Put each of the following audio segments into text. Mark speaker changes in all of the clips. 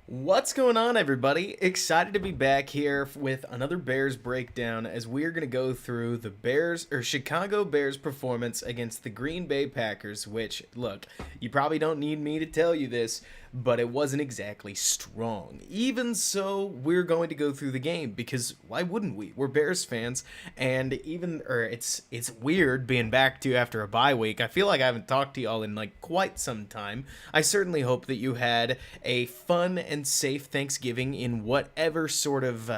Speaker 1: What's going on, everybody? Excited to be back here with another Bears breakdown as we're going to go through the Chicago Bears performance against the Green Bay Packers, which, look, you probably don't need me to tell you this, but it wasn't exactly strong. Even so, we're going to go through the game because why wouldn't we? We're Bears fans, and it's weird being back to you after a bye week. I feel like I haven't talked to y'all in like quite some time. I certainly hope that you had a fun and safe Thanksgiving in whatever sort of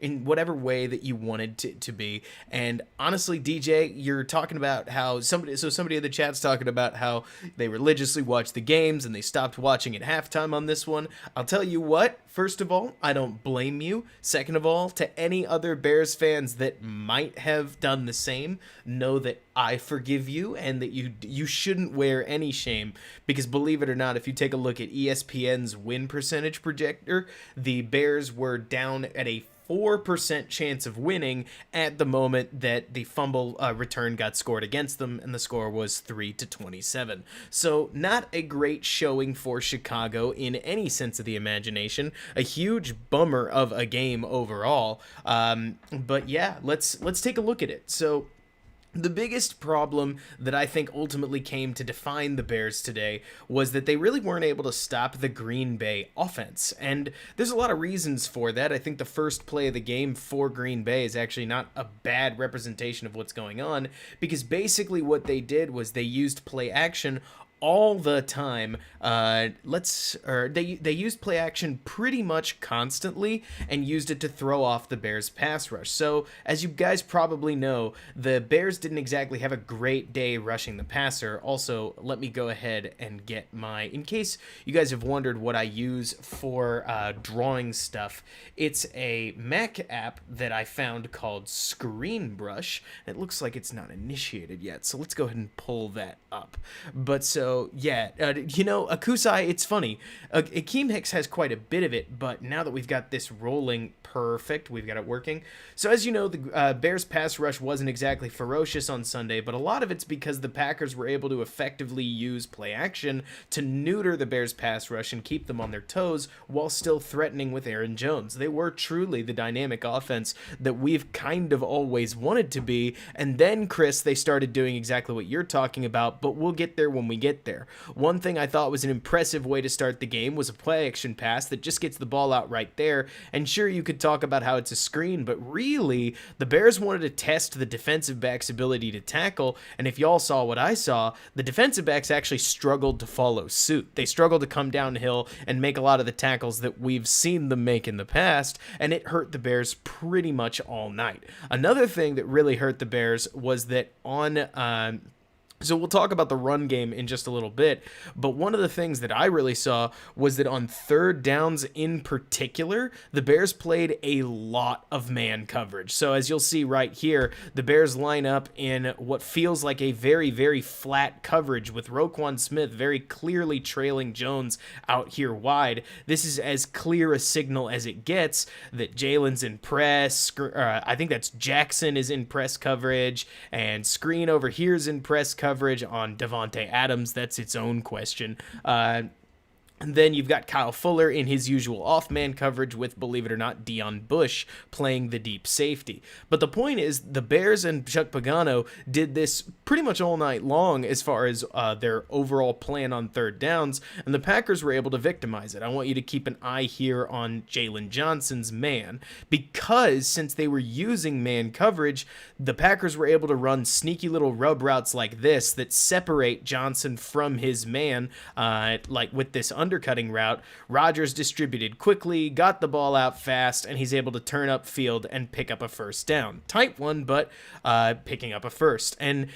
Speaker 1: in whatever way that you wanted to be. And honestly, DJ, you're talking about how somebody in the chat's talking about how they religiously watch the games and they stopped watching at halftime on this one. I'll tell you what, first of all, I don't blame you. Second of all, to any other Bears fans that might have done the same, know that I forgive you and that you shouldn't wear any shame, because believe it or not, if you take a look at ESPN's win percentage projector, the Bears were down at a 4% chance of winning at the moment that the fumble return got scored against them, and the score was 3-27. So not a great showing for Chicago in any sense of the imagination. A huge bummer of a game overall. But yeah, let's take a look at it. So the biggest problem that I think ultimately came to define the Bears today was that they really weren't able to stop the Green Bay offense. And there's a lot of reasons for that. I think the first play of the game for Green Bay is actually not a bad representation of what's going on, because basically what they did was they used play action all the time. They used play action pretty much constantly and used it to throw off the Bears pass rush. So as you guys probably know, the Bears didn't exactly have a great day rushing the passer. Also, let me go ahead and get in case you guys have wondered what I use for drawing stuff, it's a Mac app that I found called Screen Brush. It looks like it's not initiated yet, so let's go ahead and pull that up. But so yeah, Akusai, it's funny. Akeem Hicks has quite a bit of it, but now that we've got this rolling perfect, we've got it working. So as you know, the Bears pass rush wasn't exactly ferocious on Sunday, but a lot of it's because the Packers were able to effectively use play action to neuter the Bears pass rush and keep them on their toes while still threatening with Aaron Jones. They were truly the dynamic offense that we've kind of always wanted to be. And then, Chris, they started doing exactly what you're talking about, but we'll get there when we get there. One thing I thought was an impressive way to start the game was a play action pass that just gets the ball out right there. And sure, you could talk about how it's a screen, but really, the Bears wanted to test the defensive back's ability to tackle, and if y'all saw what I saw, the defensive backs actually struggled to follow suit. They struggled to come downhill and make a lot of the tackles that we've seen them make in the past, and it hurt the Bears pretty much all night. Another thing that really hurt the Bears was that so we'll talk about the run game in just a little bit, but one of the things that I really saw was that on third downs in particular, the Bears played a lot of man coverage. So as you'll see right here, the Bears line up in what feels like a very, very flat coverage with Roquan Smith very clearly trailing Jones out here wide. This is as clear a signal as it gets that Jalen's in press. I think that's Jackson is in press coverage, and Screen over here is in press coverage on Devontae Adams. That's its own question. And then you've got Kyle Fuller in his usual off-man coverage with, believe it or not, Deion Bush playing the deep safety. But the point is, the Bears and Chuck Pagano did this pretty much all night long as far as their overall plan on third downs, and the Packers were able to victimize it. I want you to keep an eye here on Jalen Johnson's man, because since they were using man coverage, the Packers were able to run sneaky little rub routes like this that separate Johnson from his man, like with this undercutting route. Rodgers distributed quickly, got the ball out fast, and he's able to turn upfield and pick up a first down. Tight one, but picking up a first. And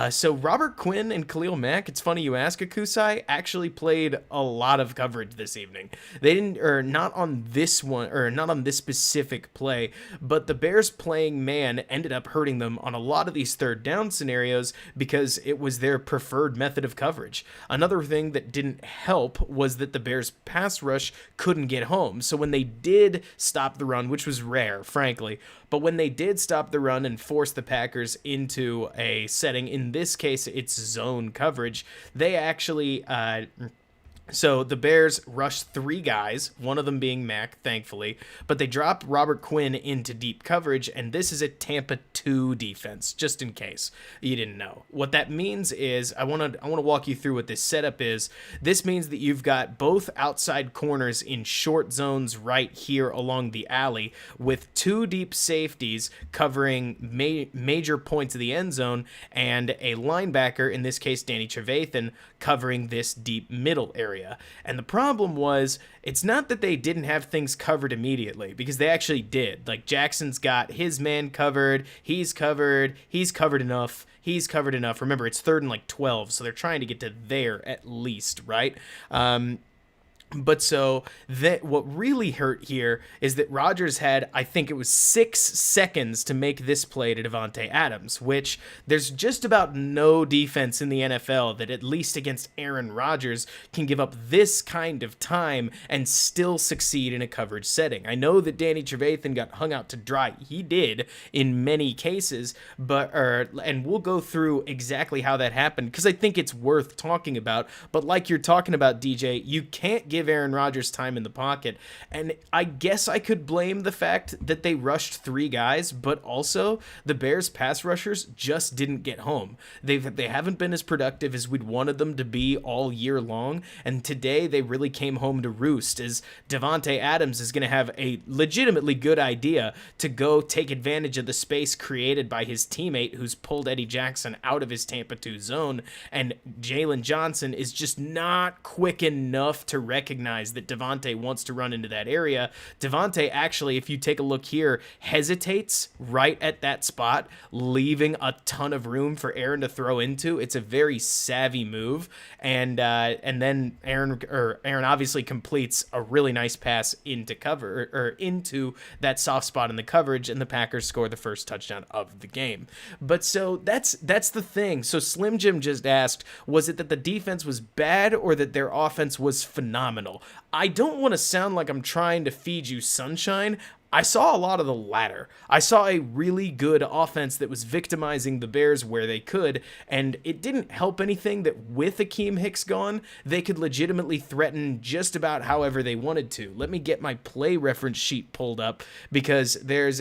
Speaker 1: so Robert Quinn and Khalil Mack, it's funny you ask, Akusai, actually played a lot of coverage this evening. They didn't, or not on this one, or not on this specific play, but the Bears playing man ended up hurting them on a lot of these third down scenarios because it was their preferred method of coverage. Another thing that didn't help was that the Bears pass rush couldn't get home. So when they did stop the run, which was rare, frankly, but when they did stop the run and force the Packers into a setting, in this case, it's zone coverage, they actually So the Bears rushed three guys, one of them being Mack, thankfully, but they dropped Robert Quinn into deep coverage, and this is a Tampa 2 defense, just in case you didn't know. What that means is, I want to walk you through what this setup is. This means that you've got both outside corners in short zones right here along the alley, with two deep safeties covering major points of the end zone, and a linebacker, in this case Danny Trevathan, covering this deep middle area. And the problem was, it's not that they didn't have things covered immediately, because they actually did. Like, Jackson's got his man covered, he's covered enough. Remember, it's 3rd and like 12, so they're trying to get to there at least, right? But so that what really hurt here is that Rodgers had, I think it was 6 seconds to make this play to Davante Adams, which there's just about no defense in the NFL that, at least against Aaron Rodgers, can give up this kind of time and still succeed in a coverage setting. I know that Danny Trevathan got hung out to dry. He did in many cases, and we'll go through exactly how that happened, because I think it's worth talking about. But like you're talking about, DJ, you can't give Aaron Rodgers time in the pocket. And I guess I could blame the fact that they rushed 3 guys, but also the Bears pass rushers just didn't get home. They haven't been as productive as we'd wanted them to be all year long, and today they really came home to roost, as Davante Adams is going to have a legitimately good idea to go take advantage of the space created by his teammate who's pulled Eddie Jackson out of his Tampa 2 zone, and Jalen Johnson is just not quick enough to recognize that Davante wants to run into that area. Davante actually, if you take a look here, hesitates right at that spot, leaving a ton of room for Aaron to throw into. It's a very savvy move, and then Aaron obviously completes a really nice pass into cover, or into that soft spot in the coverage, and the Packers score the first touchdown of the game. But so that's the thing. So Slim Jim just asked, was it that the defense was bad or that their offense was phenomenal? I don't want to sound like I'm trying to feed you sunshine. I saw a lot of the latter. I saw a really good offense that was victimizing the Bears where they could, and it didn't help anything that with Akeem Hicks gone, they could legitimately threaten just about however they wanted to. Let me get my play reference sheet pulled up, because there's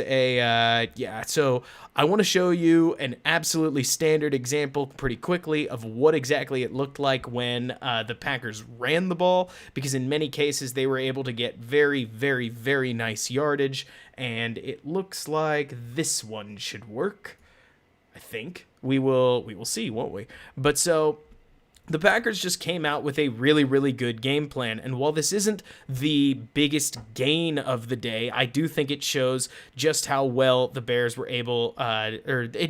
Speaker 1: so I want to show you an absolutely standard example pretty quickly of what exactly it looked like when the Packers ran the ball, because in many cases they were able to get very, very, very nice yardage. And it looks like this one should work. I think we will see, won't we? But so the Packers just came out with a really, really good game plan, and while this isn't the biggest gain of the day, I do think it shows just how well the Bears were able,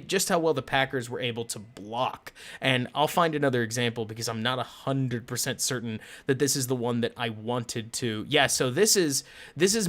Speaker 1: just how well the Packers were able to block. And I'll find another example, because I'm not 100% certain that this is the one that I wanted to. Yeah, so this is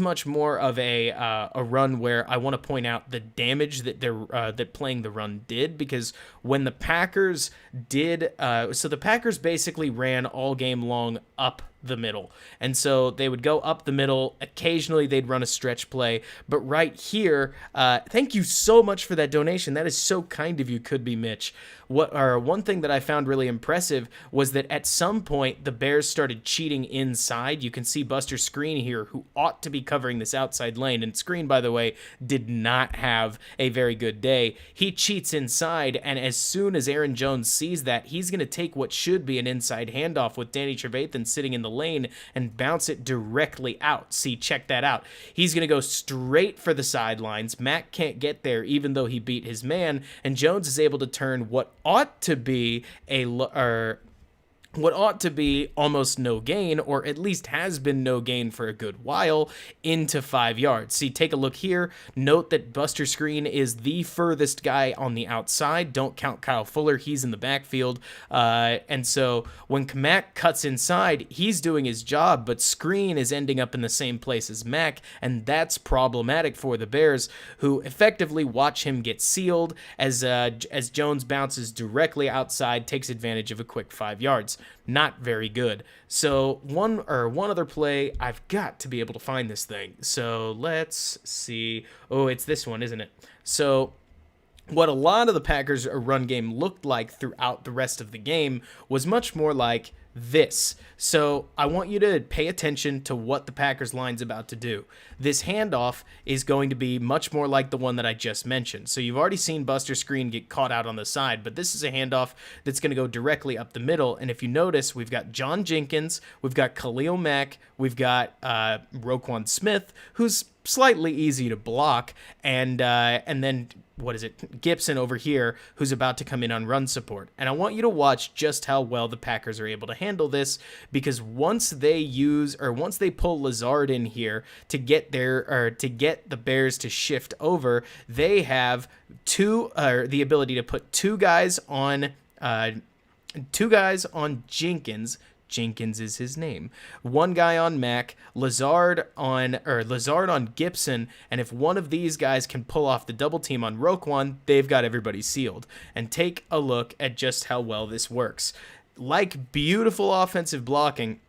Speaker 1: much more of a run where I want to point out the damage that that playing the run did, because when the Packers did, the Packers basically ran all game long up the middle. And so they would go up the middle. Occasionally they'd run a stretch play. But right here, thank you so much for that donation. That is so kind of you, Could Be Mitch. One thing that I found really impressive was that at some point the Bears started cheating inside. You can see Buster Skrine here, who ought to be covering this outside lane. And Skrine, by the way, did not have a very good day. He cheats inside, and as soon as Aaron Jones sees that, he's going to take what should be an inside handoff with Danny Trevathan sitting in the lane and bounce it directly out. See, check that out. He's going to go straight for the sidelines. Mack can't get there even though he beat his man, and Jones is able to turn what ought to be almost no gain, or at least has been no gain for a good while, into 5 yards. See, take a look here. Note that Buster Skrine is the furthest guy on the outside. Don't count Kyle Fuller. He's in the backfield. And so when Mack cuts inside, he's doing his job, but Skrine is ending up in the same place as Mack, and that's problematic for the Bears, who effectively watch him get sealed as Jones bounces directly outside, takes advantage of a quick 5 yards. Not very good. So one other play, I've got to be able to find this thing. So let's see. Oh, it's this one, isn't it? So what a lot of the Packers' run game looked like throughout the rest of the game was much more like this. So I want you to pay attention to what the Packers line's about to do. This handoff is going to be much more like the one that I just mentioned. So you've already seen Buster Screen get caught out on the side, but this is a handoff that's going to go directly up the middle. And if you notice, we've got John Jenkins, we've got Khalil Mack, we've got Roquan Smith, who's slightly easy to block, and then what is it? Gibson over here, who's about to come in on run support. And I want you to watch just how well the Packers are able to handle this, because once they pull Lazard in here to get the Bears to shift over, they have the ability to put two guys on Jenkins. Jenkins is his name. One guy on Mack, Lazard on Gibson, and if one of these guys can pull off the double team on Roquan, they've got everybody sealed. And take a look at just how well this works. Like beautiful offensive blocking,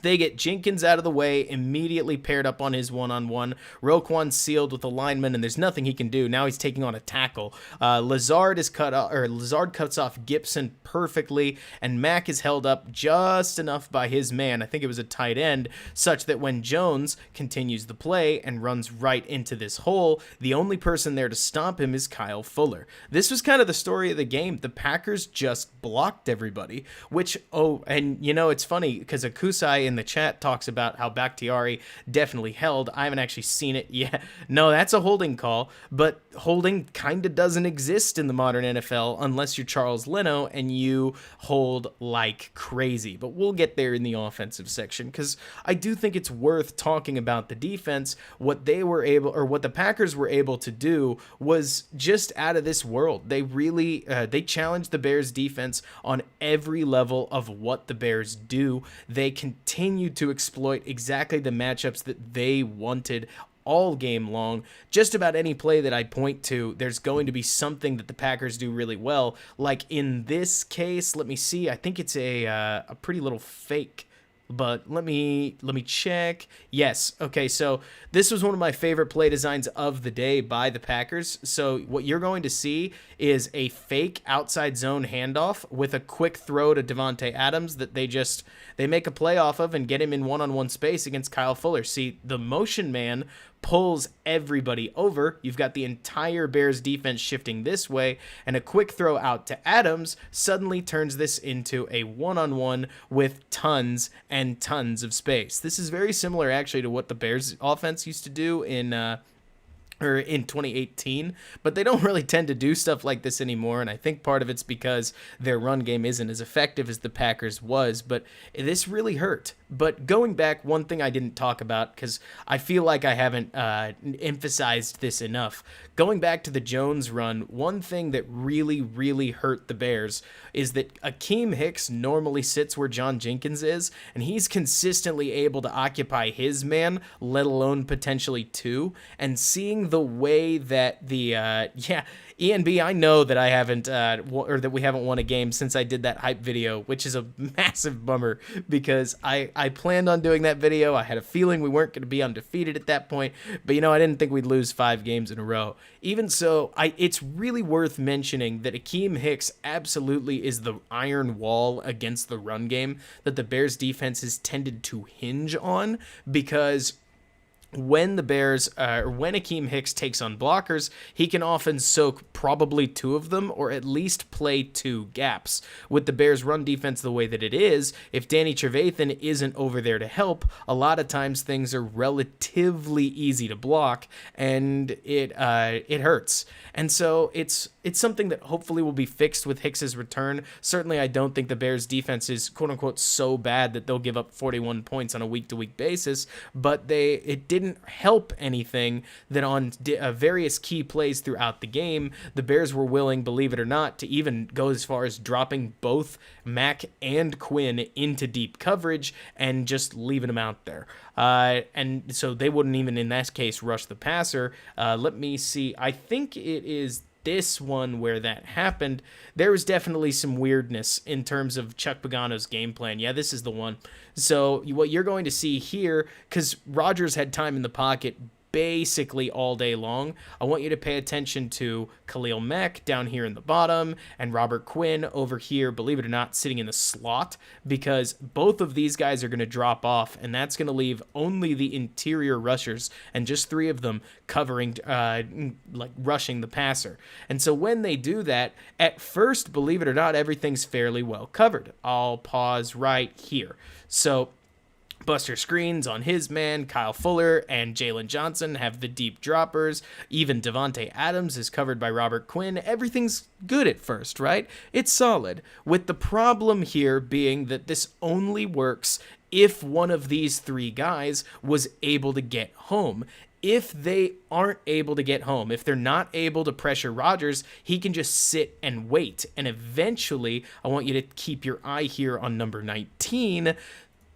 Speaker 1: they get Jenkins out of the way, immediately paired up on his one-on-one. Roquan sealed with a lineman, and there's nothing he can do. Now he's taking on a tackle. Lazard cuts off Gibson perfectly, and Mack is held up just enough by his man. I think it was a tight end, such that when Jones continues the play and runs right into this hole, the only person there to stop him is Kyle Fuller. This was kind of the story of the game. The Packers just blocked everybody, it's funny because Akusai in the chat talks about how Bakhtiari definitely held. I haven't actually seen it yet. No, that's a holding call, but holding kind of doesn't exist in the modern NFL unless you're Charles Leno and you hold like crazy. But we'll get there in the offensive section, because I do think it's worth talking about the defense. What the Packers were able to do was just out of this world. They really they challenged the Bears defense on every level of what the Bears do. They continued to exploit exactly the matchups that they wanted all game long. Just about any play that I point to, there's going to be something that the Packers do really well. Like in this case, let me see. I think it's a pretty little fake. But let me check. Yes. Okay, so this was one of my favorite play designs of the day by the Packers. So what you're going to see is a fake outside zone handoff with a quick throw to Devontae Adams that they make a play off of and get him in one-on-one space against Kyle Fuller. See, the motion man pulls everybody over. You've got the entire Bears defense shifting this way, and a quick throw out to Adams suddenly turns this into a one-on-one with tons and tons of space. This is very similar actually to what the Bears offense used to do in 2018, but they don't really tend to do stuff like this anymore, and I think part of it's because their run game isn't as effective as the Packers was, but this really hurt. But going back, one thing I didn't talk about, because I feel like I haven't emphasized this enough, going back to the Jones run, one thing that really, really hurt the Bears is that Akeem Hicks normally sits where John Jenkins is, and he's consistently able to occupy his man, let alone potentially two, and seeing the way that ENB, I know that I haven't, or that we haven't won a game since I did that hype video, which is a massive bummer, because I planned on doing that video. I had a feeling we weren't going to be undefeated at that point, but I didn't think we'd lose 5 games in a row. Even so, it's really worth mentioning that Akeem Hicks absolutely is the iron wall against the run game that the Bears defense has tended to hinge on, because when Akeem Hicks takes on blockers, he can often soak probably 2 of them, or at least play 2 gaps. With the Bears run defense the way that it is, if Danny Trevathan isn't over there to help, a lot of times things are relatively easy to block, and it hurts. And so it's something that hopefully will be fixed with Hicks's return. Certainly I don't think the Bears defense is quote unquote so bad that they'll give up 41 points on a week-to-week basis, but it didn't help anything that on various key plays throughout the game, the Bears were willing, believe it or not, to even go as far as dropping both Mack and Quinn into deep coverage and just leaving them out there. And so they wouldn't even in that case rush the passer. Let me see. I think it is this one where that happened. There was definitely some weirdness in terms of Chuck Pagano's game plan. Yeah, this is the one. So what you're going to see here, because Rodgers had time in the pocket basically all day long. I want you to pay attention to Khalil Mack down here in the bottom and Robert Quinn over here, believe it or not, sitting in the slot, because both of these guys are going to drop off, and that's going to leave only the interior rushers and just 3 of them covering, like rushing the passer. And so when they do that, at first, believe it or not, everything's fairly well covered. I'll pause right here. So Buster Screens on his man, Kyle Fuller and Jalen Johnson have the deep droppers. Even Devontae Adams is covered by Robert Quinn. Everything's good at first, right? It's solid. With the problem here being that this only works if one of these 3 guys was able to get home. If they aren't able to get home, if they're not able to pressure Rodgers, he can just sit and wait. And eventually, I want you to keep your eye here on number 19.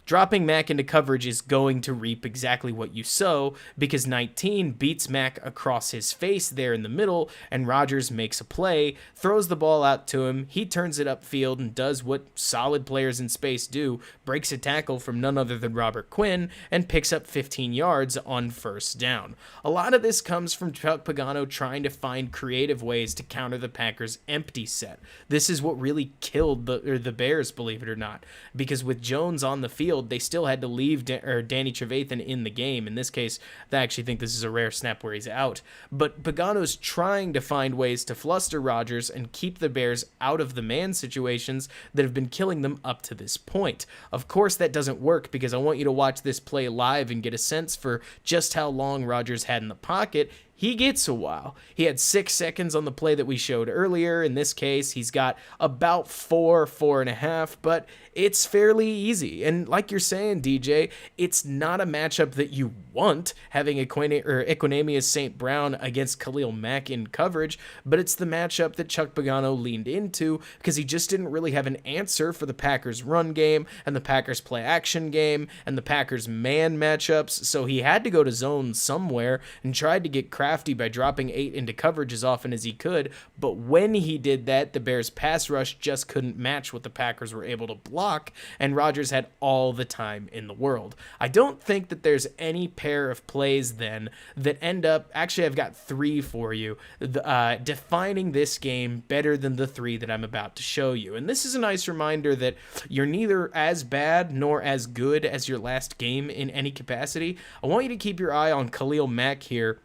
Speaker 1: Dropping Mack into coverage is going to reap exactly what you sow, because 19 beats Mack across his face there in the middle, and Rodgers makes a play, throws the ball out to him, he turns it upfield and does what solid players in space do, breaks a tackle from none other than Robert Quinn, and picks up 15 yards on first down. A lot of this comes from Chuck Pagano trying to find creative ways to counter the Packers' empty set. This is what really killed the Bears, believe it or not, because with Jones on the field, they still had to leave Danny Trevathan in the game. In this case, I actually think this is a rare snap where he's out. But Pagano's trying to find ways to fluster Rodgers and keep the Bears out of the man situations that have been killing them up to this point. Of course, that doesn't work, because I want you to watch this play live and get a sense for just how long Rodgers had in the pocket. He gets a while. He had 6 seconds on the play that we showed earlier. In this case, he's got about 4.5, but it's fairly easy. And like you're saying, DJ, it's not a matchup that you want, having Equanimeous St. Brown against Khalil Mack in coverage, but it's the matchup that Chuck Pagano leaned into, because he just didn't really have an answer for the Packers' run game and the Packers' play action game and the Packers' man matchups, so he had to go to zone somewhere and tried to get crafty by dropping 8 into coverage as often as he could, but when he did that, the Bears' pass rush just couldn't match what the Packers were able to block, and Rodgers had all the time in the world. I don't think that there's any pair of plays then that end up, actually I've got 3 for you, defining this game better than the 3 that I'm about to show you. And this is a nice reminder that you're neither as bad nor as good as your last game in any capacity. I want you to keep your eye on Khalil Mack here,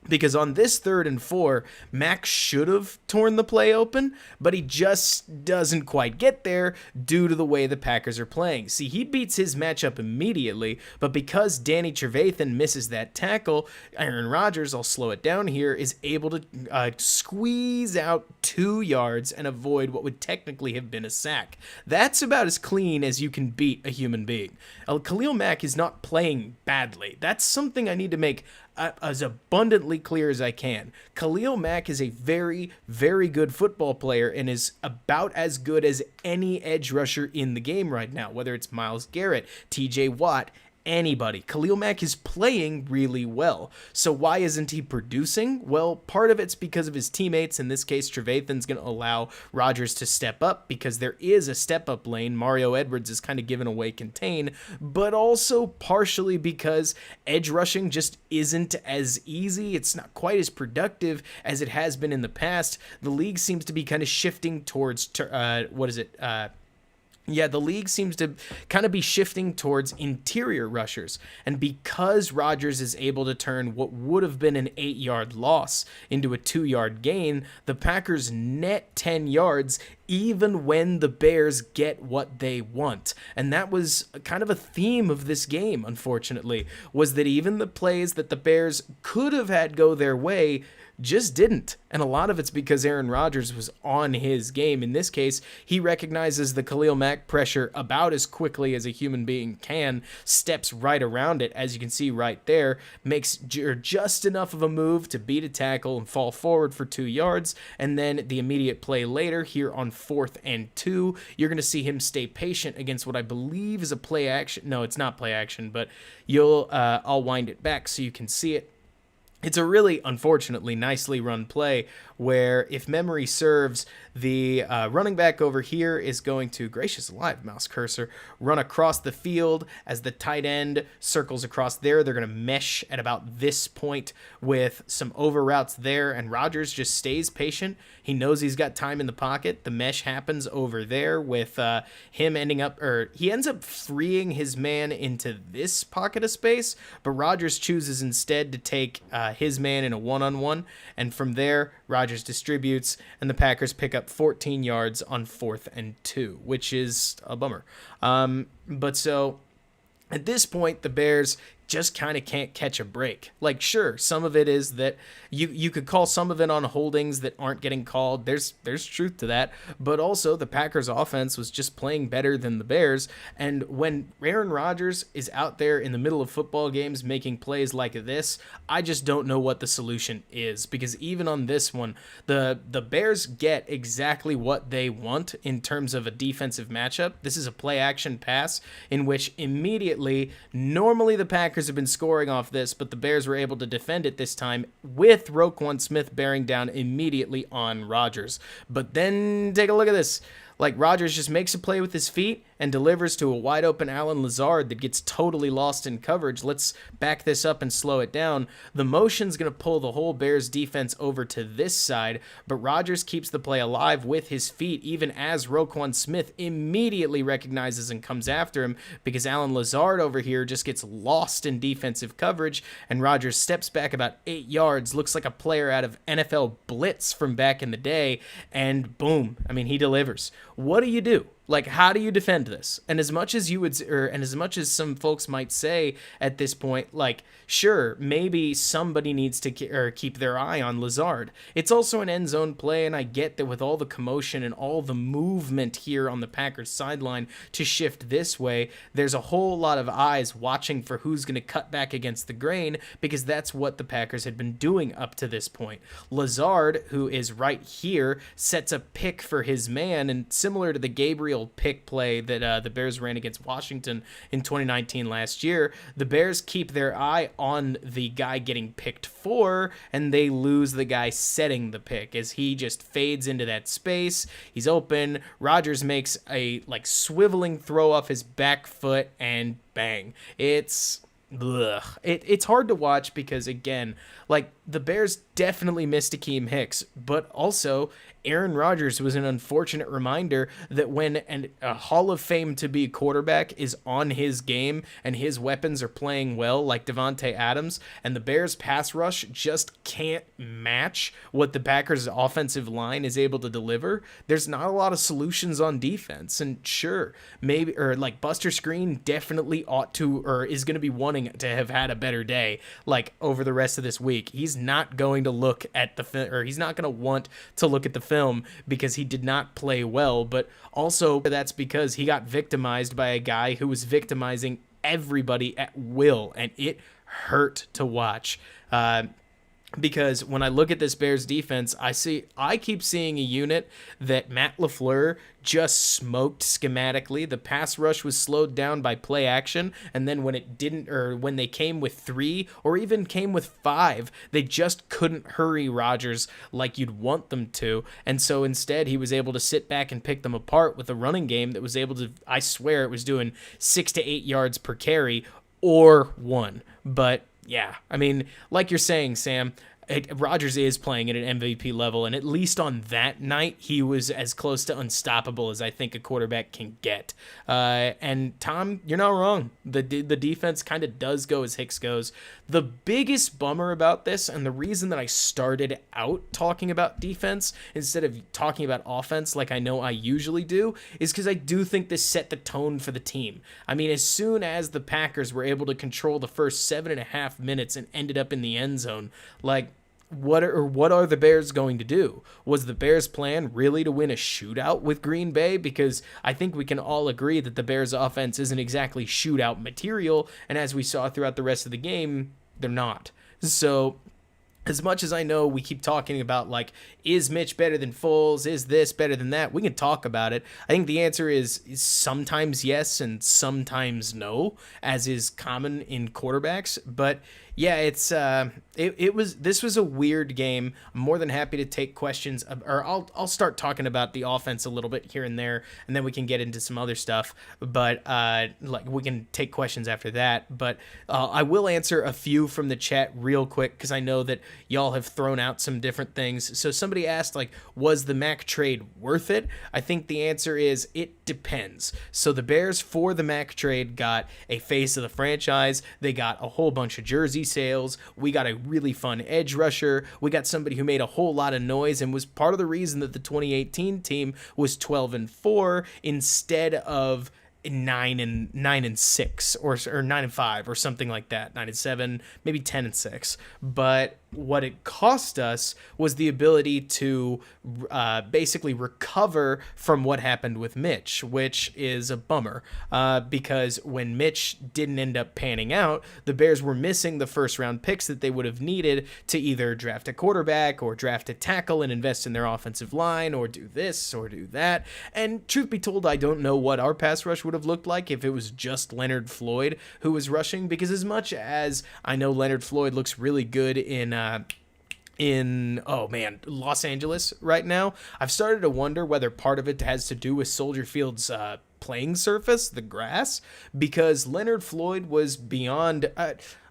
Speaker 1: because on this 3rd and 4, Mack should have torn the play open, but he just doesn't quite get there due to the way the Packers are playing. See, he beats his matchup immediately, but because Danny Trevathan misses that tackle, Aaron Rodgers, I'll slow it down here, is able to squeeze out 2 yards and avoid what would technically have been a sack. That's about as clean as you can beat a human being. Khalil Mack is not playing badly. That's something I need to make as abundantly clear as I can. Khalil Mack is a very, very good football player and is about as good as any edge rusher in the game right now, whether it's Myles Garrett, TJ Watt, anybody. Khalil Mack is playing really well. So why isn't he producing? Well, part of it's because of his teammates. In this case, Trevathan's going to allow Rodgers to step up because there is a step-up lane. Mario Edwards is kind of giving away contain, but also partially because edge rushing just isn't as easy. It's not quite as productive as it has been in the past. The league seems to be kind of shifting towards, the league seems to kind of be shifting towards interior rushers. And because Rodgers is able to turn what would have been an 8-yard loss into a 2-yard gain, the Packers net 10 yards even when the Bears get what they want. And that was kind of a theme of this game, unfortunately, was that even the plays that the Bears could have had go their way just didn't. And a lot of it's because Aaron Rodgers was on his game. In this case, he recognizes the Khalil Mack pressure about as quickly as a human being can, steps right around it, as you can see right there, makes just enough of a move to beat a tackle and fall forward for 2 yards, and then the immediate play later here on 4th and 2, you're going to see him stay patient against what I believe is a play action. No, it's not play action, but I'll wind it back so you can see it. It's a really, unfortunately, nicely run play where, if memory serves, the running back over here is going to, gracious alive, mouse cursor, run across the field as the tight end circles across there. They're going to mesh at about this point with some over routes there, and Rodgers just stays patient. He knows he's got time in the pocket. The mesh happens over there with him he ends up freeing his man into this pocket of space, but Rodgers chooses instead to take his man in a one-on-one, and from there, Rodgers distributes, and the Packers pick up 14 yards on 4th and 2, which is a bummer. But so at this point, the Bears just kind of can't catch a break. Like, sure, some of it is that you could call some of it on holdings that aren't getting called. There's truth to that. But also, the Packers offense was just playing better than the Bears. And when Aaron Rodgers is out there in the middle of football games making plays like this, I just don't know what the solution is. Because even on this one, the Bears get exactly what they want in terms of a defensive matchup. This is a play-action pass in which immediately, normally the Packers have been scoring off this, but the Bears were able to defend it this time with Roquan Smith bearing down immediately on Rodgers. But then take a look at this. Like, Rodgers just makes a play with his feet and delivers to a wide open Allen Lazard that gets totally lost in coverage. Let's back this up and slow it down. The motion's going to pull the whole Bears defense over to this side, but Rodgers keeps the play alive with his feet, even as Roquan Smith immediately recognizes and comes after him, because Allen Lazard over here just gets lost in defensive coverage, and Rodgers steps back about 8 yards, looks like a player out of NFL Blitz from back in the day, and boom, I mean, he delivers. What do you do? Like, how do you defend this? And as much as as much as some folks might say at this point, like, sure, maybe somebody needs to keep their eye on Lazard. It's also an end zone play, and I get that with all the commotion and all the movement here on the Packers sideline to shift this way, there's a whole lot of eyes watching for who's going to cut back against the grain, because that's what the Packers had been doing up to this point. Lazard, who is right here, sets a pick for his man, and similar to the Gabriel pick play that the Bears ran against Washington in 2019 last year, the Bears keep their eye on the guy getting picked for, and they lose the guy setting the pick as he just fades into that space. He's open. Rodgers makes a swiveling throw off his back foot, and bang. It's hard to watch because, again, the Bears definitely missed Akeem Hicks, but also Aaron Rodgers was an unfortunate reminder that when a Hall of Fame to be quarterback is on his game and his weapons are playing well, like Devontae Adams, and the Bears pass rush just can't match what the Packers offensive line is able to deliver, there's not a lot of solutions on defense. And sure, maybe, Buster Screen definitely ought to, or is going to be wanting to have had a better day, over the rest of this week. He's not going to look at he's not going to want to look at the film because he did not play well, but also that's because he got victimized by a guy who was victimizing everybody at will, and it hurt to watch. Because when I look at this Bears defense, I keep seeing a unit that Matt LaFleur just smoked schematically. The pass rush was slowed down by play action, and then when it didn't, or when they came with 3 or even came with 5, they just couldn't hurry Rodgers like you'd want them to. And so instead, he was able to sit back and pick them apart with a running game that was able to, I swear, it was doing 6 to 8 yards per carry or 1. But yeah, I mean, like you're saying, Sam, Rodgers is playing at an MVP level, and at least on that night, he was as close to unstoppable as I think a quarterback can get. And Tom, you're not wrong. The defense kind of does go as Hicks goes. The biggest bummer about this, and the reason that I started out talking about defense instead of talking about offense like I know I usually do, is because I do think this set the tone for the team. I mean, as soon as the Packers were able to control the first 7.5 minutes and ended up in the end zone, what are the Bears going to do? Was the Bears' plan really to win a shootout with Green Bay? Because I think we can all agree that the Bears' offense isn't exactly shootout material, and as we saw throughout the rest of the game, they're not. So as much as I know we keep talking about, is Mitch better than Foles? Is this better than that? We can talk about it. I think the answer is sometimes yes and sometimes no, as is common in quarterbacks. But Yeah, this was a weird game. I'm more than happy to take questions, or I'll start talking about the offense a little bit here and there, and then we can get into some other stuff. But like we can take questions after that. But I will answer a few from the chat real quick because I know that y'all have thrown out some different things. So somebody asked, like, was the Mack trade worth it? I think the answer is it depends. So the Bears, for the Mack trade, got a face of the franchise. They got a whole bunch of jersey sales. We got a really fun edge rusher. We got somebody who made a whole lot of noise and was part of the reason that the 2018 team was 12-4 instead of 9-6 or 9-5 or something like that. 9-7, maybe 10-6. But what it cost us was the ability to basically recover from what happened with Mitch, which is a bummer because when Mitch didn't end up panning out, the Bears were missing the first round picks that they would have needed to either draft a quarterback or draft a tackle and invest in their offensive line or do this or do that. And truth be told, I don't know what our pass rush would have looked like if it was just Leonard Floyd who was rushing, because as much as I know Leonard Floyd looks really good in Los Angeles right now, I've started to wonder whether part of it has to do with Soldier Field's playing surface, the grass, because Leonard Floyd was beyond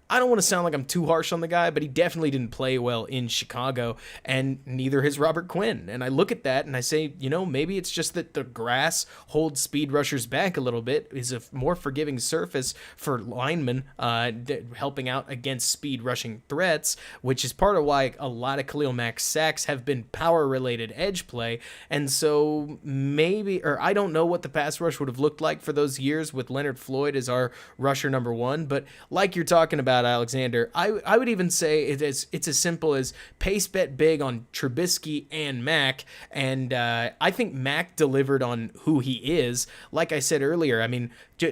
Speaker 1: I don't want to sound like I'm too harsh on the guy, but he definitely didn't play well in Chicago, and neither has Robert Quinn. And I look at that and I say, maybe it's just that the grass holds speed rushers back a little bit, is a more forgiving surface for linemen helping out against speed rushing threats, which is part of why a lot of Khalil Mack's sacks have been power-related edge play. And so I don't know what the pass rush would have looked like for those years with Leonard Floyd as our rusher number one, but like you're talking about, Alexander, I would even say it's as simple as pace bet big on Trubisky and Mack, and I think Mack delivered on who he is. Like I said earlier, I mean,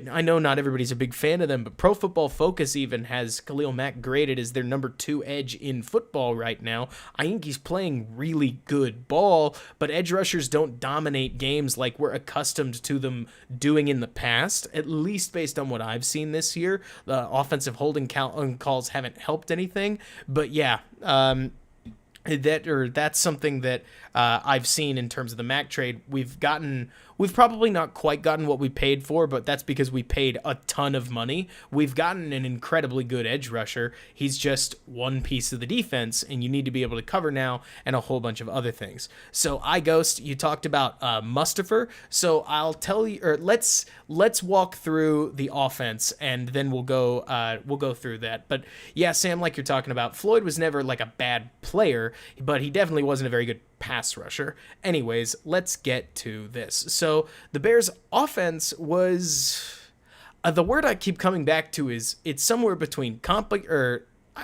Speaker 1: I know not everybody's a big fan of them, but Pro Football Focus even has Khalil Mack graded as their number 2 edge in football right now. I think he's playing really good ball, but edge rushers don't dominate games like we're accustomed to them doing in the past, at least based on what I've seen this year. The offensive holding calls haven't helped anything, but yeah, that's something that I've seen in terms of the Mack trade. We've probably not quite gotten what we paid for, but that's because we paid a ton of money. We've gotten an incredibly good edge rusher. He's just one piece of the defense, and you need to be able to cover now and a whole bunch of other things. So iGhost, you talked about Mustafa. So I'll tell you, or let's walk through the offense, and then we'll go through that. But yeah, Sam, like you're talking about, Floyd was never like a bad player, but he definitely wasn't a very good pass rusher. Anyways, let's get to this. So the Bears' offense was the word I keep coming back to is it's somewhere between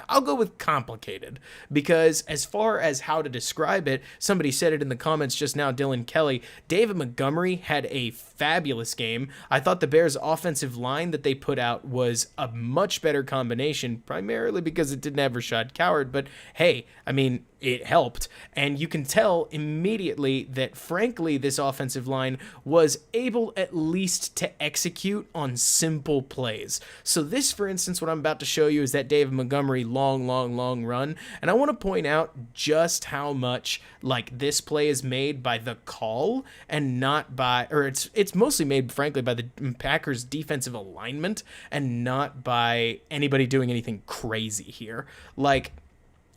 Speaker 1: I'll go with complicated, because as far as how to describe it, somebody said it in the comments just now, Dylan Kelly, David Montgomery had a fabulous game. I thought the Bears' offensive line that they put out was a much better combination, primarily because it didn't have Rashad Coward, but hey, I mean, it helped. And you can tell immediately that, frankly, this offensive line was able at least to execute on simple plays. So this, for instance, what I'm about to show you is that David Montgomery long run. And I want to point out just how much like this play is made by the call and not by, or it's mostly made, frankly, by the Packers defensive alignment and not by anybody doing anything crazy here. Like,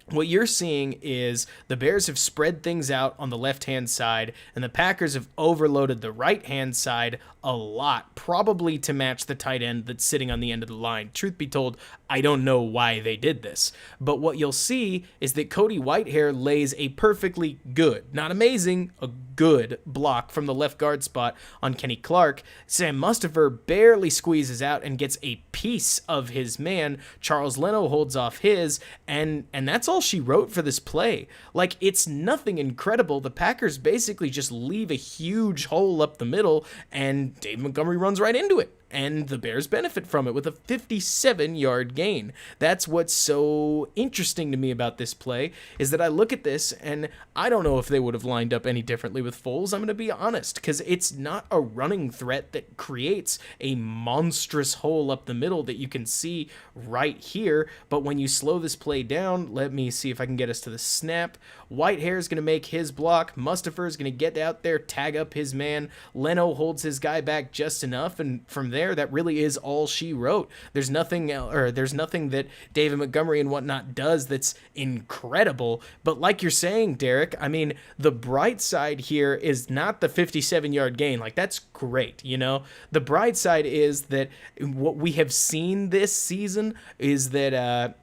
Speaker 1: what you're seeing is the Bears have spread things out on the left-hand side, and the Packers have overloaded the right-hand side a lot, probably to match the tight end that's sitting on the end of the line. Truth be told, I don't know why they did this. But what you'll see is that Cody Whitehair lays a perfectly good, not amazing, a good block from the left guard spot on Kenny Clark. Sam Mustafa barely squeezes out and gets a piece of his man. Charles Leno holds off his, and that's all she wrote for this play. Like, it's nothing incredible. The Packers basically just leave a huge hole up the middle, and Dave Montgomery runs right into it. and the Bears benefit from it with a 57-yard gain. That's what's so interesting to me about this play, is that I look at this and I don't know if they would have lined up any differently with Foles. I'm going to be honest, because it's not a running threat that creates a monstrous hole up the middle that you can see right here. But when you slow this play down, let me see if I can get us to the snap. Whitehair is going to make his block. Mustipher is going to get out there, tag up his man. Leno holds his guy back just enough, and from there, that really is all she wrote. There's nothing that David Montgomery and whatnot does that's incredible. But like you're saying, Derek, I mean, the bright side here is not the 57-yard gain. Like, that's great, you know? The bright side is that what we have seen this season is that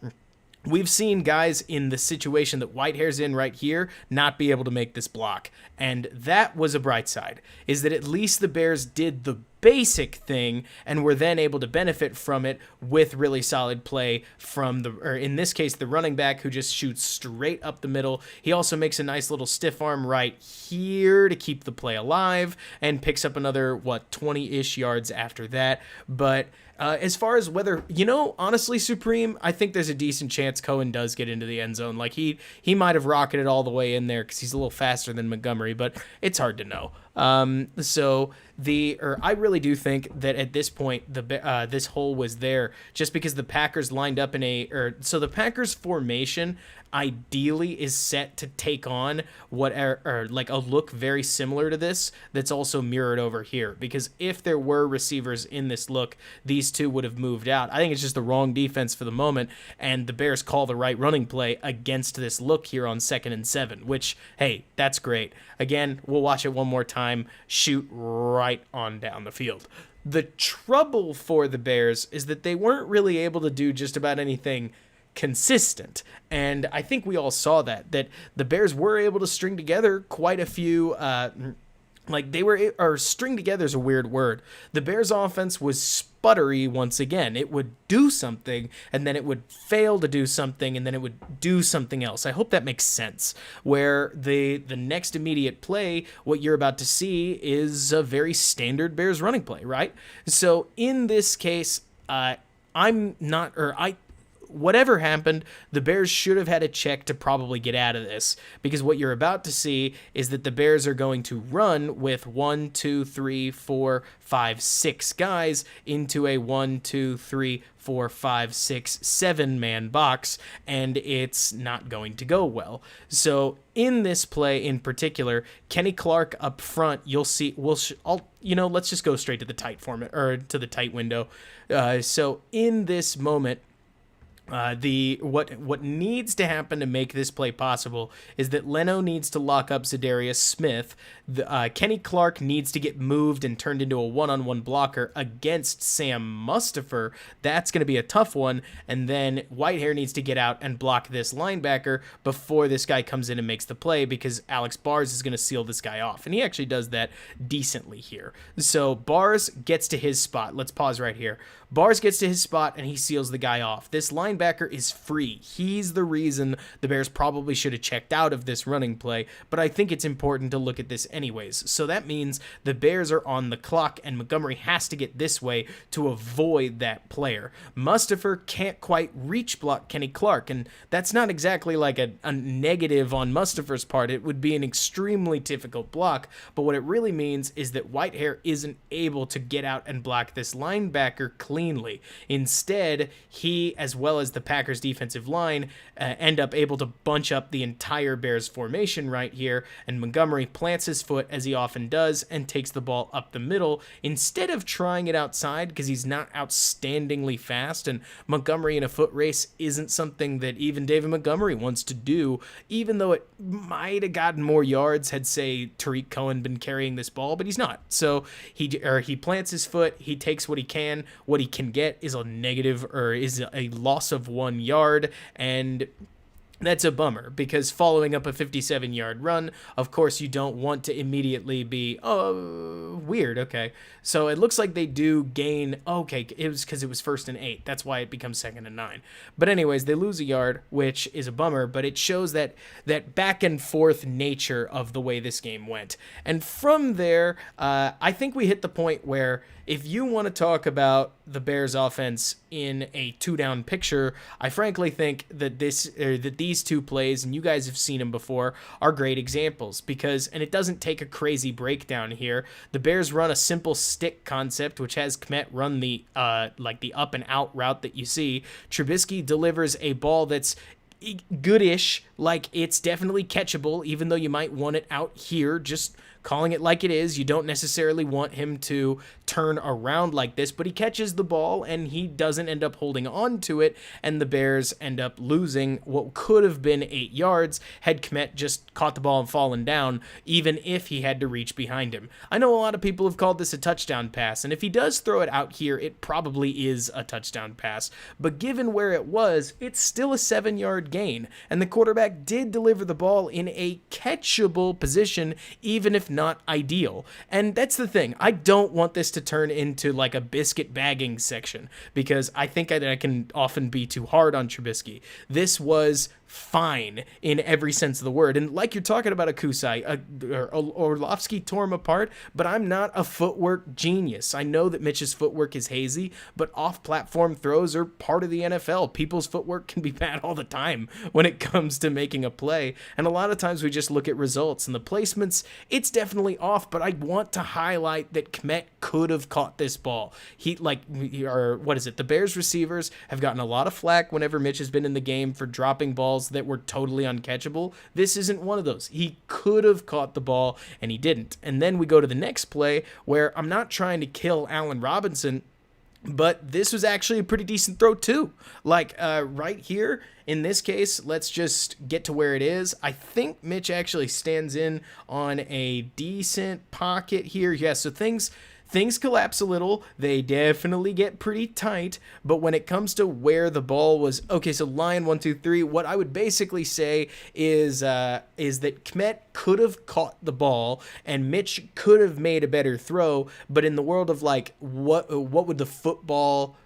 Speaker 1: we've seen guys in the situation that Whitehair's in right here not be able to make this block. And that was a bright side, is that at least the Bears did the basic thing and were then able to benefit from it with really solid play from in this case, the running back, who just shoots straight up the middle. He also makes a nice little stiff arm right here to keep the play alive and picks up another, 20-ish yards after that. But as far as whether, honestly, Supreme, I think there's a decent chance Cohen does get into the end zone. Like, he might have rocketed all the way in there because he's a little faster than Montgomery, but it's hard to know. I really do think that at this point, this hole was there just because the Packers lined up so the Packers formation ideally is set to take on like a look very similar to this that's also mirrored over here, because if there were receivers in this look, these two would have moved out. I think it's just the wrong defense for the moment, and the Bears call the right running play against this look here on 2nd and 7, which, hey, that's great. Again, we'll watch it one more time, shoot right on down the field. The trouble for the Bears is that they weren't really able to do just about anything consistent, and I think we all saw that the Bears were able to string together quite a few string together is a weird word. The Bears offense was sputtery once again. It would do something, and then it would fail to do something, and then it would do something else. I hope that makes sense. Where the next immediate play, what you're about to see is a very standard Bears running play, right? So in this case, whatever happened, the Bears should have had a check to probably get out of this, because what you're about to see is that the Bears are going to run with 1, 2, 3, 4, 5, 6 guys into a 1, 2, 3, 4, 5, 6, 7-man box, and it's not going to go well. So in this play in particular, Kenny Clark up front, you'll see, let's just go straight to the tight format, or to the tight window. So in this moment, what needs to happen to make this play possible is that Leno needs to lock up Zadarius Smith. Kenny Clark needs to get moved and turned into a one-on-one blocker against Sam Mustipher. That's going to be a tough one. And then Whitehair needs to get out and block this linebacker before this guy comes in and makes the play, because Alex Bars is going to seal this guy off. And he actually does that decently here. So Bars gets to his spot. Let's pause right here. Bars gets to his spot and he seals the guy off. This linebacker is free. He's the reason the Bears probably should have checked out of this running play, but I think it's important to look at this anyways. So that means the Bears are on the clock and Montgomery has to get this way to avoid that player. Mustipher can't quite reach block Kenny Clark, and that's not exactly like a negative on Mustipher's part. It would be an extremely difficult block, but what it really means is that Whitehair isn't able to get out and block this linebacker cleanly. Instead, he, as well as the Packers defensive line, end up able to bunch up the entire Bears formation right here, and Montgomery plants his foot, as he often does, and takes the ball up the middle instead of trying it outside, because he's not outstandingly fast, and Montgomery in a foot race isn't something that even David Montgomery wants to do, even though it might have gotten more yards had, say, Tariq Cohen been carrying this ball, but he's not. So he plants his foot, he takes what he can. What he can get is a loss of 1 yard, and that's a bummer, because following up a 57-yard run, of course, you don't want to immediately be, weird, okay. So it looks like they do gain, it was because it was 1st and 8. That's why it becomes 2nd and 9. But anyways, they lose a yard, which is a bummer, but it shows that back and forth nature of the way this game went. And from there, I think we hit the point where if you want to talk about the Bears offense in a 2-down picture, I frankly think that these two plays, and you guys have seen them before, are great examples because, and it doesn't take a crazy breakdown here. The Bears run a simple stick concept, which has Kmet run the the up and out route that you see. Trubisky delivers a ball that's goodish, like it's definitely catchable, even though you might want it out here. Just calling it like it is. You don't necessarily want him to turn around like this, but he catches the ball and he doesn't end up holding on to it, and the Bears end up losing what could have been 8 yards had Kmet just caught the ball and fallen down, even if he had to reach behind him. I know a lot of people have called this a touchdown pass, and if he does throw it out here, it probably is a touchdown pass, but given where it was, it's still a 7-yard gain, and the quarterback did deliver the ball in a catchable position, even if not ideal. And that's the thing. I don't want this to turn into like a biscuit bagging section, because I think I can often be too hard on Trubisky. This was fine in every sense of the word. And like you're talking about a Kusai, Orlovsky tore him apart, but I'm not a footwork genius. I know that Mitch's footwork is hazy, but off-platform throws are part of the NFL. People's footwork can be bad all the time when it comes to making a play. And a lot of times we just look at results and the placements, it's definitely off, but I want to highlight that Kmet could have caught this ball. The Bears receivers have gotten a lot of flack whenever Mitch has been in the game for dropping balls that were totally uncatchable. This isn't one of those. He could have caught the ball and he didn't. And then we go to the next play where I'm not trying to kill Allen Robinson, but this was actually a pretty decent throw too. Right here, in this case, let's just get to where it is. I think Mitch actually stands in on a decent pocket here. Yeah, so things collapse a little. They definitely get pretty tight, but when it comes to where the ball was, okay, so line 1, 2, 3, what I would basically say is that Kmet could have caught the ball and Mitch could have made a better throw, but in the world of what would the football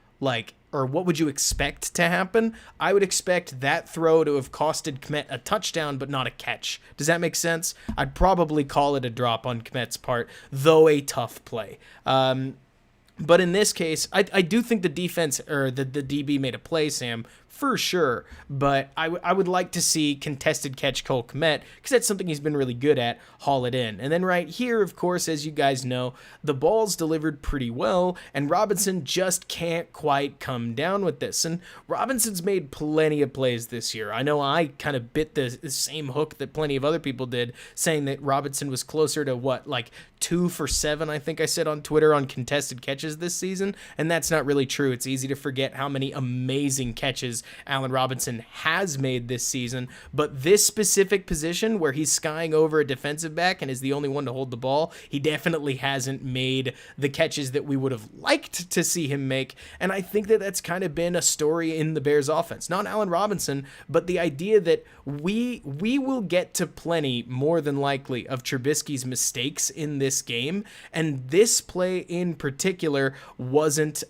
Speaker 1: or what would you expect to happen? I would expect that throw to have costed Kmet a touchdown, but not a catch. Does that make sense? I'd probably call it a drop on Kmet's part, though a tough play. But in this case, I do think the defense, or the DB made a play, Sam, for sure, but I would like to see contested catch Cole Kmet, because that's something he's been really good at, haul it in. And then right here, of course, as you guys know, the ball's delivered pretty well, and Robinson just can't quite come down with this. And Robinson's made plenty of plays this year. I know I kind of bit the same hook that plenty of other people did, saying that Robinson was closer to 2 for 7, I think I said on Twitter, on contested catches this season, and that's not really true. It's easy to forget how many amazing catches Allen Robinson has made this season, but this specific position where he's skying over a defensive back and is the only one to hold the ball, he definitely hasn't made the catches that we would have liked to see him make, and I think that that's kind of been a story in the Bears offense. Not Allen Robinson, but the idea that we will get to plenty, more than likely, of Trubisky's mistakes in this game, and this play in particular wasn't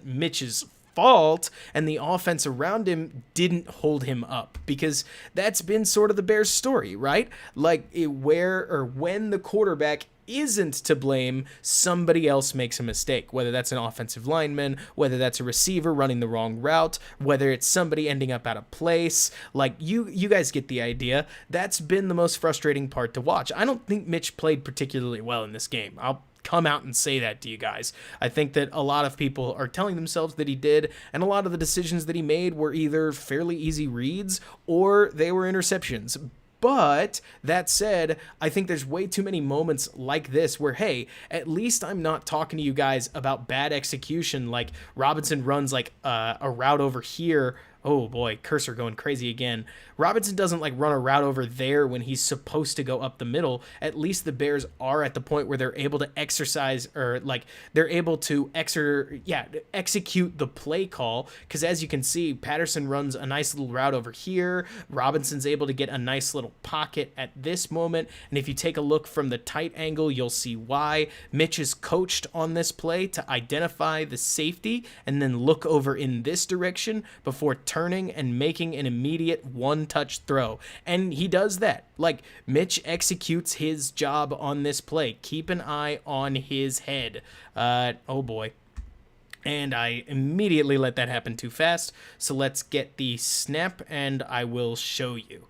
Speaker 1: Mitch's fault, and the offense around him didn't hold him up, because that's been sort of the Bears story, right? When the quarterback isn't to blame, somebody else makes a mistake, whether that's an offensive lineman, whether that's a receiver running the wrong route, whether it's somebody ending up out of place. You guys get the idea. That's been the most frustrating part to watch. I don't think Mitch played particularly well in this game. I'll come out and say that to you guys. I think that a lot of people are telling themselves that he did, and a lot of the decisions that he made were either fairly easy reads or they were interceptions. But that said, I think there's way too many moments like this where, hey, at least I'm not talking to you guys about bad execution, like Robinson runs a route over here. Oh boy, cursor going crazy again. Robinson doesn't run a route over there when he's supposed to go up the middle. At least the Bears are at the point where they're able to execute the play call. Because as you can see, Patterson runs a nice little route over here. Robinson's able to get a nice little pocket at this moment. And if you take a look from the tight angle, you'll see why. Mitch is coached on this play to identify the safety and then look over in this direction before turning and making an immediate one-touch throw. And he does that. Like, Mitch executes his job on this play. Keep an eye on his head. Oh boy. And I immediately let that happen too fast. So let's get the snap and I will show you.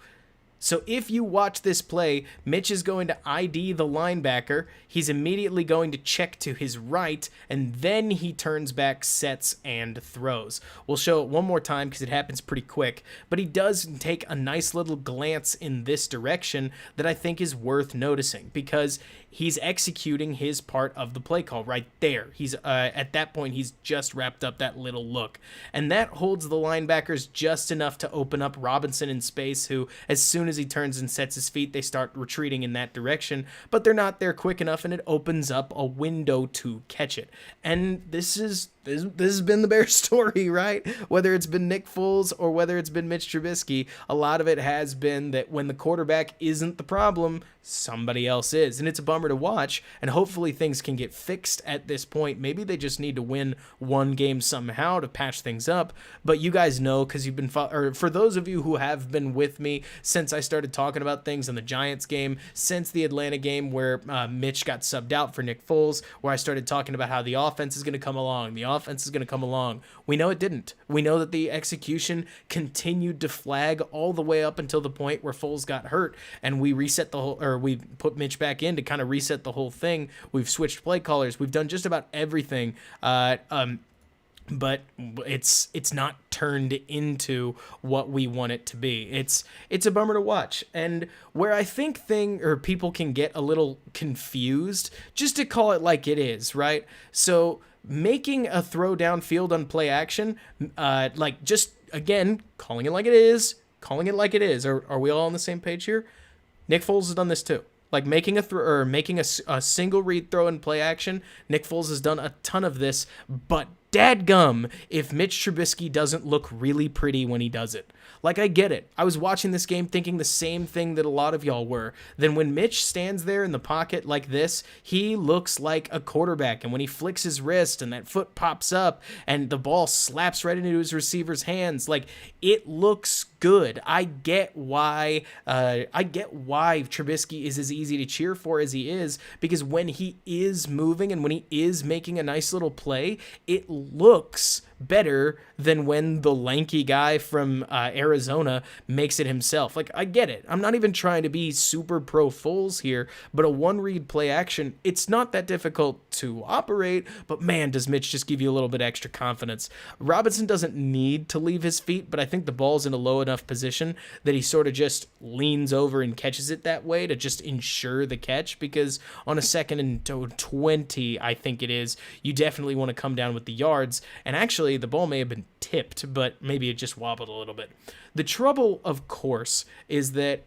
Speaker 1: So if you watch this play, Mitch is going to ID the linebacker. He's immediately going to check to his right, and then he turns back, sets, and throws. We'll show it one more time because it happens pretty quick, but he does take a nice little glance in this direction that I think is worth noticing because he's executing his part of the play call right there. He's at that point, he's just wrapped up that little look, and that holds the linebackers just enough to open up Robinson in space, who, as soon as he turns and sets his feet, they start retreating in that direction, but they're not there quick enough, and it opens up a window to catch it. And this has been the Bears story, right? Whether it's been Nick Foles or whether it's been Mitch Trubisky, a lot of it has been that when the quarterback isn't the problem, somebody else is. And it's a bummer to watch, and hopefully things can get fixed at this point. Maybe they just need to win one game somehow to patch things up. But you guys know, because you've been, or for those of you who have been with me since I started talking about things in the Giants game, since the Atlanta game where Mitch got subbed out for Nick Foles, where I started talking about how the offense is going to come along. The offense is going to come along. We know it didn't. We know that the execution continued to flag all the way up until the point where Foles got hurt, and we reset the whole, or we put Mitch back in to kind of reset the whole thing. We've switched play callers. We've done just about everything. But it's not turned into what we want it to be. It's a bummer to watch. And where I think people can get a little confused, just to call it like it is, right? So making a throw downfield on play action, like just again calling it like it is. Are we all on the same page here? Nick Foles has done this too. Like making a single read throw in play action. Nick Foles has done a ton of this, but dadgum if Mitch Trubisky doesn't look really pretty when he does it. Like, I get it. I was watching this game thinking the same thing that a lot of y'all were. Then when Mitch stands there in the pocket like this, he looks like a quarterback. And when he flicks his wrist and that foot pops up and the ball slaps right into his receiver's hands, like, it looks good. I get why Trubisky is as easy to cheer for as he is, because when he is moving and when he is making a nice little play, it looks better than when the lanky guy from Arizona makes it himself. Like, I get it. I'm not even trying to be super pro Foles here, but a one-read play action, it's not that difficult to operate, but man, does Mitch just give you a little bit extra confidence. Robinson doesn't need to leave his feet, but I think the ball's in a low enough position that he sort of just leans over and catches it that way to just ensure the catch, because on a 2nd and 20, I think it is, you definitely want to come down with the yards, and actually the ball may have been tipped, but maybe it just wobbled a little bit. The trouble, of course, is that,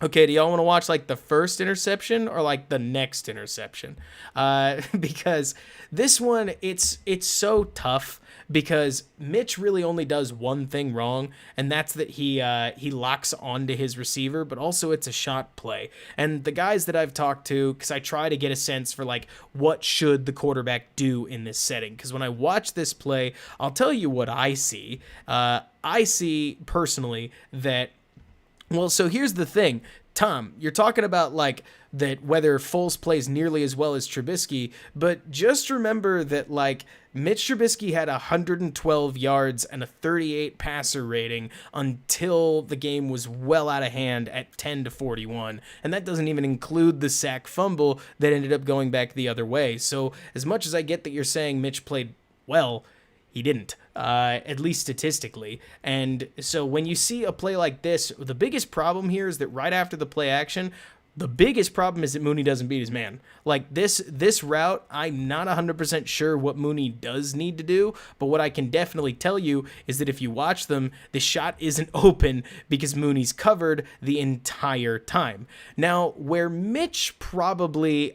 Speaker 1: okay, do y'all want to watch like the first interception or like the next interception? Because this one, it's so tough, because Mitch really only does one thing wrong, and that's that he locks onto his receiver, but also it's a shot play. And the guys that I've talked to, because I try to get a sense for like what should the quarterback do in this setting, because when I watch this play, I'll tell you what I see. I see personally that, well, so here's the thing. Tom, you're talking about like that whether Foles plays nearly as well as Trubisky, but just remember that like Mitch Trubisky had 112 yards and a 38 passer rating until the game was well out of hand at 10-41, and that doesn't even include the sack fumble that ended up going back the other way. So as much as I get that you're saying Mitch played well, he didn't, at least statistically. And so when you see a play like this, the biggest problem here is that right after the play action, the biggest problem is that Mooney doesn't beat his man. Like this route, I'm not 100% sure what Mooney does need to do, but what I can definitely tell you is that if you watch them, the shot isn't open because Mooney's covered the entire time. Now, where Mitch probably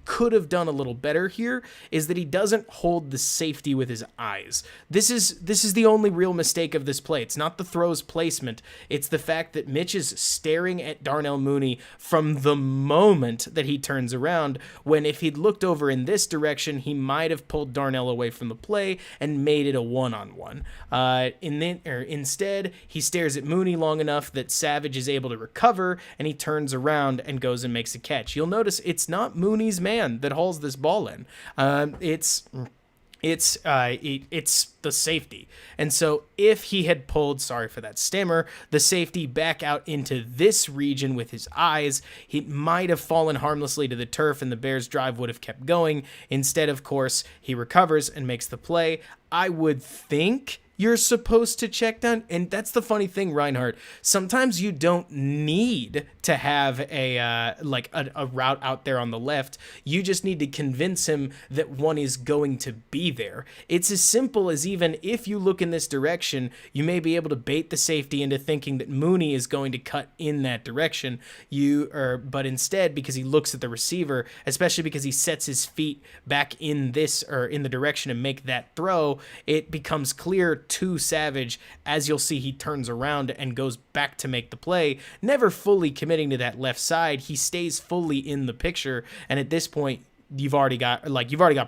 Speaker 1: could have done a little better here is that he doesn't hold the safety with his eyes. This is the only real mistake of this play. It's not the throw's placement. It's the fact that Mitch is staring at Darnell Mooney from from the moment that he turns around, when if he'd looked over in this direction, he might have pulled Darnell away from the play and made it a one-on-one. Instead, he stares at Mooney long enough that Savage is able to recover, and he turns around and goes and makes a catch. You'll notice it's not Mooney's man that hauls this ball in. It's the safety. And so if he had pulled, sorry for that stammer, the safety back out into this region with his eyes, he might have fallen harmlessly to the turf and the Bears' drive would have kept going. Instead, of course, he recovers and makes the play. I would think you're supposed to check down. And that's the funny thing, Reinhardt. Sometimes you don't need to have a route out there on the left. You just need to convince him that one is going to be there. It's as simple as, even if you look in this direction, you may be able to bait the safety into thinking that Mooney is going to cut in that direction. But instead, because he looks at the receiver, especially because he sets his feet back in the direction to make that throw, it becomes clear to Savage, as you'll see, he turns around and goes back to make the play, never fully committing to that left side. He stays fully in the picture, and at this point, you've already got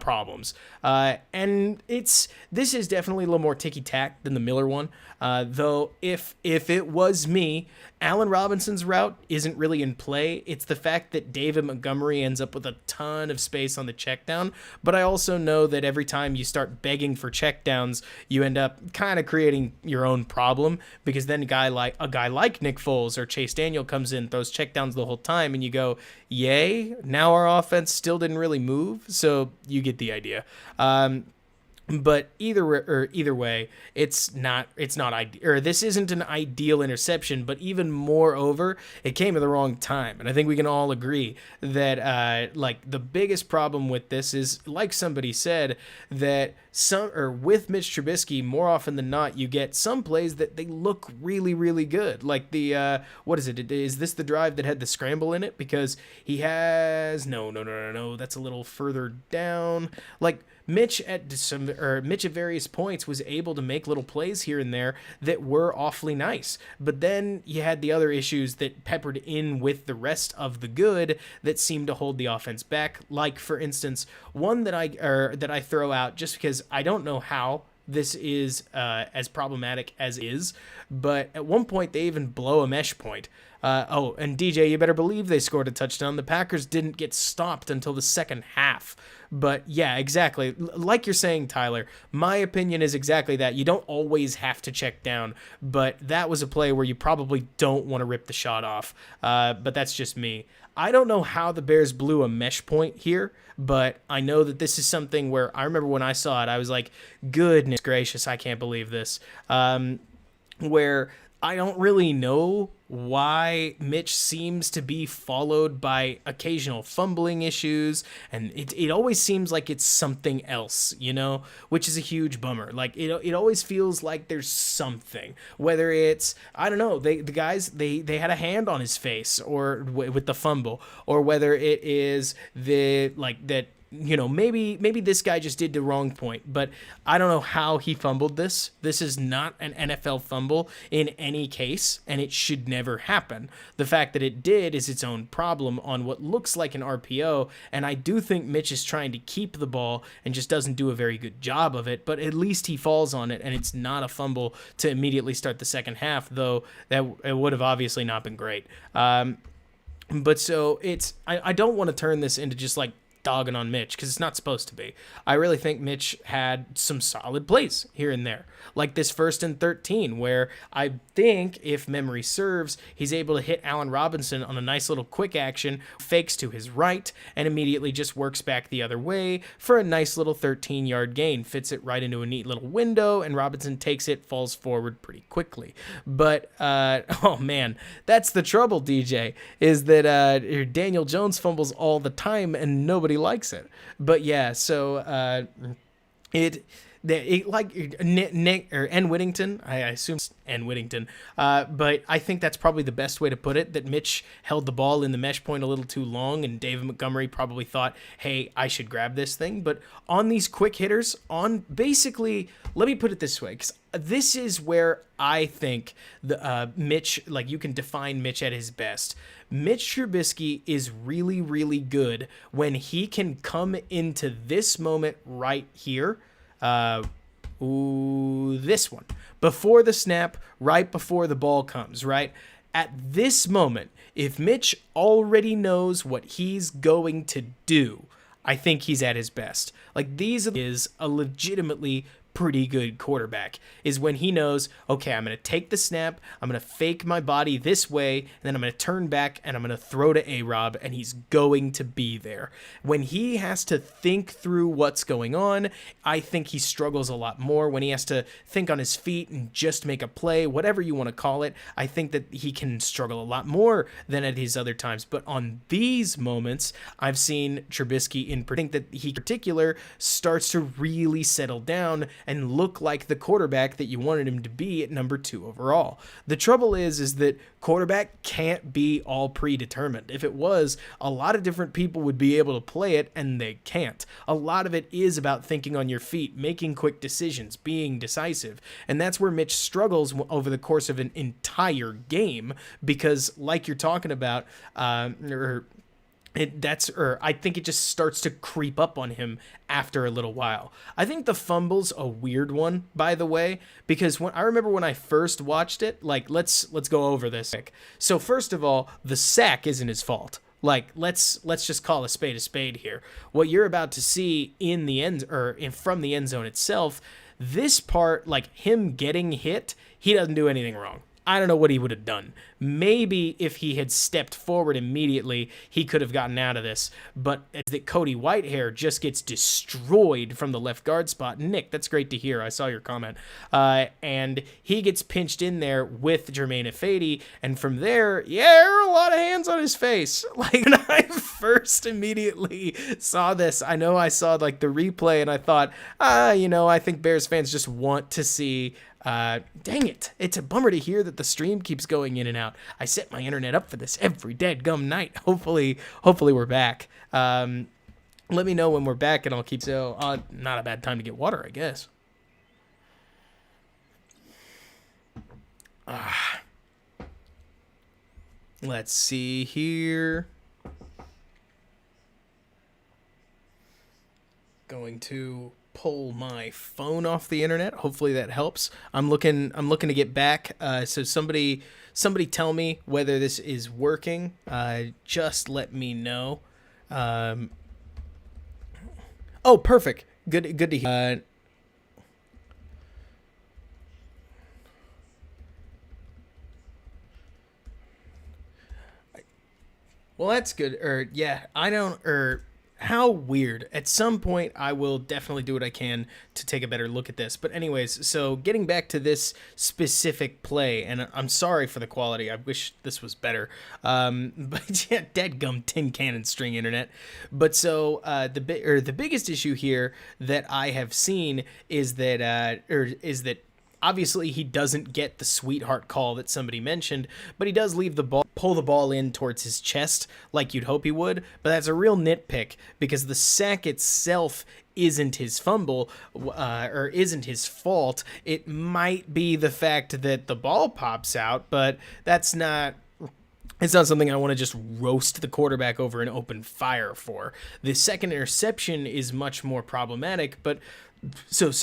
Speaker 1: problems. And this is definitely a little more ticky-tack than the Miller one. Though if it was me, Allen Robinson's route isn't really in play. It's the fact that David Montgomery ends up with a ton of space on the check down. But I also know that every time you start begging for check downs, you end up kind of creating your own problem, because then a guy like Nick Foles or Chase Daniel comes in, throws check downs the whole time, and you go, yay, now our offense still didn't really move. So you get the idea. But either way, it's not ideal, or this isn't an ideal interception. But even moreover, it came at the wrong time, and I think we can all agree that the biggest problem with this is, like somebody said, that with Mitch Trubisky, more often than not, you get some plays that they look really, really good. Like the what is it? Is this the drive that had the scramble in it? Because he has no. That's a little further down. Like Mitch at various points was able to make little plays here and there that were awfully nice. But then you had the other issues that peppered in with the rest of the good that seemed to hold the offense back. Like, for instance, one that I throw out just because I don't know how this is as problematic as is, but at one point they even blow a mesh point. And DJ, you better believe they scored a touchdown. The Packers didn't get stopped until the second half. But yeah, exactly. Like you're saying, Tyler, my opinion is exactly that. You don't always have to check down, but that was a play where you probably don't want to rip the shot off. But that's just me. I don't know how the Bears blew a mesh point here, but I know that this is something where I remember when I saw it, I was like, goodness gracious, I can't believe this. Where I don't really know why Mitch seems to be followed by occasional fumbling issues, and it always seems like it's something else, which is a huge bummer. Like it always feels like there's something, whether it's, I don't know, the guys they had a hand on his face or with the fumble, or whether it is that maybe this guy just did the wrong point, but I don't know how he fumbled this. This is not an NFL fumble in any case, and it should never happen. The fact that it did is its own problem on what looks like an RPO, and I do think Mitch is trying to keep the ball and just doesn't do a very good job of it, but at least he falls on it, and it's not a fumble to immediately start the second half, though that it would have obviously not been great. But so I don't want to turn this into just like dogging on Mitch, because it's not supposed to be. I really think Mitch had some solid plays here and there, like this 1st and 13, where I think, if memory serves, he's able to hit Allen Robinson on a nice little quick action, fakes to his right, and immediately just works back the other way for a nice little 13-yard gain, fits it right into a neat little window, and Robinson takes it, falls forward pretty quickly. But, oh man, that's the trouble, DJ, is that Daniel Jones fumbles all the time, and nobody likes it. But yeah, so Nick or N. Whittington, I assume it's N. Whittington, but I think that's probably the best way to put it, that Mitch held the ball in the mesh point a little too long, and David Montgomery probably thought, hey, I should grab this thing. But on these quick hitters, on basically, let me put it this way, because this is where I think the Mitch, like, you can define Mitch at his best. Mitch Trubisky is really, really good when he can come into this moment right here. This one. Before the snap, right before the ball comes, right? At this moment, if Mitch already knows what he's going to do, I think he's at his best. Like, is a legitimately pretty good quarterback, is when he knows, okay, I'm going to take the snap, I'm going to fake my body this way, and then I'm going to turn back and I'm going to throw to A-Rob, and he's going to be there. When he has to think through what's going on, I think he struggles a lot more. When he has to think on his feet and just make a play, whatever you want to call it, I think that he can struggle a lot more than at his other times. But on these moments, I've seen Trubisky think that he in particular starts to really settle down and look like the quarterback that you wanted him to be at number 2 overall. The trouble is that quarterback can't be all predetermined. If it was, a lot of different people would be able to play it, and they can't. A lot of it is about thinking on your feet, making quick decisions, being decisive, and that's where Mitch struggles over the course of an entire game, because like you're talking about, I think it just starts to creep up on him after a little while. I think the fumble's a weird one, by the way, because I remember when I first watched it, like, let's go over this. So first of all, the sack isn't his fault. Like, let's just call a spade here. What you're about to see in the end, from the end zone itself, this part, like him getting hit, he doesn't do anything wrong. I don't know what he would have done. Maybe if he had stepped forward immediately, he could have gotten out of this. But that Cody Whitehair just gets destroyed from the left guard spot. Nick, that's great to hear. I saw your comment. And he gets pinched in there with Jermaine Ifedi. And from there, there are a lot of hands on his face. Like, when I first immediately saw this, I know I saw like the replay and I thought, I think Bears fans just want to see. Dang it. It's a bummer to hear that the stream keeps going in and out. I set my internet up for this every dadgum night. Hopefully we're back. Let me know when we're back and I'll keep. So, not a bad time to get water, I guess. Let's see here. Going to pull my phone off the internet. Hopefully that helps. I'm looking to get back. So somebody tell me whether this is working. Just let me know. Oh, perfect. Good to hear. Well, that's good. How weird. At some point, I will definitely do what I can to take a better look at this. But anyways, so getting back to this specific play, and I'm sorry for the quality. I wish this was better. But yeah, deadgum tin cannon string internet. But so the biggest issue here that I have seen is that obviously he doesn't get the sweetheart call that somebody mentioned, but he does pull the ball in towards his chest like you'd hope he would. But that's a real nitpick because the sack itself isn't his fumble or isn't his fault. It might be the fact that the ball pops out, but it's not something I want to just roast the quarterback over an open fire for. The second interception is much more problematic, but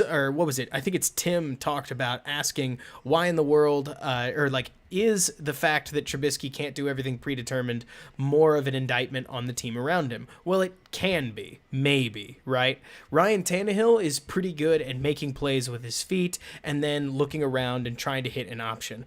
Speaker 1: or what was it? I think it's Tim talked about asking why in the world, is the fact that Trubisky can't do everything predetermined more of an indictment on the team around him? Well, it can be, maybe, right? Ryan Tannehill is pretty good at making plays with his feet and then looking around and trying to hit an option.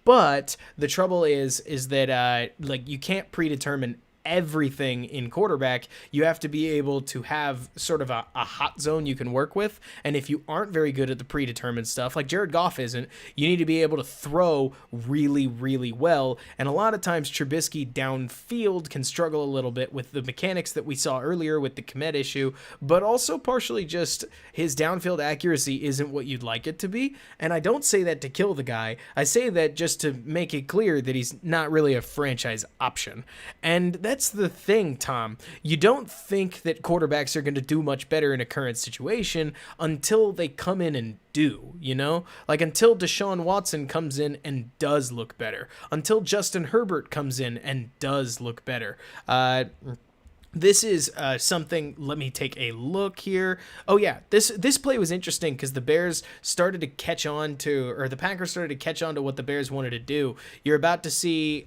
Speaker 1: But the trouble is that you can't predetermine everything in quarterback. You have to be able to have sort of a hot zone you can work with. And if you aren't very good at the predetermined stuff, like Jared Goff isn't, you need to be able to throw really, really well. And a lot of times Trubisky downfield can struggle a little bit with the mechanics that we saw earlier with the Kmet issue, but also partially just his downfield accuracy isn't what you'd like it to be. And I don't say that to kill the guy. I say that just to make it clear that he's not really a franchise option. And that's the thing, Tom. You don't think that quarterbacks are going to do much better in a current situation until they come in and do, you know? Like until Deshaun Watson comes in and does look better. Until Justin Herbert comes in and does look better. This is something, let me take a look here. Oh yeah, this play was interesting because the Bears started to catch on to, or the Packers started to catch on to what the Bears wanted to do. You're about to see,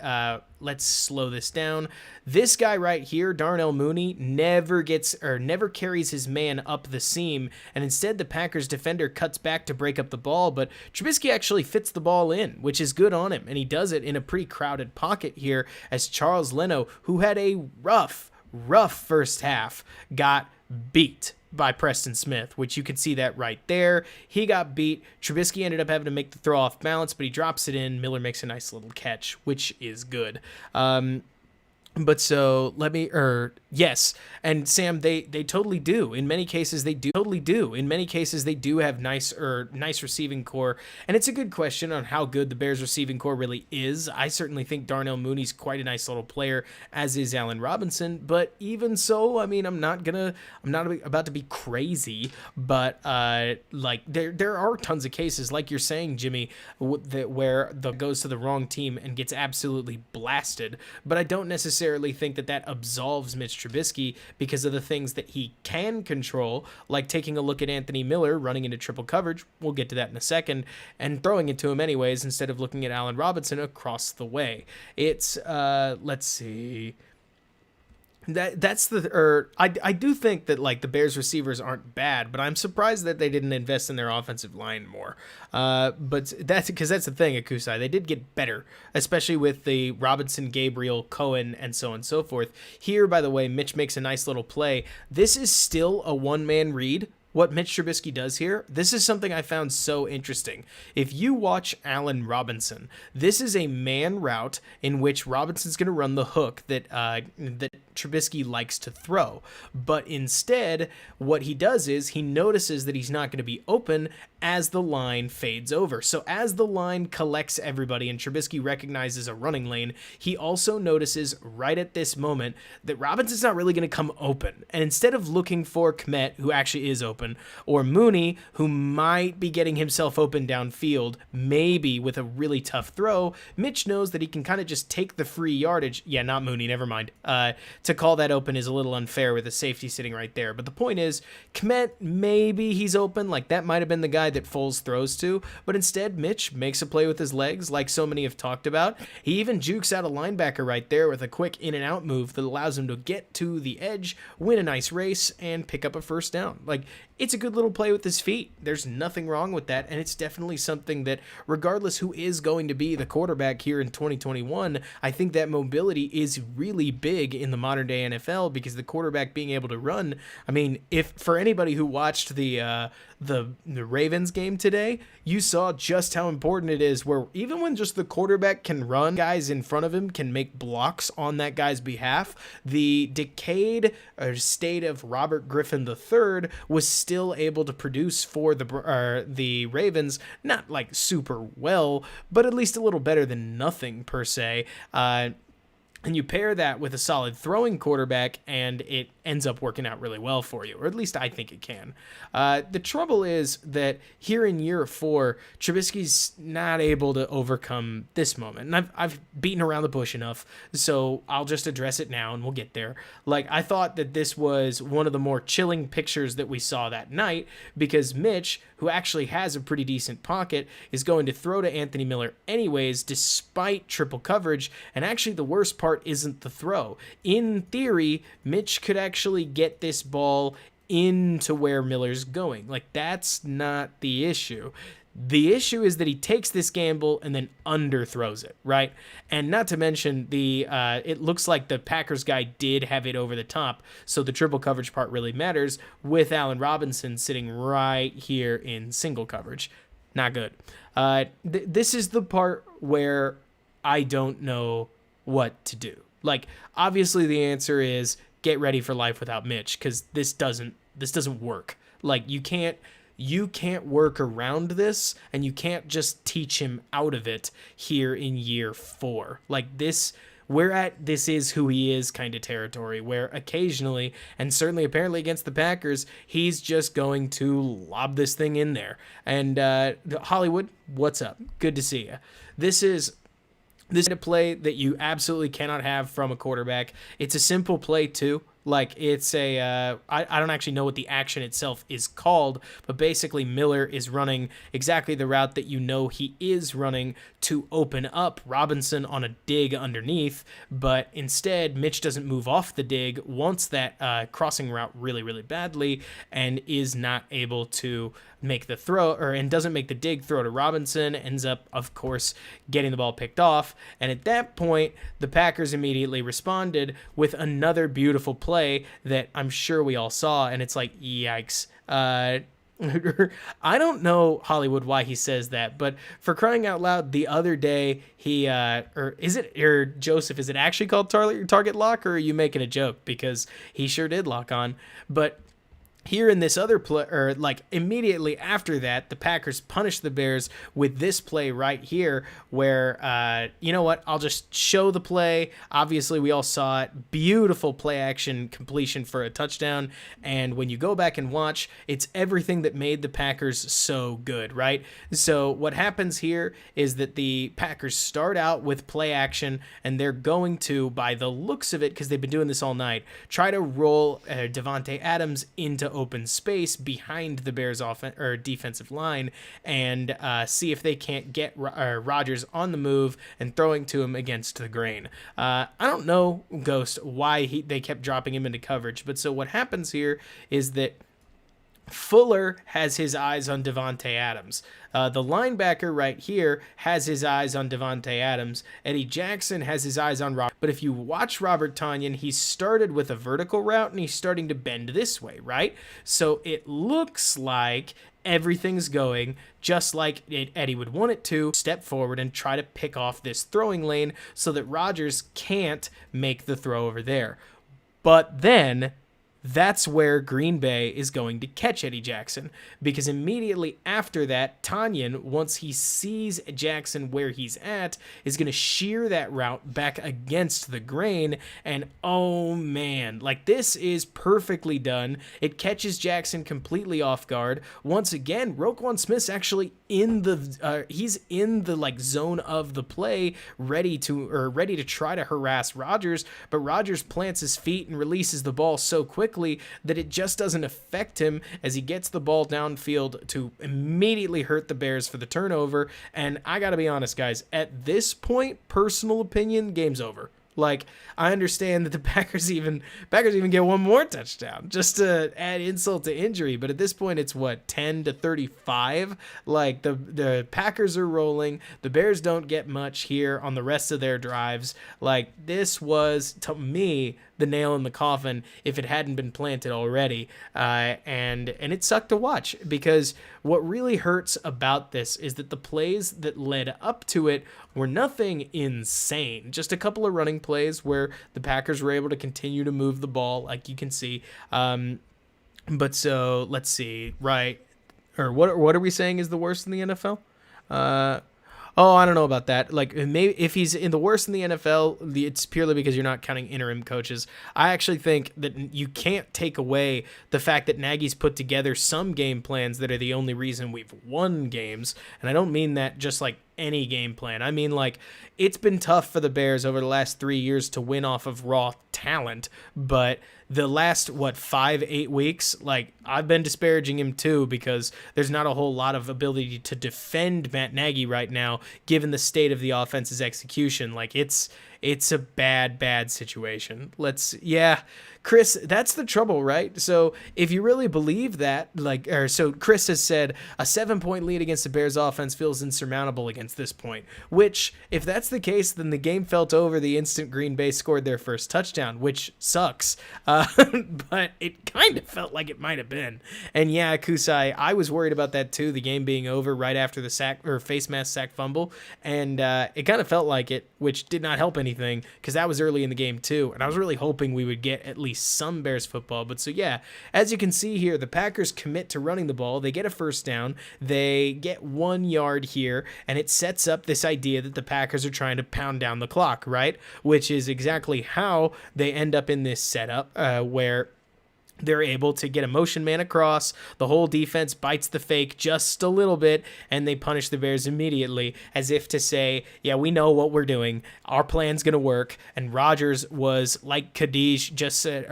Speaker 1: let's slow this down. This guy right here, Darnell Mooney, never carries his man up the seam, and instead the Packers defender cuts back to break up the ball, but Trubisky actually fits the ball in, which is good on him, and he does it in a pretty crowded pocket here as Charles Leno, who had a rough first half, got beat by Preston Smith, which you can see that right there. He got beat. Trubisky ended up having to make the throw off balance, but he drops it in. Miller makes a nice little catch, which is good. But so yes, and Sam, they totally do. In many cases, they do have nice receiving core, and it's a good question on how good the Bears receiving core really is. I certainly think Darnell Mooney's quite a nice little player, as is Allen Robinson. But even so, I mean, I'm not about to be crazy, but like there are tons of cases, like you're saying, Jimmy, where the goes to the wrong team and gets absolutely blasted. But I don't necessarily think that absolves Mitch Trubisky because of the things that he can control, like taking a look at Anthony Miller running into triple coverage, we'll get to that in a second, and throwing it to him anyways instead of looking at Allen Robinson across the way. It's let's see. I do think that like the Bears receivers aren't bad, but I'm surprised that they didn't invest in their offensive line more. But that's the thing, Akusai. They did get better, especially with the Robinson, Gabriel, Cohen, and so on and so forth. Here, by the way, Mitch makes a nice little play. This is still a one-man read. What Mitch Trubisky does here, this is something I found so interesting. If you watch Allen Robinson, this is a man route in which Robinson's going to run the hook that Trubisky likes to throw. But instead, what he does is he notices that he's not going to be open as the line fades over. So as the line collects everybody and Trubisky recognizes a running lane, he also notices right at this moment that Robinson's not really going to come open. And instead of looking for Kmet, who actually is open, or Mooney, who might be getting himself open downfield, maybe with a really tough throw, Mitch knows that he can kind of just take the free yardage. Yeah, not Mooney, never mind. To call that open is a little unfair with a safety sitting right there. But the point is, Kmet, maybe he's open. Like that might have been the guy that Foles throws to. But instead, Mitch makes a play with his legs, like so many have talked about. He even jukes out a linebacker right there with a quick in and out move that allows him to get to the edge, win a nice race, and pick up a first down. Like, it's a good little play with his feet. There's nothing wrong with that, and it's definitely something that, regardless who is going to be the quarterback here in 2021, I think that mobility is really big in the modern day NFL because the quarterback being able to run, I mean, if for anybody who watched the Ravens game today, you saw just how important it is where even when just the quarterback can run, guys in front of him can make blocks on that guy's behalf. The decayed state of Robert Griffin III was still able to produce for the Ravens, not like super well, but at least a little better than nothing per se. And you pair that with a solid throwing quarterback, and it ends up working out really well for you, or at least I think it can. The trouble is that here in year 4, Trubisky's not able to overcome this moment. And I've beaten around the bush enough, so I'll just address it now, and we'll get there. Like, I thought that this was one of the more chilling pictures that we saw that night, because Mitch, who actually has a pretty decent pocket, is going to throw to Anthony Miller anyways, despite triple coverage, and actually the worst part isn't the throw. In theory, Mitch could actually get this ball into where Miller's going. Like, that's not the issue. The issue is that he takes this gamble and then underthrows it, right? And not to mention it looks like the Packers guy did have it over the top, so the triple coverage part really matters with Allen Robinson sitting right here in single coverage. Not good. This is the part where I don't know what to do. Like, obviously the answer is get ready for life without Mitch, because this doesn't work. Like, you can't work around this, and you can't just teach him out of it here in year 4. Like, this is who he is kind of territory, where occasionally, and certainly apparently against the Packers, he's just going to lob this thing in there. And Hollywood, what's up? Good to see you. This is a play that you absolutely cannot have from a quarterback. It's a simple play too. Like, it's I don't actually know what the action itself is called, but basically Miller is running exactly the route that you know he is running to open up Robinson on a dig underneath, but instead Mitch doesn't move off the dig, wants that crossing route really, really badly, and is not able to make the throw, and doesn't make the dig throw to Robinson, ends up, of course, getting the ball picked off. And at that point, the Packers immediately responded with another beautiful play that I'm sure we all saw, and it's like, yikes. I don't know, Hollywood, why he says that, but for crying out loud, the other day he Joseph, is it actually called target lock, or are you making a joke? Because he sure did lock on. But here in this other play, or like immediately after that, the Packers punish the Bears with this play right here where, you know what, I'll just show the play. Obviously, we all saw it. Beautiful play action completion for a touchdown. And when you go back and watch, it's everything that made the Packers so good, right? So what happens here is that the Packers start out with play action, and they're going to, by the looks of it, because they've been doing this all night, try to roll Davante Adams into open space behind the Bears defensive line, and see if they can't get Rodgers on the move and throwing to him against the grain. I don't know, Ghost, why they kept dropping him into coverage, but so what happens here is that Fuller has his eyes on Davante Adams. The linebacker right here has his eyes on Davante Adams. Eddie Jackson has his eyes on Robert. But if you watch Robert Tonyan, he started with a vertical route, and he's starting to bend this way, right? So it looks like everything's going just like Eddie would want it to. Step forward and try to pick off this throwing lane so that Rodgers can't make the throw over there. But then that's where Green Bay is going to catch Eddie Jackson, because immediately after that, Tonyan, once he sees Jackson where he's at, is going to shear that route back against the grain, and oh man, like, this is perfectly done. It catches Jackson completely off guard. Once again, Roquan Smith's actually in the he's in the like zone of the play, ready to try to harass Rodgers, but Rodgers plants his feet and releases the ball so quickly that it just doesn't affect him as he gets the ball downfield to immediately hurt the Bears for the turnover. And I gotta be honest, guys, at this point, personal opinion, game's over. Like, I understand that the Packers even get one more touchdown just to add insult to injury, but at this point it's what, 10-35? Like, the Packers are rolling. The Bears don't get much here on the rest of their drives. Like, this was, to me, the nail in the coffin if it hadn't been planted already. And it sucked to watch, because what really hurts about this is that the plays that led up to it were nothing insane. Just a couple of running plays where the Packers were able to continue to move the ball, like you can see. But so let's see, right? Or what are we saying is the worst in the NFL? Oh, I don't know about that. Like, maybe if he's in the worst in the NFL, it's purely because you're not counting interim coaches. I actually think that you can't take away the fact that Nagy's put together some game plans that are the only reason we've won games. And I don't mean that just like any game plan. I mean, like, it's been tough for the Bears over the last 3 years to win off of raw talent, but the last, 5-8 weeks, like, I've been disparaging him too, because there's not a whole lot of ability to defend Matt Nagy right now, given the state of the offense's execution. Like, it's it's a bad situation. Chris, that's the trouble, right? So if you really believe that, so Chris has said a 7-point lead against the Bears offense feels insurmountable against this point, which if that's the case, then the game felt over the instant Green Bay scored their first touchdown, which sucks. But it kind of felt like it might have been. And yeah, Kusai, I was worried about that too, the game being over right after the sack or face mask sack fumble. And it kind of felt like it, which did not help anything because that was early in the game too. And I was really hoping we would get at least some Bears football. But so yeah, as you can see here, the Packers commit to running the ball. They get a first down. They get 1 yard here, and it sets up this idea that the Packers are trying to pound down the clock, right? Which is exactly how they end up in this setup where they're able to get a motion man across. The whole defense bites the fake just a little bit, and they punish the Bears immediately, as if to say, yeah, we know what we're doing. Our plan's going to work. And Rodgers was, like Khadijah just said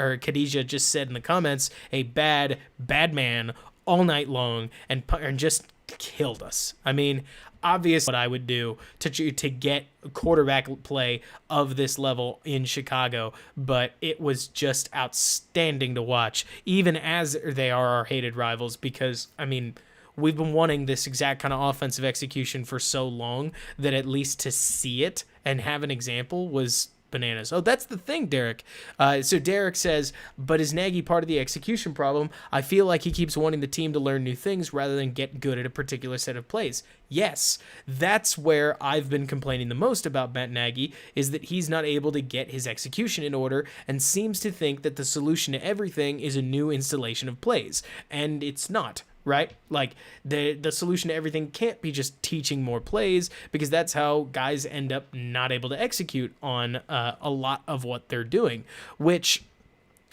Speaker 1: in the comments, a bad man all night long and just killed us. I mean, obviously what I would do to get quarterback play of this level in Chicago, but it was just outstanding to watch, even as they are our hated rivals, because, I mean, we've been wanting this exact kind of offensive execution for so long that at least to see it and have an example was bananas. Oh, that's the thing, Derek. So Derek says, but is Nagy part of the execution problem? I feel like he keeps wanting the team to learn new things rather than get good at a particular set of plays. Yes, that's where I've been complaining the most about Matt Nagy, is that he's not able to get his execution in order and seems to think that the solution to everything is a new installation of plays. And it's not. Right? Like the solution to everything can't be just teaching more plays, because that's how guys end up not able to execute on a lot of what they're doing, which,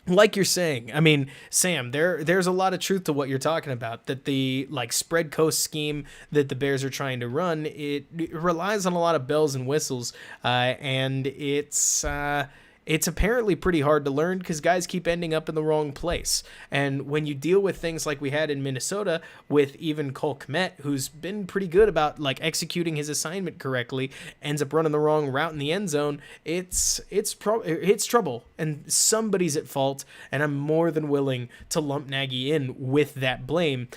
Speaker 1: like you're saying, I mean, Sam, there's a lot of truth to what you're talking about, that the spread coast scheme that the Bears are trying to run, it relies on a lot of bells and whistles, and it's apparently pretty hard to learn because guys keep ending up in the wrong place. And when you deal with things like we had in Minnesota with even Khalil Mack, who's been pretty good about executing his assignment correctly, ends up running the wrong route in the end zone, it's trouble. And somebody's at fault, and I'm more than willing to lump Nagy in with that blame.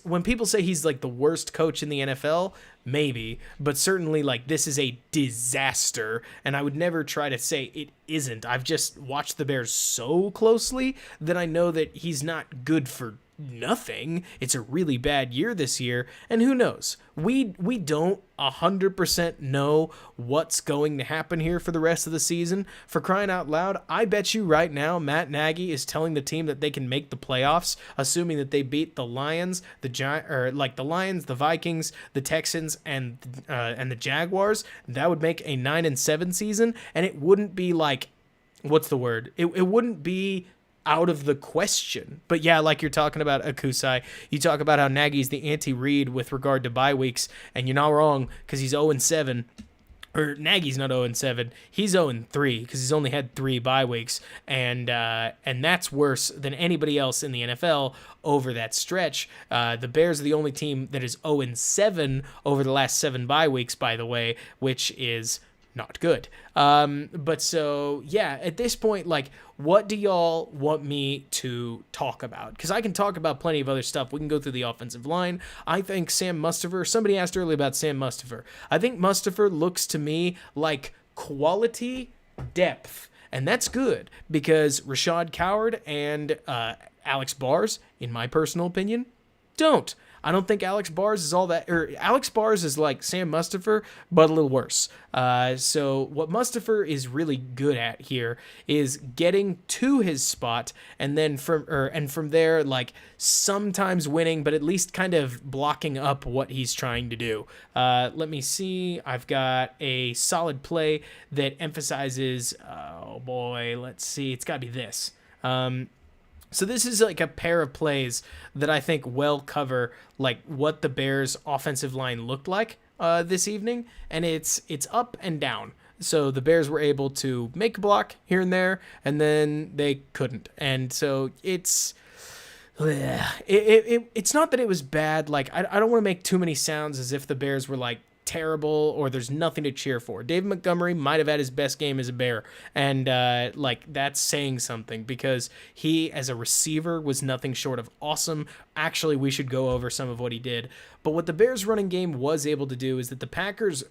Speaker 1: When people say he's the worst coach in the NFL, maybe, but certainly this is a disaster, and I would never try to say it isn't. I've just watched the Bears so closely that I know that he's not good for nothing. It's a really bad year this year, and who knows? We don't 100% know what's going to happen here for the rest of the season. For crying out loud, I bet you right now Matt Nagy is telling the team that they can make the playoffs, assuming that they beat the Lions, the Lions, the Vikings, the Texans, and the Jaguars. That would make a 9-7 season, and it wouldn't be what's the word? It wouldn't be out of the question. But yeah, like you're talking about, Akusai, you talk about how Nagy's the anti-Reed with regard to bye weeks, and you're not wrong, because he's 0-7. Or Nagy's not 0-7. He's 0-3 because he's only had 3 bye weeks, and that's worse than anybody else in the NFL over that stretch. The Bears are the only team that is 0-7 over the last 7 bye weeks, by the way, which is not good. But so, yeah, at this point, what do y'all want me to talk about? Because I can talk about plenty of other stuff. We can go through the offensive line. I think Sam Mustipher, somebody asked earlier about Sam Mustipher. I think Mustipher looks to me like quality depth. And that's good, because Rashad Coward and Alex Bars, in my personal opinion, don't. I don't think Alex Bars is all that, or Alex Bars is like Sam Mustipher, but a little worse. So what Mustipher is really good at here is getting to his spot, and then from there, sometimes winning, but at least kind of blocking up what he's trying to do. Let me see. I've got a solid play that emphasizes, oh boy, let's see. It's got to be this. So this is a pair of plays that I think well cover what the Bears' offensive line looked like this evening, and it's up and down. So the Bears were able to make a block here and there, and then they couldn't. And so it's not that it was bad. I don't want to make too many sounds as if the Bears were terrible or there's nothing to cheer for. David Montgomery might have had his best game as a Bear, and that's saying something because he, as a receiver, was nothing short of awesome. Actually, we should go over some of what he did. But what the Bears running game was able to do is that the Packers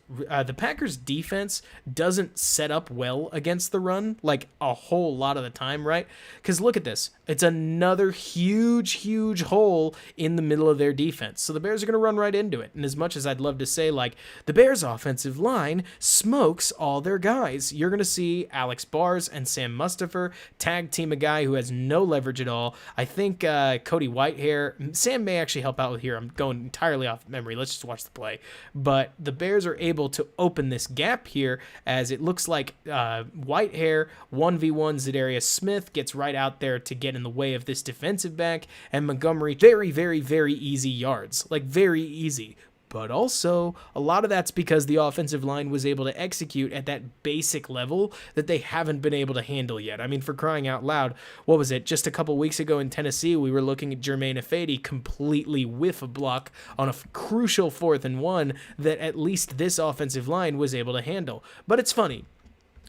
Speaker 1: defense doesn't set up well against the run like a whole lot of the time, right? Because look at this. It's another huge hole in the middle of their defense. So the Bears are going to run right into it. And as much as I'd love to say, like, the Bears offensive line smokes all their guys, you're going to see Alex Bars and Sam Mustipher tag team a guy who has no leverage at all. I think Cody Whitehair, Sam may actually help out with here. I'm going entirely off memory. Let's just watch the play. But the Bears are able to open this gap here as it looks like Whitehair 1v1 Zadarius Smith gets right out there to get in the way of this defensive back, and Montgomery very easy yards, like very easy. But also, a lot of that's because the offensive line was able to execute at that basic level that they haven't been able to handle yet. I mean, for crying out loud, what was it? Just a couple weeks ago in Tennessee, we were looking at Jermaine Ifedi completely whiff a block on a crucial 4th and 1 that at least this offensive line was able to handle. But it's funny.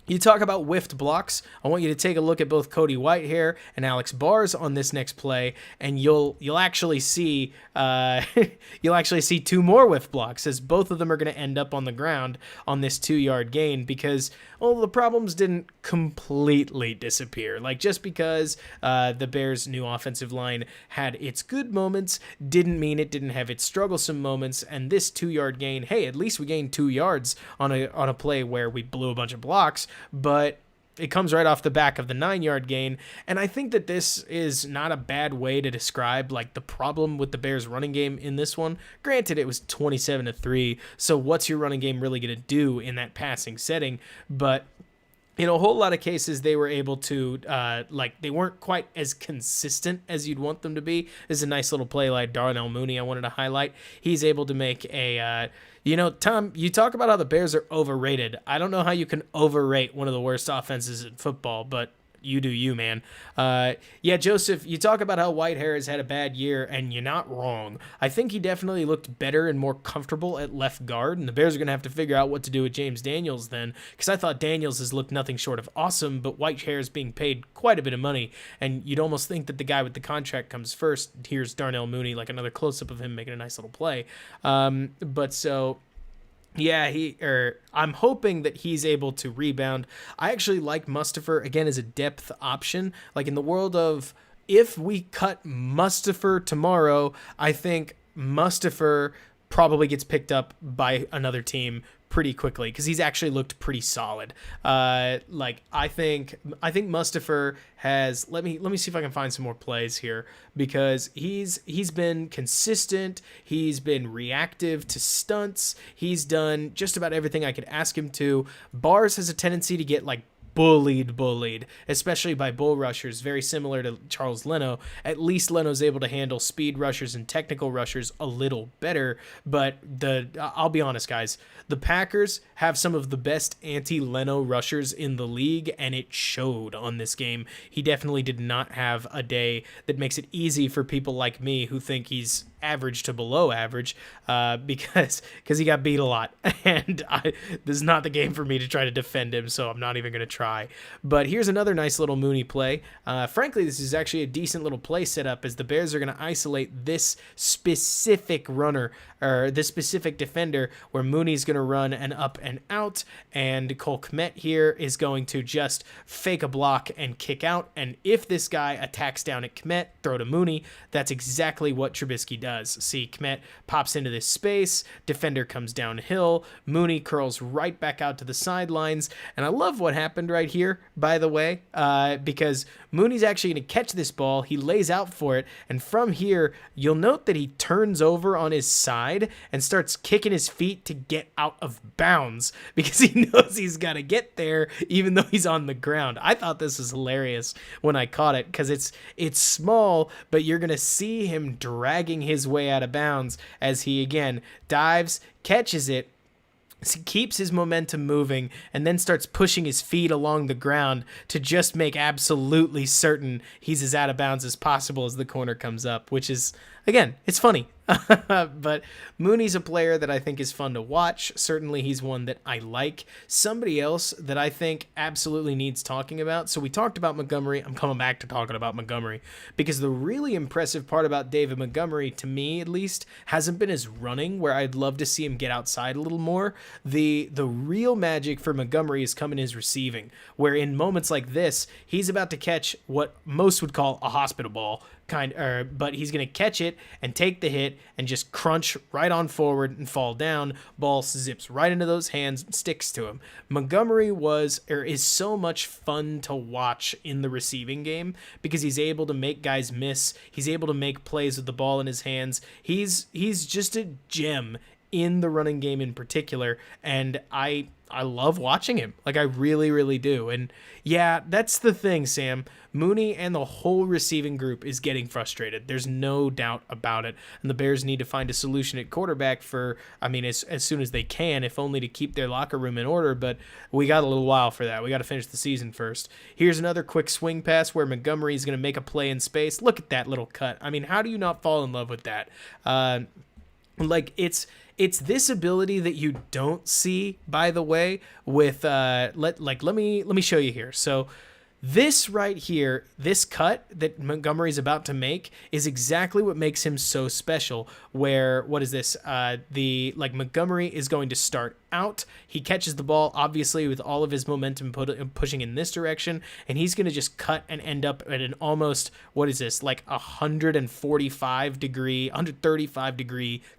Speaker 1: You talk about whiffed blocks. I want you to take a look at both Cody Whitehair and Alex Bars on this next play, and you'll actually see two more whiff blocks as both of them are going to end up on the ground on this 2-yard gain because the problems didn't completely disappear. Like just because the Bears' new offensive line had its good moments didn't mean it didn't have its strugglesome moments. And this 2-yard gain, hey, at least we gained 2 yards on a play where we blew a bunch of blocks. But it comes right off the back of the 9-yard gain. And I think that this is not a bad way to describe like the problem with the Bears running game in this one. Granted, it was 27-3. So what's your running game really going to do in that passing setting? But in a whole lot of cases, they were able to, they weren't quite as consistent as you'd want them to be. This is a nice little play like Darnell Mooney I wanted to highlight. He's able to make a, Tom, you talk about how the Bears are overrated. I don't know how you can overrate one of the worst offenses in football, but you do you, man. Joseph, you talk about how Whitehair has had a bad year, and you're not wrong. I think he definitely looked better and more comfortable at left guard, and the Bears are going to have to figure out what to do with James Daniels then, because I thought Daniels has looked nothing short of awesome, but Whitehair is being paid quite a bit of money, and you'd almost think that the guy with the contract comes first. Here's Darnell Mooney, like another close-up of him making a nice little play. I'm hoping that he's able to rebound. I actually like Mustipher, again, as a depth option. Like in the world of, if we cut Mustipher tomorrow, I think Mustipher probably gets picked up by another team pretty quickly because he's actually looked pretty solid. I think Mustipher has. Let me see if I can find some more plays here because he's been consistent. He's been reactive to stunts. He's done just about everything I could ask him to. Bars has a tendency to get like bullied, especially by bull rushers, very similar to Charles Leno. At least Leno's able to handle speed rushers and technical rushers a little better, but I'll be honest, guys, the Packers have some of the best anti-Leno rushers in the league, and it showed on this game. He definitely did not have a day that makes it easy for people like me who think he's average to below average because he got beat a lot, and this is not the game for me to try to defend him, so I'm not even going to try. But here's another nice little Mooney play. Frankly, this is actually a decent little play setup as the Bears are going to isolate this specific runner or this specific defender where Mooney's going to run an up and out, and Cole Kmet here is going to just fake a block and kick out, and if this guy attacks down at Kmet, throw to Mooney. That's exactly what Trubisky does. See, Kmet pops into this space, defender comes downhill, Mooney curls right back out to the sidelines, and I love what happened right here, by the way, because Mooney's actually going to catch this ball, he lays out for it, and from here, you'll note that he turns over on his side and starts kicking his feet to get out of bounds because he knows he's got to get there even though he's on the ground. I thought this was hilarious when I caught it because it's small, but you're going to see him dragging his way out of bounds as he, again, dives, catches it, keeps his momentum moving, and then starts pushing his feet along the ground to just make absolutely certain he's as out of bounds as possible as the corner comes up, which is, again, it's funny. But Mooney's a player that I think is fun to watch. Certainly he's one that I like. Somebody else that I think absolutely needs talking about. So we talked about Montgomery. I'm coming back to talking about Montgomery because the really impressive part about David Montgomery, to me at least, hasn't been his running, where I'd love to see him get outside a little more. The real magic for Montgomery is coming in his receiving, where in moments like this, he's about to catch what most would call a hospital ball, but he's going to catch it and take the hit and just crunch right on forward and fall down. Ball zips right into those hands, sticks to him. Montgomery is so much fun to watch in the receiving game because he's able to make guys miss. He's able to make plays with the ball in his hands. He's just a gem in the running game in particular, and I love watching him. Like, I really, really do. And yeah, that's the thing, Sam. Mooney and the whole receiving group is getting frustrated. There's no doubt about it. And the Bears need to find a solution at quarterback as soon as they can, if only to keep their locker room in order. But we got a little while for that. We got to finish the season first. Here's another quick swing pass where Montgomery is going to make a play in space. Look at that little cut. I mean, how do you not fall in love with that? It's this ability that you don't see, by the way, with let me show you here. So this right here, this cut that Montgomery's about to make is exactly what makes him so special. Where, what is this? Montgomery is going to start out. He catches the ball, obviously, with all of his momentum pushing in this direction, and he's going to just cut and end up at an almost, what is this, like 135 degree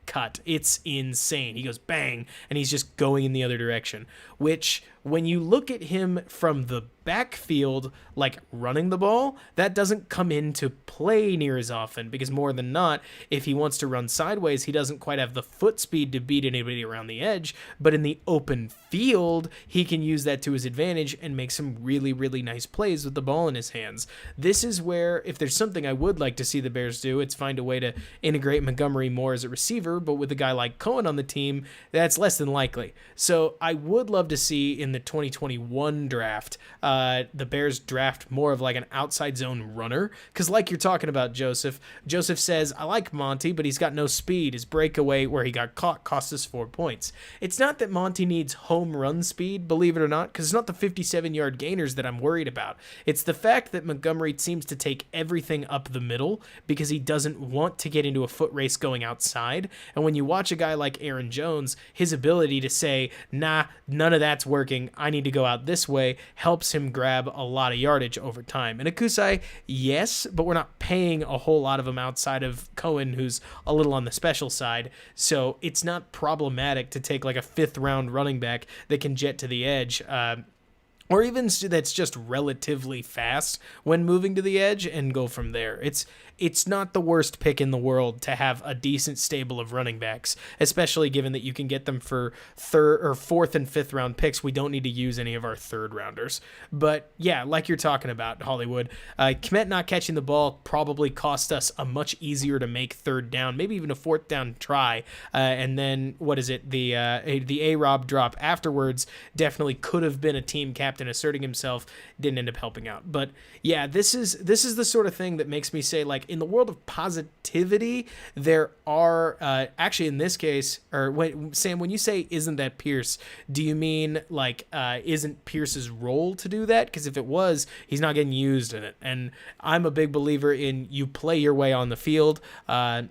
Speaker 1: cut. It's insane. He goes bang, and he's just going in the other direction, which, when you look at him from the backfield, like running the ball, that doesn't come into play near as often, because more than not, if he wants to run sideways, he doesn't quite have the foot speed to beat anybody around the edge. But in the open field, he can use that to his advantage and make some really, really nice plays with the ball in his hands. This is where, if there's something I would like to see the Bears do, it's find a way to integrate Montgomery more as a receiver, but with a guy like Cohen on the team, that's less than likely. So I would love to see in the 2021 draft, the Bears draft more of like an outside zone runner, because like you're talking about Joseph says, I like Monty, but he's got no speed. His breakaway where he got caught cost us 4 points. It's not that Monty needs home run speed, believe it or not, because it's not the 57-yard gainers that I'm worried about. It's the fact that Montgomery seems to take everything up the middle because he doesn't want to get into a foot race going outside. And when you watch a guy like Aaron Jones, his ability to say, nah, none of that's working, I need to go out this way, helps him grab a lot of yardage over time. And Akusai, yes, but we're not paying a whole lot of him outside of Cohen, who's a little on the special side. So it's not problematic to take like a 5th round running back that can jet to the edge, or even that's just relatively fast when moving to the edge, and go from there. It's not the worst pick in the world to have a decent stable of running backs, especially given that you can get them for 4th and 5th round picks. We don't need to use any of our 3rd rounders. But yeah, like you're talking about, Hollywood, Kmet not catching the ball probably cost us a much easier to make 3rd down, maybe even a 4th down try. And then the A-Rob drop afterwards definitely could have been a team captain asserting himself, didn't end up helping out. But yeah, this is the sort of thing that makes me say, like, in the world of positivity, there are actually in this case, Sam, when you say isn't that Pierce, do you mean like isn't Pierce's role to do that? Because if it was, he's not getting used in it. And I'm a big believer in you play your way on the field, and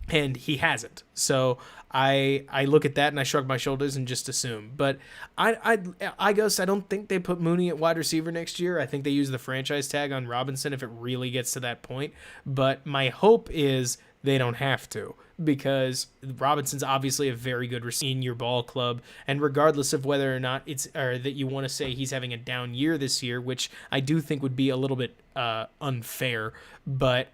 Speaker 1: he hasn't. So I look at that and I shrug my shoulders and just assume. But I guess I don't think they put Mooney at wide receiver next year. I think they use the franchise tag on Robinson if it really gets to that point. But my hope is they don't have to, because Robinson's obviously a very good receiver in your ball club, and regardless of whether or not that you want to say he's having a down year this year, which I do think would be a little bit unfair, but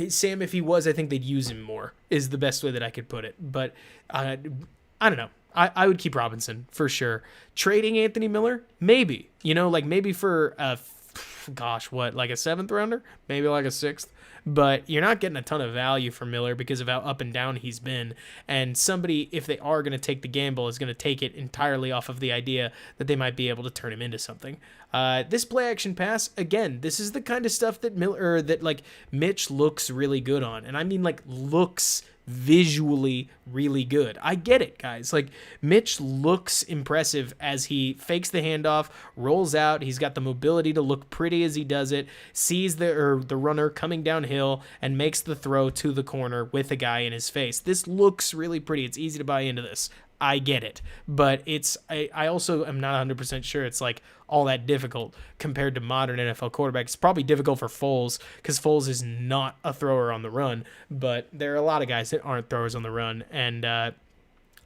Speaker 1: Sam, if he was, I think they'd use him more, is the best way that I could put it. But I don't know. I would keep Robinson for sure. Trading Anthony Miller, maybe. Maybe for gosh, what, like a 7th rounder, maybe like a 6th. But you're not getting a ton of value for Miller because of how up and down he's been. And somebody, if they are going to take the gamble, is going to take it entirely off of the idea that they might be able to turn him into something. This play action pass, again, this is the kind of stuff that Mitch looks really good on. And I mean, like, looks visually really good. I get it, guys. Like, Mitch looks impressive as he fakes the handoff, rolls out. He's got the mobility to look pretty as he does it, sees the runner coming downhill, and makes the throw to the corner with a guy in his face. This looks really pretty. It's easy to buy into this. I get it. But I also am not 100% sure it's like all that difficult compared to modern NFL quarterbacks. It's probably difficult for Foles because Foles is not a thrower on the run, but there are a lot of guys that aren't throwers on the run. And I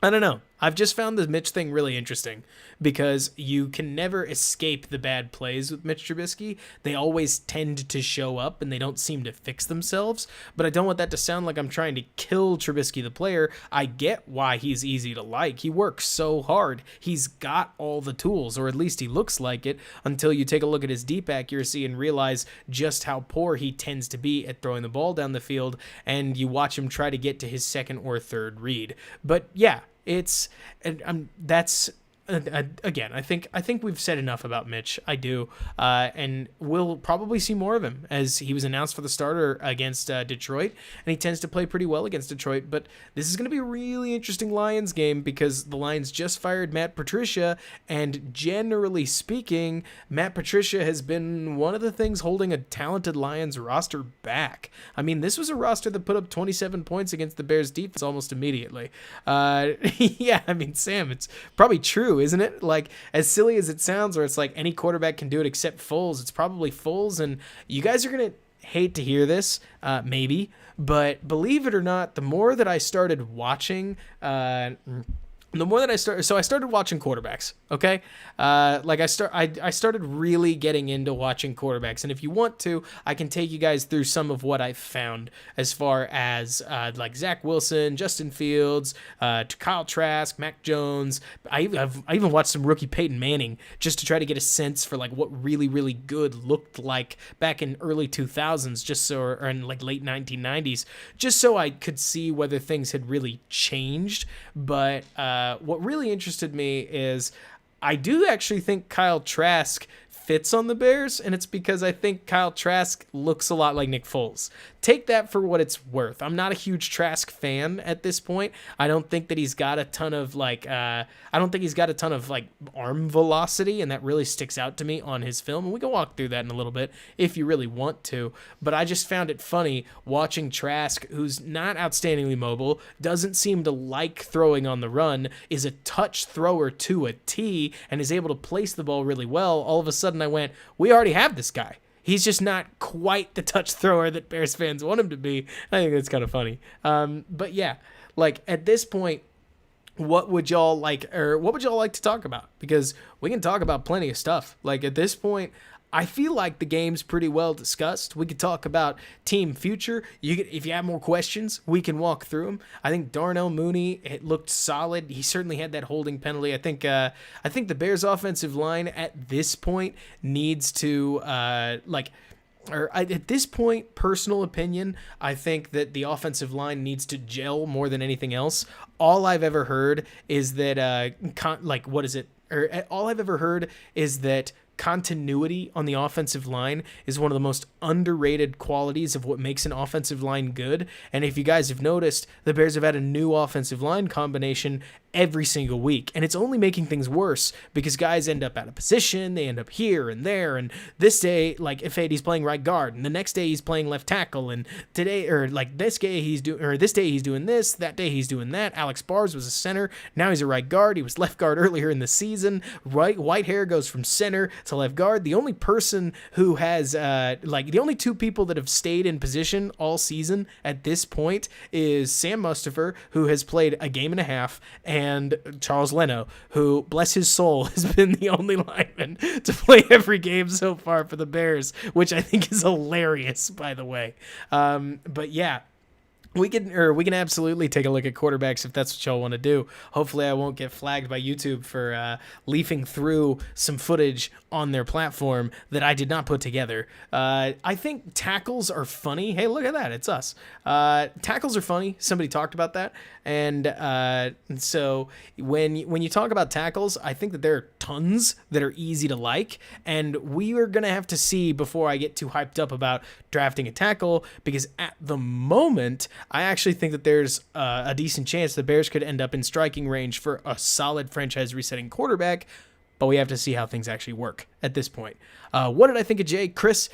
Speaker 1: don't know. I've just found the Mitch thing really interesting because you can never escape the bad plays with Mitch Trubisky. They always tend to show up and they don't seem to fix themselves. But I don't want that to sound like I'm trying to kill Trubisky the player. I get why he's easy to like. He works so hard. He's got all the tools, or at least he looks like it, until you take a look at his deep accuracy and realize just how poor he tends to be at throwing the ball down the field, and you watch him try to get to his second or third read. But yeah, again, I think we've said enough about Mitch. I do, and we'll probably see more of him as he was announced for the starter against Detroit, and he tends to play pretty well against Detroit. But this is going to be a really interesting Lions game because the Lions just fired Matt Patricia, and generally speaking, Matt Patricia has been one of the things holding a talented Lions roster back. I mean, this was a roster that put up 27 points against the Bears defense almost immediately. Yeah, I mean, Sam, it's probably true, isn't it? Like, as silly as it sounds, where it's like any quarterback can do it except Foles, it's probably Foles. And you guys are going to hate to hear this, maybe, but believe it or not, the more that I started watching, so I started watching quarterbacks. Okay, I started really getting into watching quarterbacks, and if you want to, I can take you guys through some of what I found as far as like Zach Wilson, Justin Fields, Kyle Trask, Mac Jones. I even watched some rookie Peyton Manning just to try to get a sense for like what really really good looked like back in early 2000s, or in like late 1990s, just so I could see whether things had really changed. But what really interested me is I do actually think Kyle Trask fits on the Bears, and it's because I think Kyle Trask looks a lot like Nick Foles. Take that for what it's worth. I'm not a huge Trask fan at this point. I don't think that he's got a ton of arm velocity, and that really sticks out to me on his film. And we can walk through that in a little bit if you really want to. But I just found it funny watching Trask, who's not outstandingly mobile, doesn't seem to like throwing on the run, is a touch thrower to a T, and is able to place the ball really well. All of a sudden I went, we already have this guy. He's just not quite the touch thrower that Bears fans want him to be. I think that's kind of funny. But yeah, like at this point, what would y'all like to talk about? Because we can talk about plenty of stuff. Like at this point, I feel like the game's pretty well discussed. We could talk about team future. If you have more questions, we can walk through them. I think Darnell Mooney, it looked solid. He certainly had that holding penalty. I think the Bears' offensive line at this point needs to at this point, personal opinion, I think that the offensive line needs to gel more than anything else. All I've ever heard is that continuity on the offensive line is one of the most underrated qualities of what makes an offensive line good. And if you guys have noticed, the Bears have had a new offensive line combination every single week, and it's only making things worse because guys end up out of position, they end up here and there, and this day, like Ifeadi's playing right guard, and the next day he's playing left tackle, and this day he's doing this, that day he's doing that. Alex Bars was a center, now he's a right guard, he was left guard earlier in the season. Whitehair goes from center to left guard. The only person who has the only two people that have stayed in position all season at this point is Sam Mustipher, who has played a game and a half, and Charles Leno, who, bless his soul, has been the only lineman to play every game so far for the Bears, which I think is hilarious, by the way. But yeah, we can absolutely take a look at quarterbacks if that's what y'all want to do. Hopefully, I won't get flagged by YouTube for leafing through some footage on their platform that I did not put together. I think tackles are funny. Hey, look at that! It's us. Tackles are funny. Somebody talked about that, and so when you talk about tackles, I think that there are tons that are easy to like, and we are gonna have to see before I get too hyped up about drafting a tackle, because at the moment, I actually think that there's a decent chance the Bears could end up in striking range for a solid franchise resetting quarterback, but we have to see how things actually work at this point. What did I think of Jay? Chris,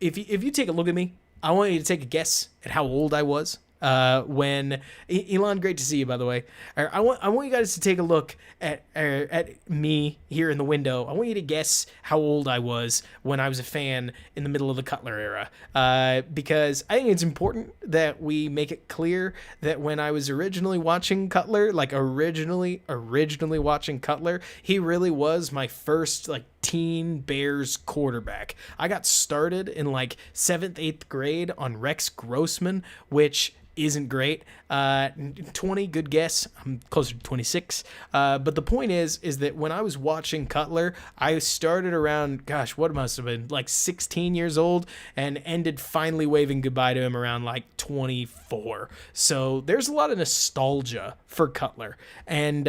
Speaker 1: if you take a look at me, I want you to take a guess at how old I was when Elon, great to see you, by the way. I want you guys to take a look at me here in the window. I want you to guess how old I was when I was a fan in the middle of the Cutler era, because I think it's important that we make it clear that when I was originally watching Cutler, like originally watching Cutler, he really was my first like teen Bears quarterback. I got started in like 7th, 8th grade on Rex Grossman, which isn't great. 20, good guess. I'm closer to 26. But the point is that when I was watching Cutler, I started around, gosh, what must have been like 16 years old and ended finally waving goodbye to him around like 24. So there's a lot of nostalgia for Cutler. And,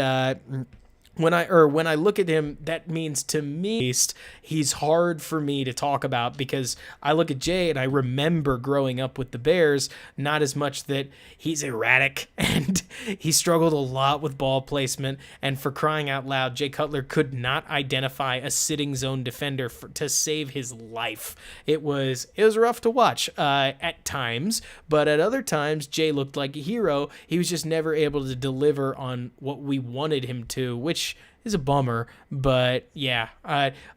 Speaker 1: when I look at him, that means to me, he's hard for me to talk about, because I look at Jay and I remember growing up with the Bears, not as much that he's erratic and he struggled a lot with ball placement, and for crying out loud, Jay Cutler could not identify a sitting zone defender to save his life. It was rough to watch at times, but at other times, Jay looked like a hero. He was just never able to deliver on what we wanted him to, which is a bummer, but yeah.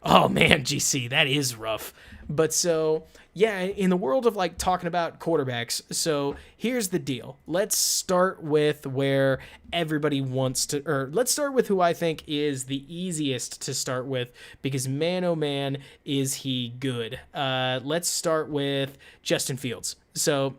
Speaker 1: Oh man, GC, that is rough. But so, yeah, in the world of like talking about quarterbacks, so here's the deal. Let's start with where everybody wants to, or let's start with who I think is the easiest to start with, because man, oh man, is he good. Let's start with Justin Fields. So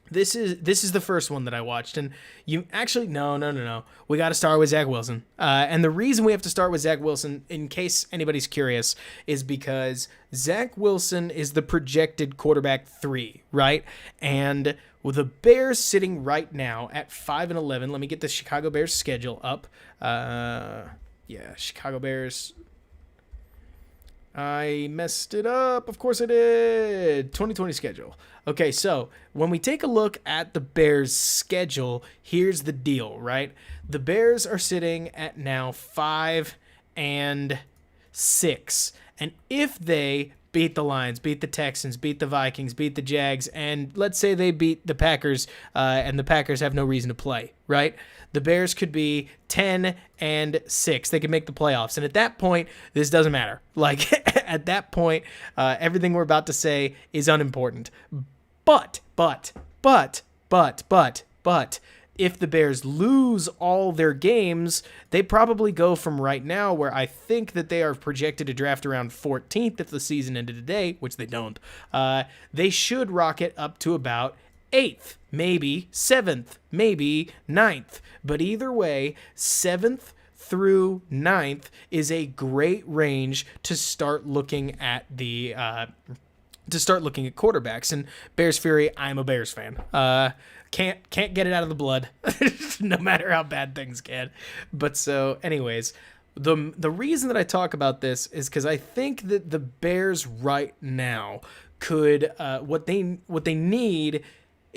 Speaker 1: this is the first one that I watched, and you actually no. We got to start with Zach Wilson, and the reason we have to start with Zach Wilson, in case anybody's curious, is because Zach Wilson is the projected quarterback 3, right? And with the Bears sitting right now at 5-11, let me get the Chicago Bears schedule up. Chicago Bears. I messed it up. Of course I did. 2020 schedule. Okay, so when we take a look at the Bears' schedule, here's the deal, right? The Bears are sitting at now 5-6. And if they beat the Lions, beat the Texans, beat the Vikings, beat the Jags, and let's say they beat the Packers, and the Packers have no reason to play, right? The Bears could be 10-6. They could make the playoffs. And at that point, this doesn't matter. Like, at that point, everything we're about to say is unimportant. But, if the Bears lose all their games, they probably go from right now, where I think that they are projected to draft around 14th if the season ended today, which they don't. They should rocket up to about 8th, maybe 7th, maybe 9th. But either way, 7th through 9th is a great range to start looking at the quarterbacks. And Bears Fury, I'm a Bears fan. Can't get it out of the blood, no matter how bad things get. But so, anyways, the reason that I talk about this is because I think that the Bears right now could what they need.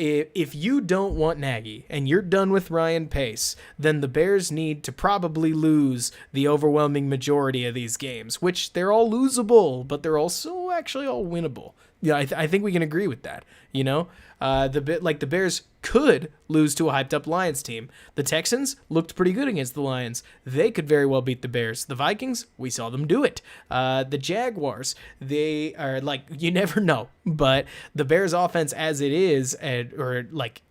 Speaker 1: If you don't want Nagy and you're done with Ryan Pace, then the Bears need to probably lose the overwhelming majority of these games, which they're all losable, but they're also actually all winnable. Yeah, I think we can agree with that. You know, the Bears could lose to a hyped up Lions team. The Texans looked pretty good against the Lions. They could very well beat the Bears. The Vikings, we saw them do it. The Jaguars, they are like, you never know. But the Bears offense as it is,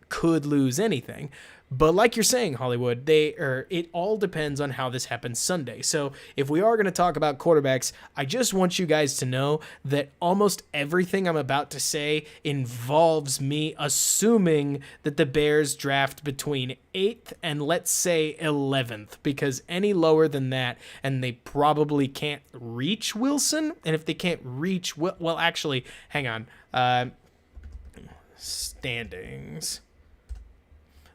Speaker 1: could lose anything. But like you're saying, Hollywood, it all depends on how this happens Sunday. So if we are going to talk about quarterbacks, I just want you guys to know that almost everything I'm about to say involves me assuming that the Bears draft between 8th and let's say 11th, because any lower than that, and they probably can't reach Wilson. And if they can't reach, well, actually, hang on. Standings.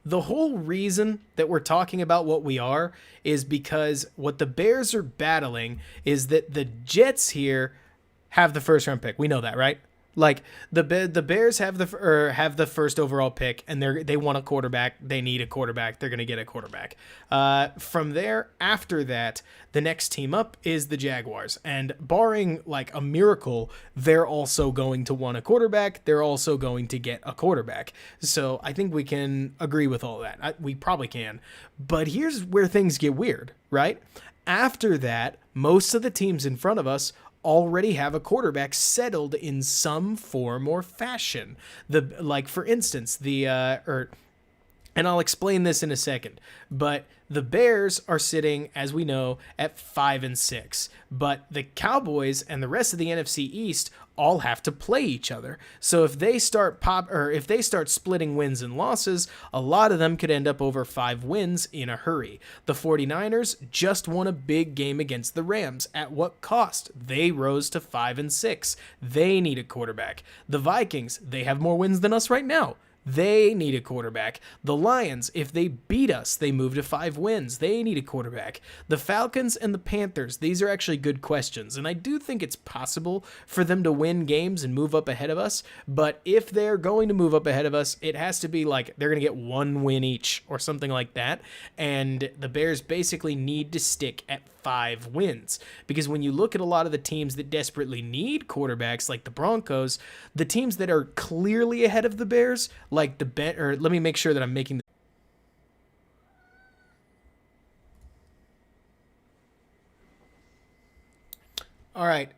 Speaker 1: The whole reason that we're talking about what we are is because what the Bears are battling is that the Jets here have the first round pick. We know that, right? Like the Bears have the first overall pick, and they want a quarterback. They need a quarterback. They're gonna get a quarterback. From there, after that, the next team up is the Jaguars, and barring like a miracle, they're also going to want a quarterback. They're also going to get a quarterback. So I think we can agree with all that. We probably can. But here's where things get weird, right? After that, most of the teams in front of us already have a quarterback settled in some form or fashion. For instance, and I'll explain this in a second, but the Bears are sitting, as we know, at 5-6, but the Cowboys and the rest of the NFC East all have to play each other. So if they start splitting wins and losses, a lot of them could end up over 5 wins in a hurry. The 49ers just won a big game against the Rams. At what cost? They rose to 5-6. They need a quarterback. The Vikings, they have more wins than us right now. They need a quarterback. The Lions, if they beat us, they move to 5 wins. They need a quarterback. The Falcons and the Panthers, these are actually good questions, and I do think it's possible for them to win games and move up ahead of us, but if they're going to move up ahead of us, it has to be like they're going to get 1 win each or something like that, and the Bears basically need to stick at 5 wins, because when you look at a lot of the teams that desperately need quarterbacks, like the Broncos, the teams that are clearly ahead of the Bears, like let me make sure that I'm making. All right,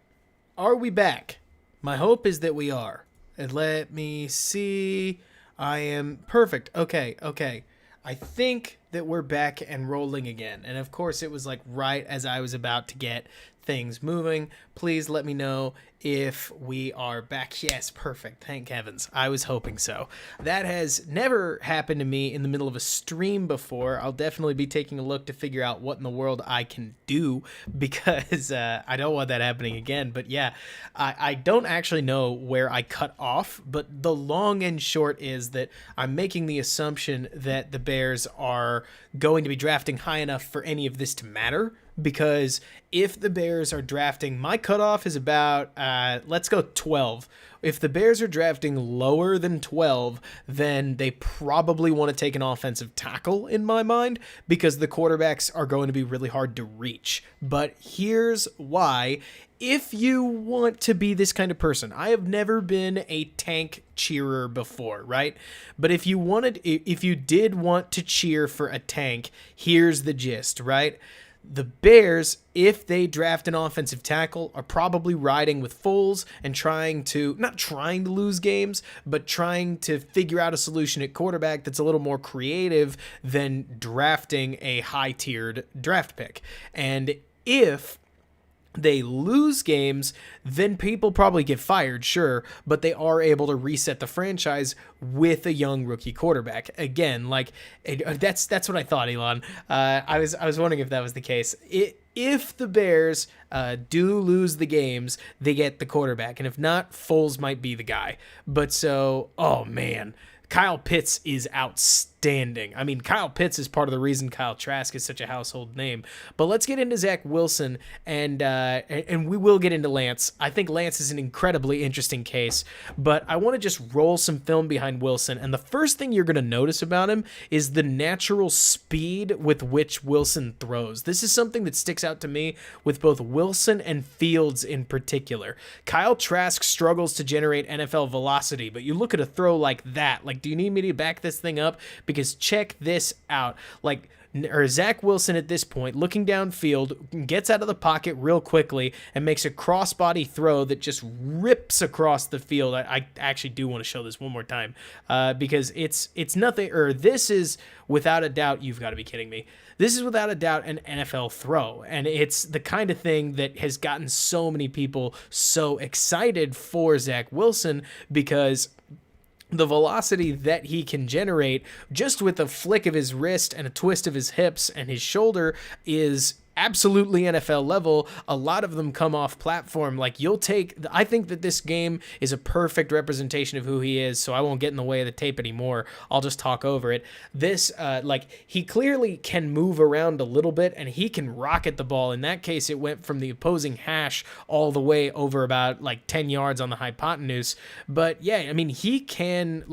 Speaker 1: are we back? My hope is that we are. And let me see. I am perfect. Okay. I think that we're back and rolling again. And of course, it was like right as I was about to get things moving. Please let me know if we are back. Yes, perfect. Thank heavens. I was hoping so. That has never happened to me in the middle of a stream before. I'll definitely be taking a look to figure out what in the world I can do, because I don't want that happening again. But yeah, I don't actually know where I cut off, but the long and short is that I'm making the assumption that the Bears are going to be drafting high enough for any of this to matter. Because if the Bears are drafting, my cutoff is about, let's go 12. If the Bears are drafting lower than 12, then they probably want to take an offensive tackle in my mind, because the quarterbacks are going to be really hard to reach. But here's why. If you want to be this kind of person, I have never been a tank cheerer before, right? But if you did want to cheer for a tank, here's the gist, right? The Bears, if they draft an offensive tackle, are probably riding with Foles and not trying to lose games, but trying to figure out a solution at quarterback that's a little more creative than drafting a high-tiered draft pick. And if they lose games, then people probably get fired, sure, but they are able to reset the franchise with a young rookie quarterback. Again, like that's what I thought, Elon. I was wondering if that was the case. If the Bears do lose the games, they get the quarterback, and if not, Foles might be the guy. But so, oh man, Kyle Pitts is outstanding. I mean, Kyle Pitts is part of the reason Kyle Trask is such a household name. But let's get into Zach Wilson, and we will get into Lance. I think Lance is an incredibly interesting case, but I want to just roll some film behind Wilson. And the first thing you're going to notice about him is the natural speed with which Wilson throws. This is something that sticks out to me with both Wilson and Fields in particular. Kyle Trask struggles to generate NFL velocity, but you look at a throw like that, like, do you need me to back this thing up? because check this out. Like, or Zach Wilson at this point, looking downfield, gets out of the pocket real quickly and makes a crossbody throw that just rips across the field. I actually do want to show this one more time because it's nothing, or this is without a doubt, you've got to be kidding me. This is without a doubt an NFL throw, and it's the kind of thing that has gotten so many people so excited for Zach Wilson because the velocity that he can generate just with a flick of his wrist and a twist of his hips and his shoulder is absolutely NFL level. A lot of them come off platform. Like I think that this game is a perfect representation of who he is, so I won't get in the way of the tape anymore. I'll just talk over it. This, he clearly can move around a little bit and he can rocket the ball. In that case, it went from the opposing hash all the way over about 10 yards on the hypotenuse. But yeah, I mean, he can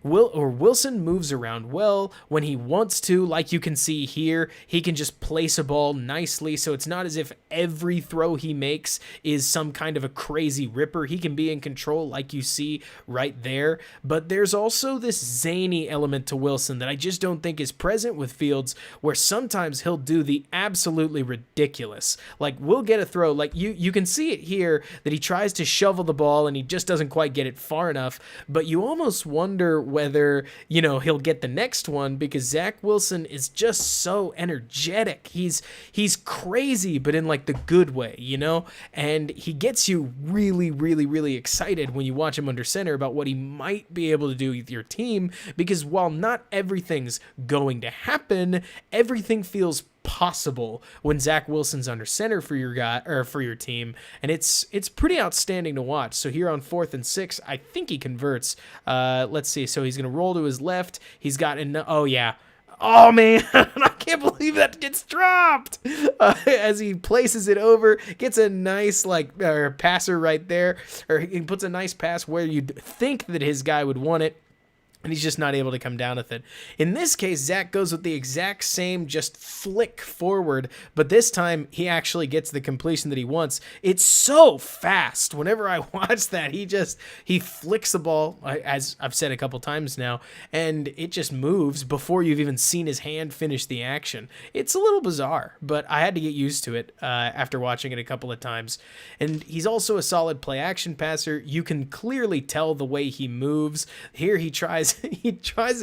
Speaker 1: Wilson moves around well when he wants to. Like you can see here, he can just place a ball nicely, so it's not as if every throw he makes is some kind of a crazy ripper. He can be in control like you see right there, but there's also this zany element to Wilson that I just don't think is present with Fields, where sometimes he'll do the absolutely ridiculous. Like, we'll get a throw, like you can see it here that he tries to shovel the ball and he just doesn't quite get it far enough, but you almost wonder whether, he'll get the next one because Zach Wilson is just so energetic. He's crazy, but in the good way, and he gets you really, really, really excited when you watch him under center about what he might be able to do with your team, because while not everything's going to happen, everything feels possible when Zach Wilson's under center for your guy or for your team, and it's pretty outstanding to watch. So here on 4th and 6, I think he converts. Let's see. So he's gonna roll to his left. He's got oh yeah. Oh man, I can't believe that gets dropped as he places it over, gets a nice passer right there, or he puts a nice pass where you'd think that his guy would want it, and he's just not able to come down with it. In this case, Zach goes with the exact same just flick forward, but this time he actually gets the completion that he wants. It's so fast. Whenever I watch that, he flicks the ball, as I've said a couple times now, and it just moves before you've even seen his hand finish the action. It's a little bizarre, but I had to get used to it after watching it a couple of times. And he's also a solid play action passer. You can clearly tell the way he moves. Here he tries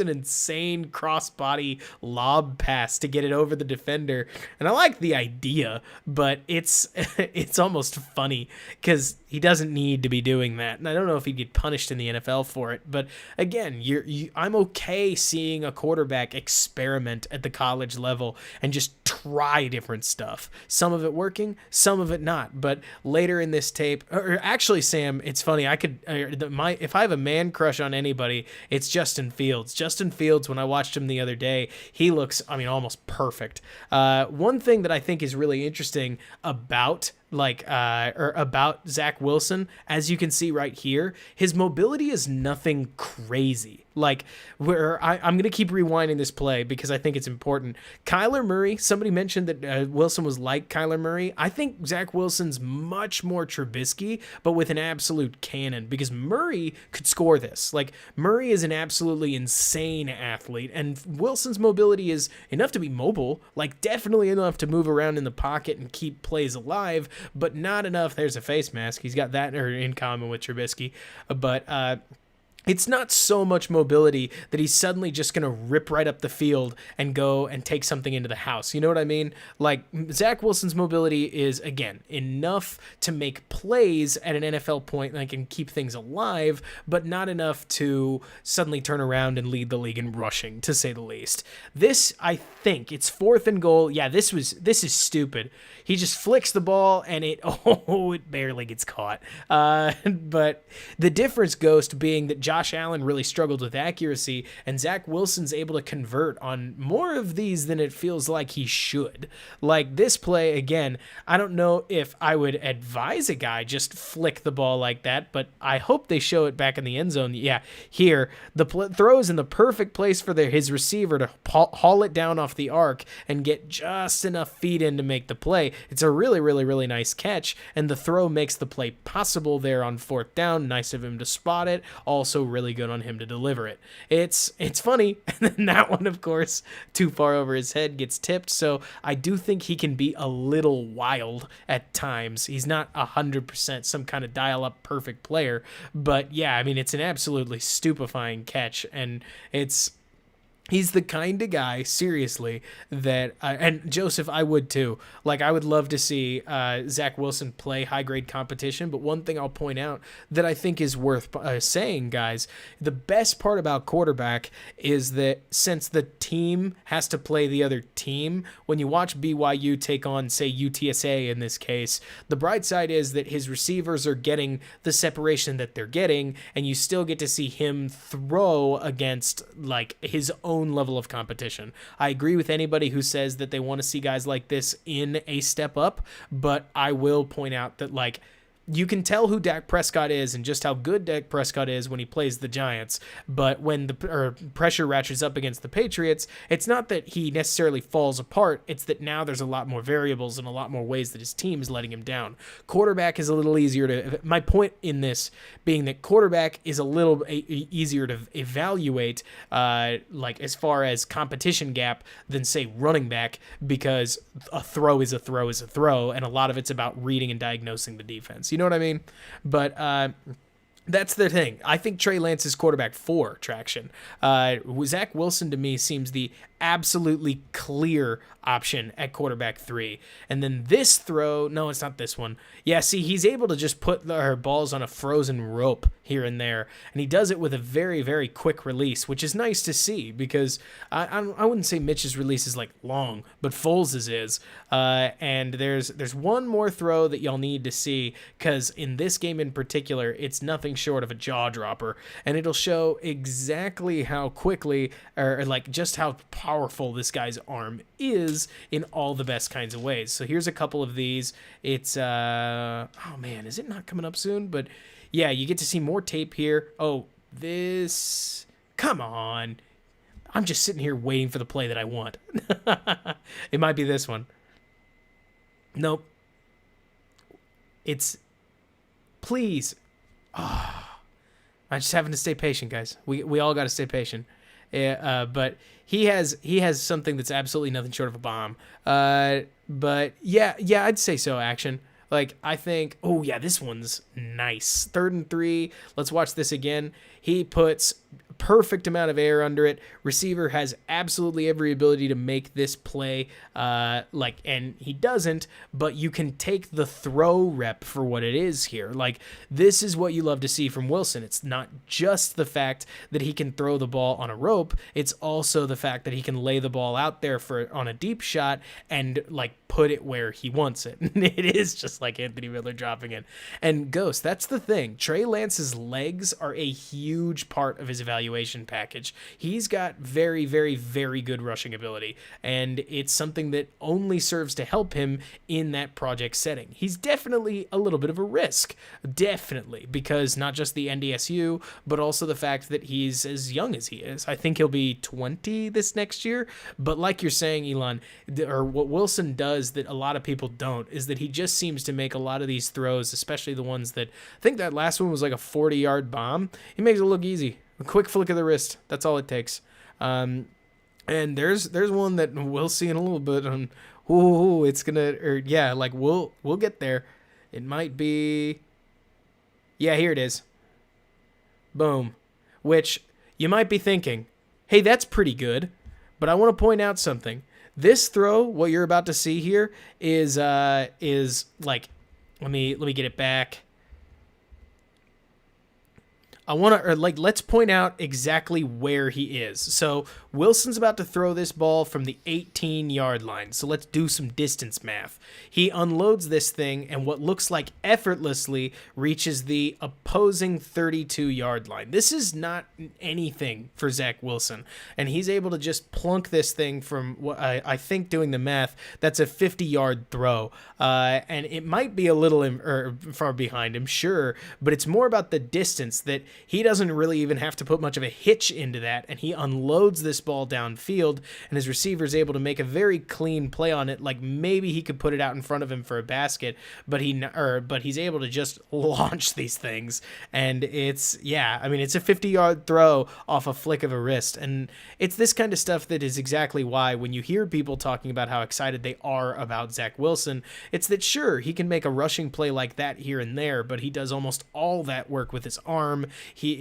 Speaker 1: an insane crossbody lob pass to get it over the defender, and I like the idea, but it's almost funny because he doesn't need to be doing that, and I don't know if he'd get punished in the NFL for it. But again, I'm okay seeing a quarterback experiment at the college level and just try different stuff. Some of it working, some of it not. But later in this tape, or actually, Sam, it's funny. If I have a man crush on anybody, it's Justin Fields. Justin Fields, when I watched him the other day, he looks, almost perfect. One thing that I think is really interesting about about Zach Wilson, as you can see right here, his mobility is nothing crazy. I'm going to keep rewinding this play because I think it's important. Kyler Murray, somebody mentioned that Wilson was like Kyler Murray. I think Zach Wilson's much more Trubisky, but with an absolute cannon, because Murray could score this. Murray is an absolutely insane athlete, and Wilson's mobility is enough to be mobile, definitely enough to move around in the pocket and keep plays alive, but not enough. There's a face mask. He's got that in common with Trubisky, but it's not so much mobility that he's suddenly just going to rip right up the field and go and take something into the house. You know what I mean? Zach Wilson's mobility is, again, enough to make plays at an NFL point and keep things alive, but not enough to suddenly turn around and lead the league in rushing, to say the least. This, I think, it's 4th and goal. Yeah, this is stupid. He just flicks the ball and it barely gets caught. But the difference, Ghost, being that Josh Allen really struggled with accuracy, and Zach Wilson's able to convert on more of these than it feels like he should. This play, again, I don't know if I would advise a guy just flick the ball like that, but I hope they show it back in the end zone. Yeah, here, the throw is in the perfect place for his receiver to haul it down off the arc and get just enough feet in to make the play. It's a really, really, really nice catch, and the throw makes the play possible there on 4th down. Nice of him to spot it. Also really good on him to deliver it. It's funny, and then that one, of course, too far over his head, gets tipped. So I do think he can be a little wild at times. He's not 100% some kind of dial-up perfect player, but yeah, I mean, it's an absolutely stupefying catch, and he's the kind of guy, seriously, that and Joseph, I would too. Like, I would love to see Zach Wilson play high-grade competition, but one thing I'll point out that I think is worth saying, guys, the best part about quarterback is that since the team has to play the other team, when you watch BYU take on, say, UTSA in this case, the bright side is that his receivers are getting the separation that they're getting, and you still get to see him throw against, like, his own level of competition. I agree with anybody who says that they want to see guys like this in a step up, but I will point out that, like, you can tell who Dak Prescott is and just how good Dak Prescott is when he plays the Giants, but when the pressure ratchets up against the Patriots, it's not that he necessarily falls apart, it's that now there's a lot more variables and a lot more ways that his team is letting him down. Quarterback is a little easier to... My point in this being that quarterback is a little easier to evaluate, like as far as competition gap, than, say, running back, because a throw is a throw is a throw, and a lot of it's about reading and diagnosing the defense. You know what I mean? But that's the thing. I think Trey Lance is quarterback 4 traction. Zach Wilson, to me, seems the absolutely clear option at quarterback 3. And then this throw, no, it's not this one. Yeah, see, he's able to just put our balls on a frozen rope here and there, and he does it with a very, very quick release, which is nice to see, because I wouldn't say Mitch's release is like long, but Foles' is. And there's one more throw that y'all need to see, because in this game in particular, it's nothing short of a jaw dropper, and it'll show exactly how quickly, or like just how powerful this guy's arm is in all the best kinds of ways. So here's a couple of these. It's oh man, is it not coming up soon? But yeah, you get to see more tape here. Oh, this, come on, I'm just sitting here waiting for the play that I want. It might be this one. Nope. It's, please. Oh, I'm just having to stay patient, guys. We all got to stay patient. But he has something that's absolutely nothing short of a bomb. But yeah, I'd say so. Action. Like, I think, oh yeah, this one's nice. 3rd and 3. Let's watch this again. He puts perfect amount of air under it. Receiver has absolutely every ability to make this play, and he doesn't, but you can take the throw rep for what it is here. Like, this is what you love to see from Wilson. It's not just the fact that he can throw the ball on a rope, it's also the fact that he can lay the ball out there on a deep shot and, like, put it where he wants it. It is just like Anthony Miller dropping it. And Ghost, that's the thing. Trey Lance's legs are a huge part of his evaluation package. He's got very, very, very good rushing ability, and it's something that only serves to help him in that project setting. He's definitely a little bit of a risk, definitely, because not just the NDSU, but also the fact that he's as young as he is. I think he'll be 20 this next year, but like you're saying, Elon, or what Wilson does that a lot of people don't, is that he just seems to make a lot of these throws, especially the ones that, I think that last one was like a 40-yard bomb. He makes it look easy. A quick flick of the wrist. That's all it takes. And there's one that we'll see in a little bit on, it's gonna, or yeah, like we'll get there. It might be, yeah, here it is. Boom. Which you might be thinking, hey, that's pretty good. But I want to point out something. This throw, what you're about to see here, is like, let me get it back. Let's point out exactly where he is. So Wilson's about to throw this ball from the 18-yard line. So let's do some distance math. He unloads this thing, and what looks like effortlessly reaches the opposing 32-yard line. This is not anything for Zach Wilson, and he's able to just plunk this thing from what I think, doing the math, that's a 50-yard throw. And it might be a little far behind him, sure, but it's more about the distance that he doesn't really even have to put much of a hitch into that, and he unloads this ball downfield, and his receiver is able to make a very clean play on it. Like maybe he could put it out in front of him for a basket, but he's able to just launch these things, and it's a 50-yard throw off a flick of a wrist, and it's this kind of stuff that is exactly why when you hear people talking about how excited they are about Zach Wilson, it's that sure, he can make a rushing play like that here and there, but he does almost all that work with his arm. He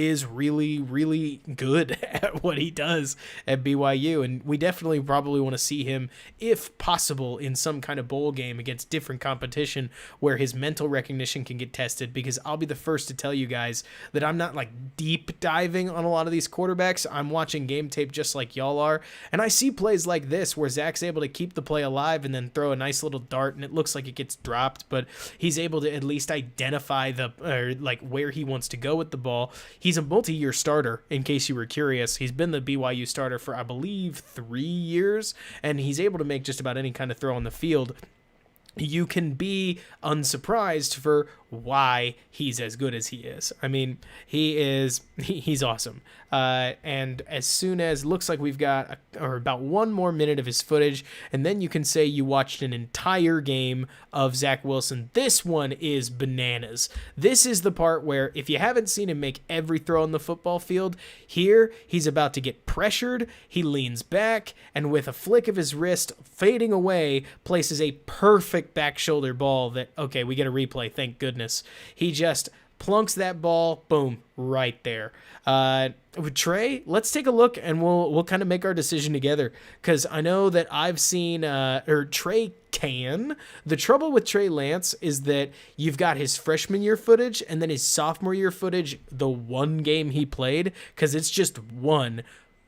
Speaker 1: is really, really good at what he does at BYU, and we definitely probably want to see him, if possible, in some kind of bowl game against different competition where his mental recognition can get tested, because I'll be the first to tell you guys that I'm not like deep diving on a lot of these quarterbacks. I'm watching game tape just like y'all are, and I see plays like this where Zach's able to keep the play alive and then throw a nice little dart, and it looks like it gets dropped, but he's able to at least identify where he wants to go with the ball. He's a multi-year starter, in case you were curious. He's been the BYU starter for, I believe, 3 years, and he's able to make just about any kind of throw on the field. You can be unsurprised for why he's as good as he is. I mean, he's awesome. And as soon as looks like we've got about 1 more minute of his footage, and then you can say you watched an entire game of Zach Wilson. This one is bananas. This is the part where if you haven't seen him make every throw on the football field, here he's about to get pressured. He leans back, and with a flick of his wrist fading away, places a perfect back shoulder ball that, okay, we get a replay, thank goodness. He just plunks that ball, boom, right there. Trey, let's take a look, and we'll kind of make our decision together, because I know that I've seen Trey can. The trouble with Trey Lance is that you've got his freshman year footage and then his sophomore year footage, the one game he played, because it's just one.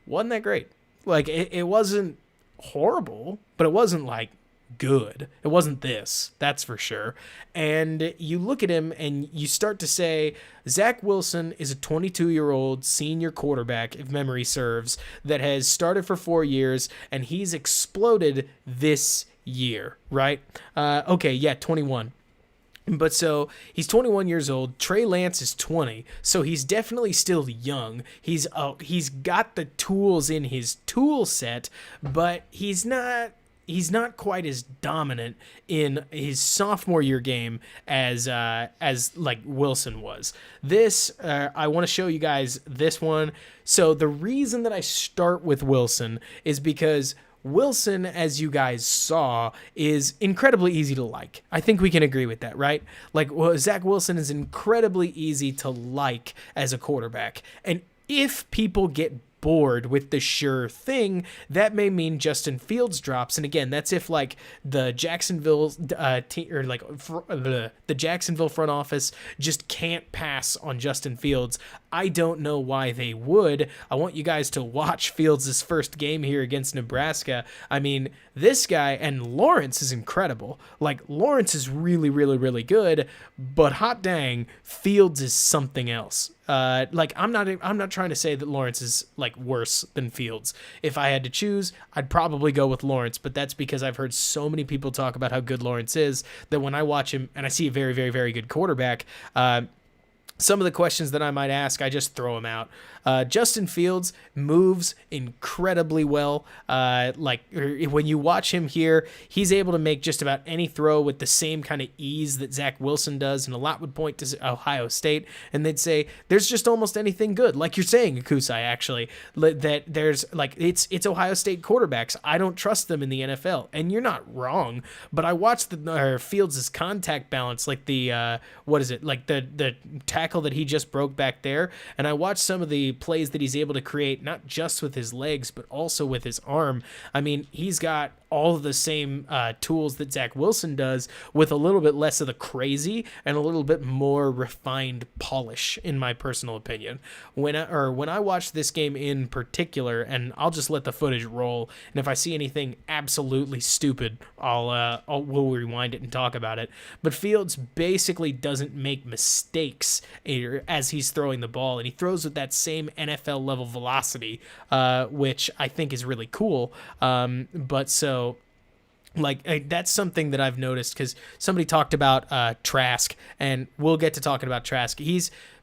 Speaker 1: Wasn't that great. Like, it wasn't horrible, but it wasn't like good. It wasn't this, that's for sure. And you look at him and you start to say, Zach Wilson is a 22-year-old senior quarterback, if memory serves, that has started for 4 years, and he's exploded this year, right? 21. But so he's 21 years old. Trey Lance is 20, so he's definitely still young. He's got the tools in his tool set, but he's not quite as dominant in his sophomore year game as like Wilson was. This I want to show you guys this one. So the reason that I start with Wilson is because Wilson, as you guys saw, is incredibly easy to like. I think we can agree with that, right? Like, Zach Wilson is incredibly easy to like as a quarterback. And if people get bored with the sure thing, that may mean Justin Fields drops. And again, that's if like the Jacksonville the Jacksonville front office just can't pass on Justin Fields. I don't know why they would. I want you guys to watch Fields' first game here against Nebraska. I mean, this guy, and Lawrence is incredible. Like, Lawrence is really, really, really good, but hot dang, Fields is something else. I'm not trying to say that Lawrence is like worse than Fields. If I had to choose, I'd probably go with Lawrence, but that's because I've heard so many people talk about how good Lawrence is that when I watch him and I see a very, very, very good quarterback, some of the questions that I might ask, I just throw them out. Justin Fields moves incredibly well. When you watch him here, he's able to make just about any throw with the same kind of ease that Zach Wilson does, and a lot would point to Ohio State, and they'd say there's just almost anything good. Like you're saying, Akusai, actually, that there's like it's Ohio State quarterbacks. I don't trust them in the NFL, and you're not wrong. But I watched Fields' contact balance, like the the tackle that he just broke back there, and I watched some of the plays that he's able to create, not just with his legs, but also with his arm. I mean, he's got all of the same tools that Zach Wilson does, with a little bit less of the crazy and a little bit more refined polish, in my personal opinion. When I watch this game in particular, and I'll just let the footage roll, and if I see anything absolutely stupid, we'll rewind it and talk about it. But Fields basically doesn't make mistakes as he's throwing the ball, and he throws with that same NFL level velocity, which I think is really cool. Like that's something that I've noticed because somebody talked about Trask, and we'll get to talking about Trask.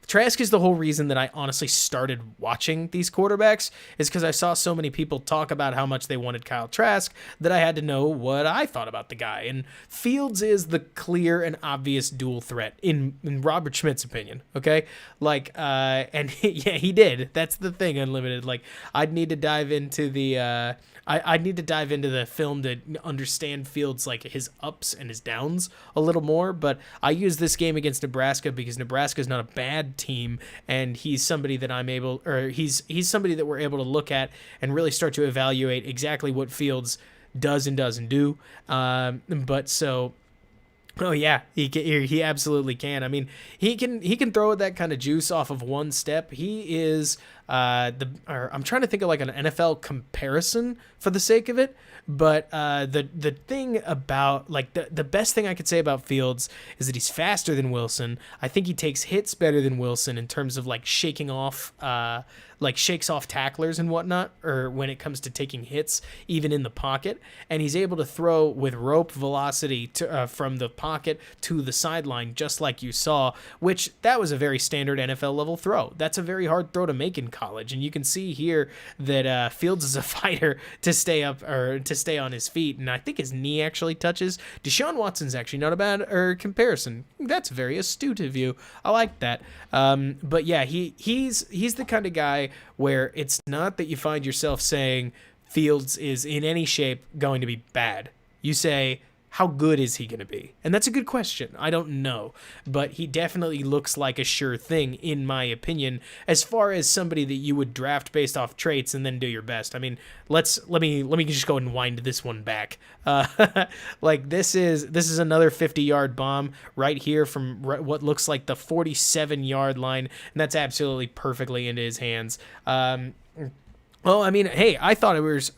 Speaker 1: Trask is the whole reason that I honestly started watching these quarterbacks, is because I saw so many people talk about how much they wanted Kyle Trask that I had to know what I thought about the guy. And Fields is the clear and obvious dual threat in Robert Schmidt's opinion. Okay, and yeah, he did. That's the thing, Unlimited. Like I'd need to dive into the. I'd need to dive into the film to understand Fields, like his ups and his downs a little more, but I use this game against Nebraska because Nebraska is not a bad team, and he's somebody that he's somebody that we're able to look at and really start to evaluate exactly what Fields does and doesn't do. Oh yeah, he absolutely can. I mean, he can throw that kind of juice off of one step. He is I'm trying to think of like an NFL comparison for the sake of it, but the thing about like the best thing I could say about Fields is that he's faster than Wilson. I think he takes hits better than Wilson in terms of like shakes off tacklers and whatnot, or when it comes to taking hits, even in the pocket. And he's able to throw with rope velocity from the pocket to the sideline, just like you saw, which that was a very standard NFL level throw. That's a very hard throw to make in college. And you can see here that Fields is a fighter to stay up or to stay on his feet. And I think his knee actually touches. Deshaun Watson's actually not a bad comparison. That's very astute of you. I like that. But yeah, he's the kind of guy where it's not that you find yourself saying Fields is in any shape going to be bad. You say, how good is he going to be? And that's a good question. I don't know, but he definitely looks like a sure thing, in my opinion, as far as somebody that you would draft based off traits and then do your best. I mean, let me just go and wind this one back. Like this is another 50-yard bomb right here from what looks like the 47-yard line, and that's absolutely perfectly into his hands. Well, I mean, hey, I thought it was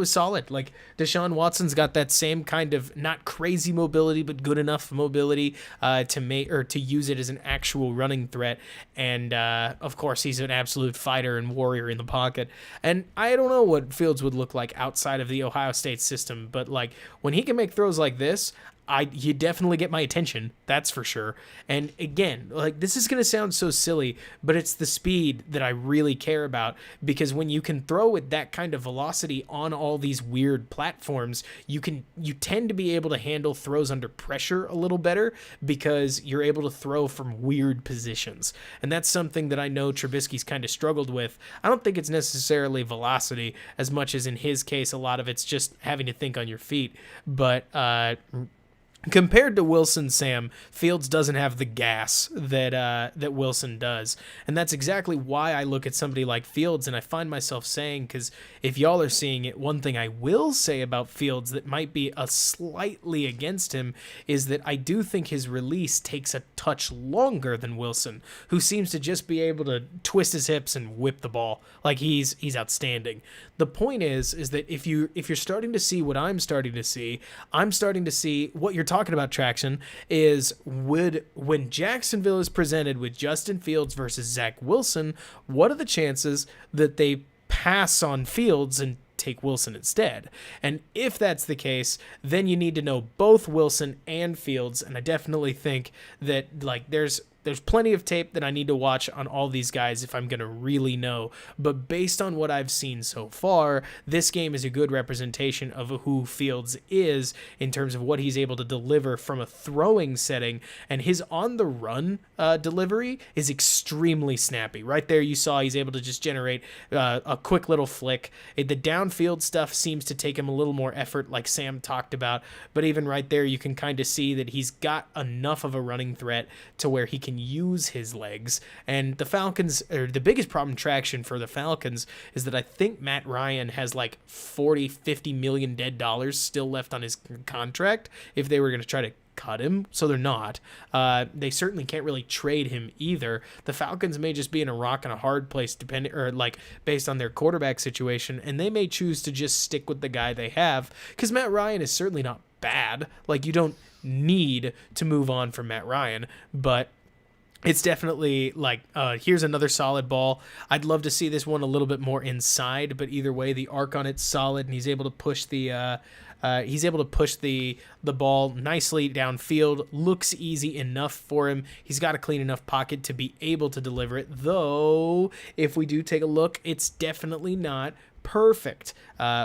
Speaker 1: solid. Like Deshaun Watson's got that same kind of not crazy mobility, but good enough mobility to use it as an actual running threat. And of course, he's an absolute fighter and warrior in the pocket. And I don't know what Fields would look like outside of the Ohio State system, but like when he can make throws like this, you definitely get my attention, that's for sure. And again, like this is going to sound so silly, but it's the speed that I really care about, because when you can throw with that kind of velocity on all these weird platforms, you tend to be able to handle throws under pressure a little better because you're able to throw from weird positions. And that's something that I know Trubisky's kind of struggled with. I don't think it's necessarily velocity as much as in his case, a lot of it's just having to think on your feet. But compared to Wilson, Sam, Fields doesn't have the gas that Wilson does. And that's exactly why I look at somebody like Fields and I find myself saying, because if y'all are seeing it, one thing I will say about Fields that might be a slightly against him is that I do think his release takes a touch longer than Wilson, who seems to just be able to twist his hips and whip the ball. Like he's outstanding. The point is that if you're starting to see what I'm starting to see what you're talking about, Traction, is when Jacksonville is presented with Justin Fields versus Zach Wilson, what are the chances that they pass on Fields and take Wilson instead? And if that's the case, then you need to know both Wilson and Fields. And I definitely think that like there's plenty of tape that I need to watch on all these guys if I'm going to really know. But based on what I've seen so far, this game is a good representation of who Fields is in terms of what he's able to deliver from a throwing setting. And his on-the-run delivery is extremely snappy. Right there you saw he's able to just generate a quick little flick. The downfield stuff seems to take him a little more effort, like Sam talked about. But even right there, you can kind of see that he's got enough of a running threat to where he can use his legs. And the Falcons, or the biggest problem, Traction, for the Falcons is that I think Matt Ryan has like 40-50 million dead dollars still left on his contract if they were going to try to cut him. So they're not. They certainly can't really trade him either. The Falcons may just be in a rock and a hard place based on their quarterback situation, and they may choose to just stick with the guy they have, because Matt Ryan is certainly not bad. Like, you don't need to move on from Matt Ryan, but it's definitely like, here's another solid ball. I'd love to see this one a little bit more inside, but either way, the arc on it's solid, and he's able to push the He's able to push the ball nicely downfield. Looks easy enough for him. He's got a clean enough pocket to be able to deliver it, though if we do take a look, it's definitely not perfect,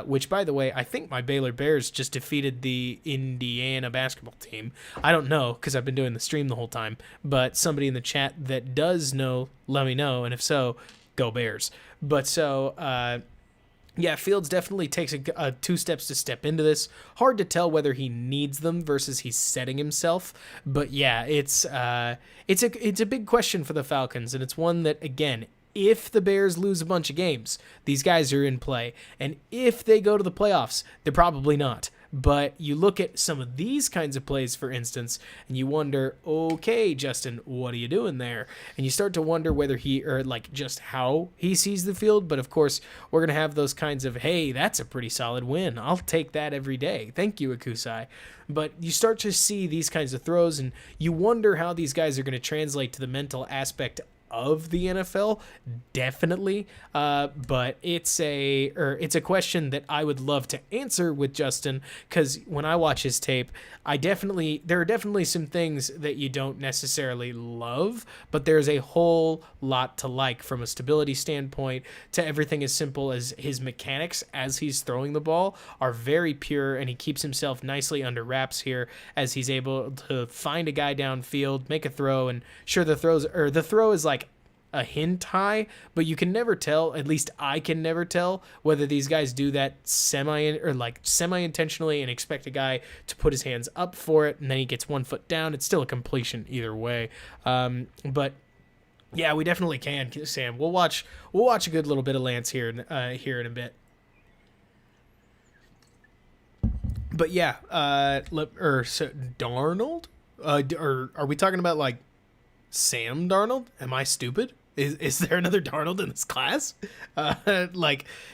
Speaker 1: which, by the way, I think my Baylor Bears just defeated the Indiana basketball team. I don't know because I've been doing the stream the whole time, but somebody in the chat that does know, let me know, and if so, go Bears. But so, yeah, Fields definitely takes a 2 steps to step into this. Hard to tell whether he needs them versus he's setting himself, but yeah, it's a big question for the Falcons, and it's one that, again, if the Bears lose a bunch of games, these guys are in play. And if they go to the playoffs, they're probably not. But you look at some of these kinds of plays, for instance, and you wonder, okay, Justin, what are you doing there? And you start to wonder whether just how he sees the field. But of course, we're going to have those kinds of, hey, that's a pretty solid win. I'll take that every day. Thank you, Akusai. But you start to see these kinds of throws, and you wonder how these guys are going to translate to the mental aspect of the NFL, definitely, but it's a question that I would love to answer with Justin, because when I watch his tape, there are definitely some things that you don't necessarily love, but there's a whole lot to like from a stability standpoint to everything as simple as his mechanics as he's throwing the ball are very pure, and he keeps himself nicely under wraps here as he's able to find a guy downfield, make a throw, and sure, the throw is like a hint high, but you can never tell, at least I can never tell, whether these guys do that semi-intentionally and expect a guy to put his hands up for it and then he gets 1 foot down. It's still a completion either way. But yeah, we definitely can, Sam. We'll watch a good little bit of Lance here in a bit. But yeah, Darnold? Are we talking about like Sam Darnold? Am I stupid? Is there another Darnold in this class?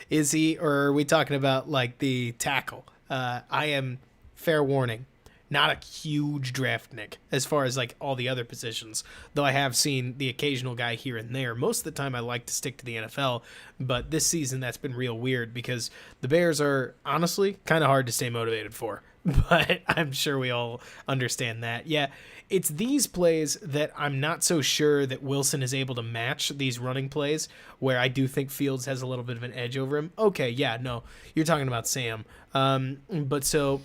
Speaker 1: Is he, or are we talking about like the tackle? I am, fair warning, not a huge draft Nick as far as like all the other positions, though I have seen the occasional guy here and there. Most of the time I like to stick to the NFL, but this season that's been real weird because the Bears are honestly kind of hard to stay motivated for. But I'm sure we all understand that. Yeah, it's these plays that I'm not so sure that Wilson is able to match, these running plays, where I do think Fields has a little bit of an edge over him. Okay, yeah, no, you're talking about Sam. But so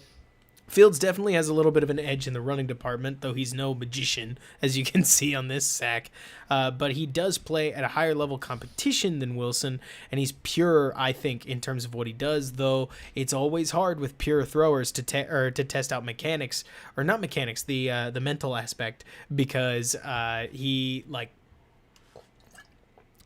Speaker 1: Fields definitely has a little bit of an edge in the running department, though he's no magician, as you can see on this sack. But he does play at a higher level competition than Wilson, and he's pure, I think, in terms of what he does, though it's always hard with pure throwers to test out mechanics, or not mechanics, the mental aspect, because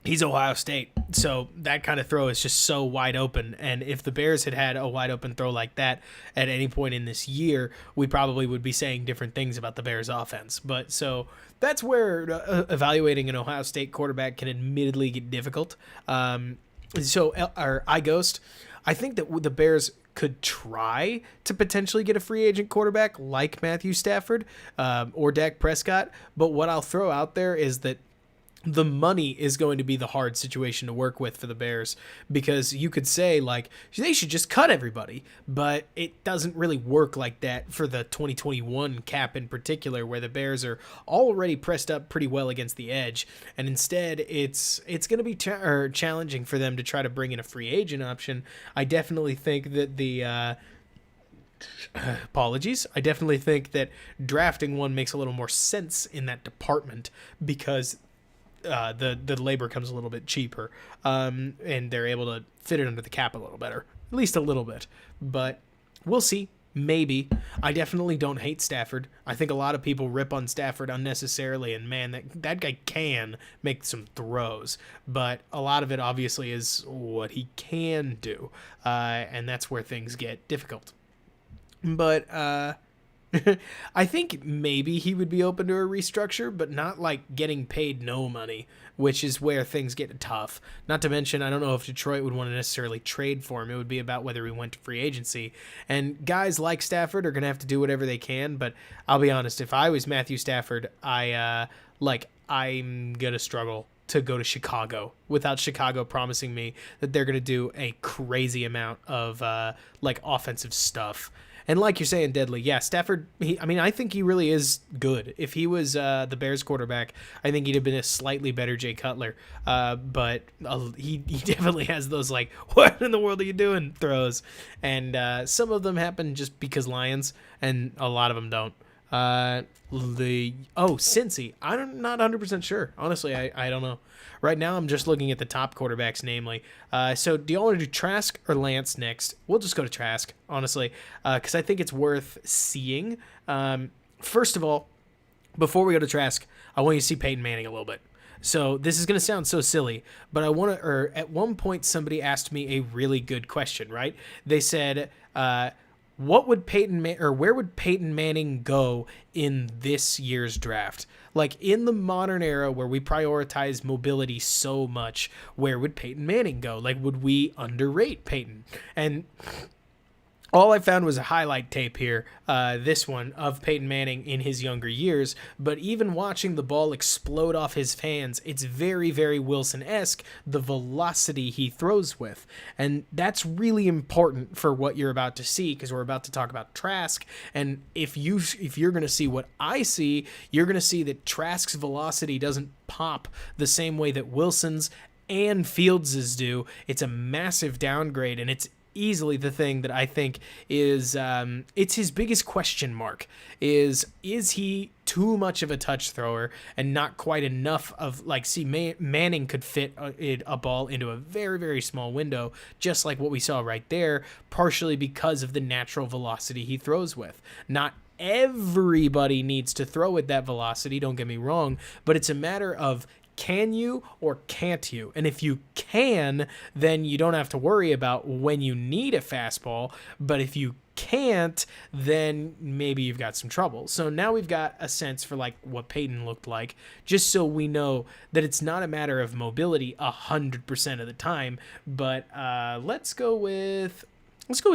Speaker 1: he's Ohio State, so that kind of throw is just so wide open. And if the Bears had a wide open throw like that at any point in this year, we probably would be saying different things about the Bears offense. But so that's where evaluating an Ohio State quarterback can admittedly get difficult. I think that the Bears could try to potentially get a free agent quarterback like Matthew Stafford or Dak Prescott. But what I'll throw out there is that the money is going to be the hard situation to work with for the Bears, because you could say like they should just cut everybody, but it doesn't really work like that for the 2021 cap in particular, where the Bears are already pressed up pretty well against the edge, and instead it's going to be challenging for them to try to bring in a free agent option. I definitely think that I definitely think that drafting one makes a little more sense in that department, because the labor comes a little bit cheaper, and they're able to fit it under the cap a little better, at least a little bit. But we'll see. Maybe. I definitely don't hate Stafford. I think a lot of people rip on Stafford unnecessarily, and man, that guy can make some throws, but a lot of it obviously is what he can do, and that's where things get difficult. But I think maybe he would be open to a restructure, but not like getting paid no money, which is where things get tough. Not to mention, I don't know if Detroit would want to necessarily trade for him. It would be about whether he went to free agency. And guys like Stafford are going to have to do whatever they can, but I'll be honest, if I was Matthew Stafford, I'm going to struggle to go to Chicago without Chicago promising me that they're going to do a crazy amount of like offensive stuff. And like you're saying, Deadly, yeah, Stafford, I think he really is good. If he was the Bears quarterback, I think he'd have been a slightly better Jay Cutler. But he definitely has those, like, what in the world are you doing throws. And some of them happen just because Lions, and a lot of them don't. Cincy. I'm not 100% sure. Honestly, I don't know. Right now, I'm just looking at the top quarterbacks, namely. So do y'all want to do Trask or Lance next? We'll just go to Trask, honestly, because I think it's worth seeing. First of all, before we go to Trask, I want you to see Peyton Manning a little bit. So this is going to sound so silly, but at one point, somebody asked me a really good question, right? They said, where would Peyton Manning go in this year's draft? Like, in the modern era where we prioritize mobility so much, where would Peyton Manning go? Like, would we underrate Peyton? And all I found was a highlight tape here, this one, of Peyton Manning in his younger years. But even watching the ball explode off his hands, it's very, very Wilson-esque, the velocity he throws with. And that's really important for what you're about to see, because we're about to talk about Trask. And if you're going to see what I see, you're going to see that Trask's velocity doesn't pop the same way that Wilson's and Fields's do. It's a massive downgrade, and it's easily the thing that I think is it's his biggest question mark is he too much of a touch thrower and not quite enough of, like, Manning could fit a ball into a very, very small window, just like what we saw right there, partially because of the natural velocity he throws with. Not everybody needs to throw at that velocity, don't get me wrong, but it's a matter of, can you or can't you? And if you can, then you don't have to worry about when you need a fastball. But if you can't, then maybe you've got some trouble. So now we've got a sense for, like, what Peyton looked like, just so we know that it's not a matter of mobility 100% of the time. But let's go with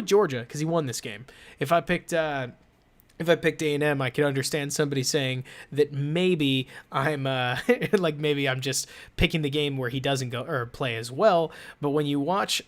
Speaker 1: Georgia, because he won this game. If I picked A&M, I could understand somebody saying that maybe I'm maybe I'm just picking the game where he doesn't go or play as well. But when you watch,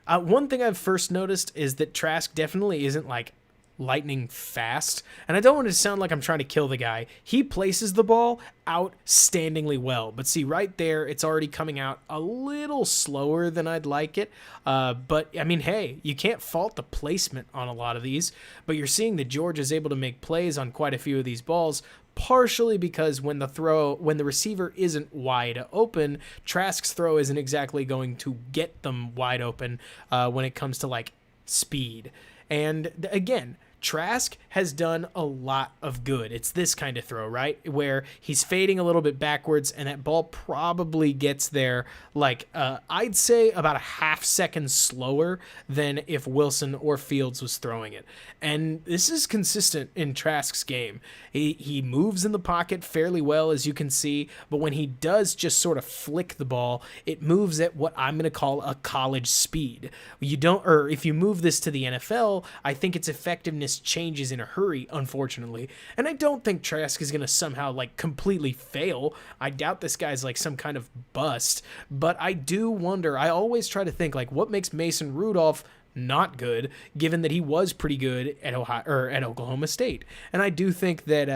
Speaker 1: one thing I've first noticed is that Trask definitely isn't, like, lightning fast. And I don't want it to sound like I'm trying to kill the guy. He places the ball outstandingly well. But see, right there, it's already coming out a little slower than I'd like it. But, I mean, hey, you can't fault the placement on a lot of these. But you're seeing that George is able to make plays on quite a few of these balls, partially because when the receiver isn't wide open, Trask's throw isn't exactly going to get them wide open when it comes to, like, speed. And again, Trask has done a lot of good. It's this kind of throw, right? Where he's fading a little bit backwards and that ball probably gets there, like, I'd say about a half second slower than if Wilson or Fields was throwing it. And this is consistent in Trask's game. He moves in the pocket fairly well, as you can see, but when he does just sort of flick the ball, it moves at what I'm going to call a college speed. If you move this to the NFL, I think its effectiveness changes in a hurry, unfortunately. And I don't think Trask is going to somehow, like, completely fail. I doubt this guy's, like, some kind of bust, but I do wonder. I always try to think, like, what makes Mason Rudolph not good, given that he was pretty good at Oklahoma State. And I do think that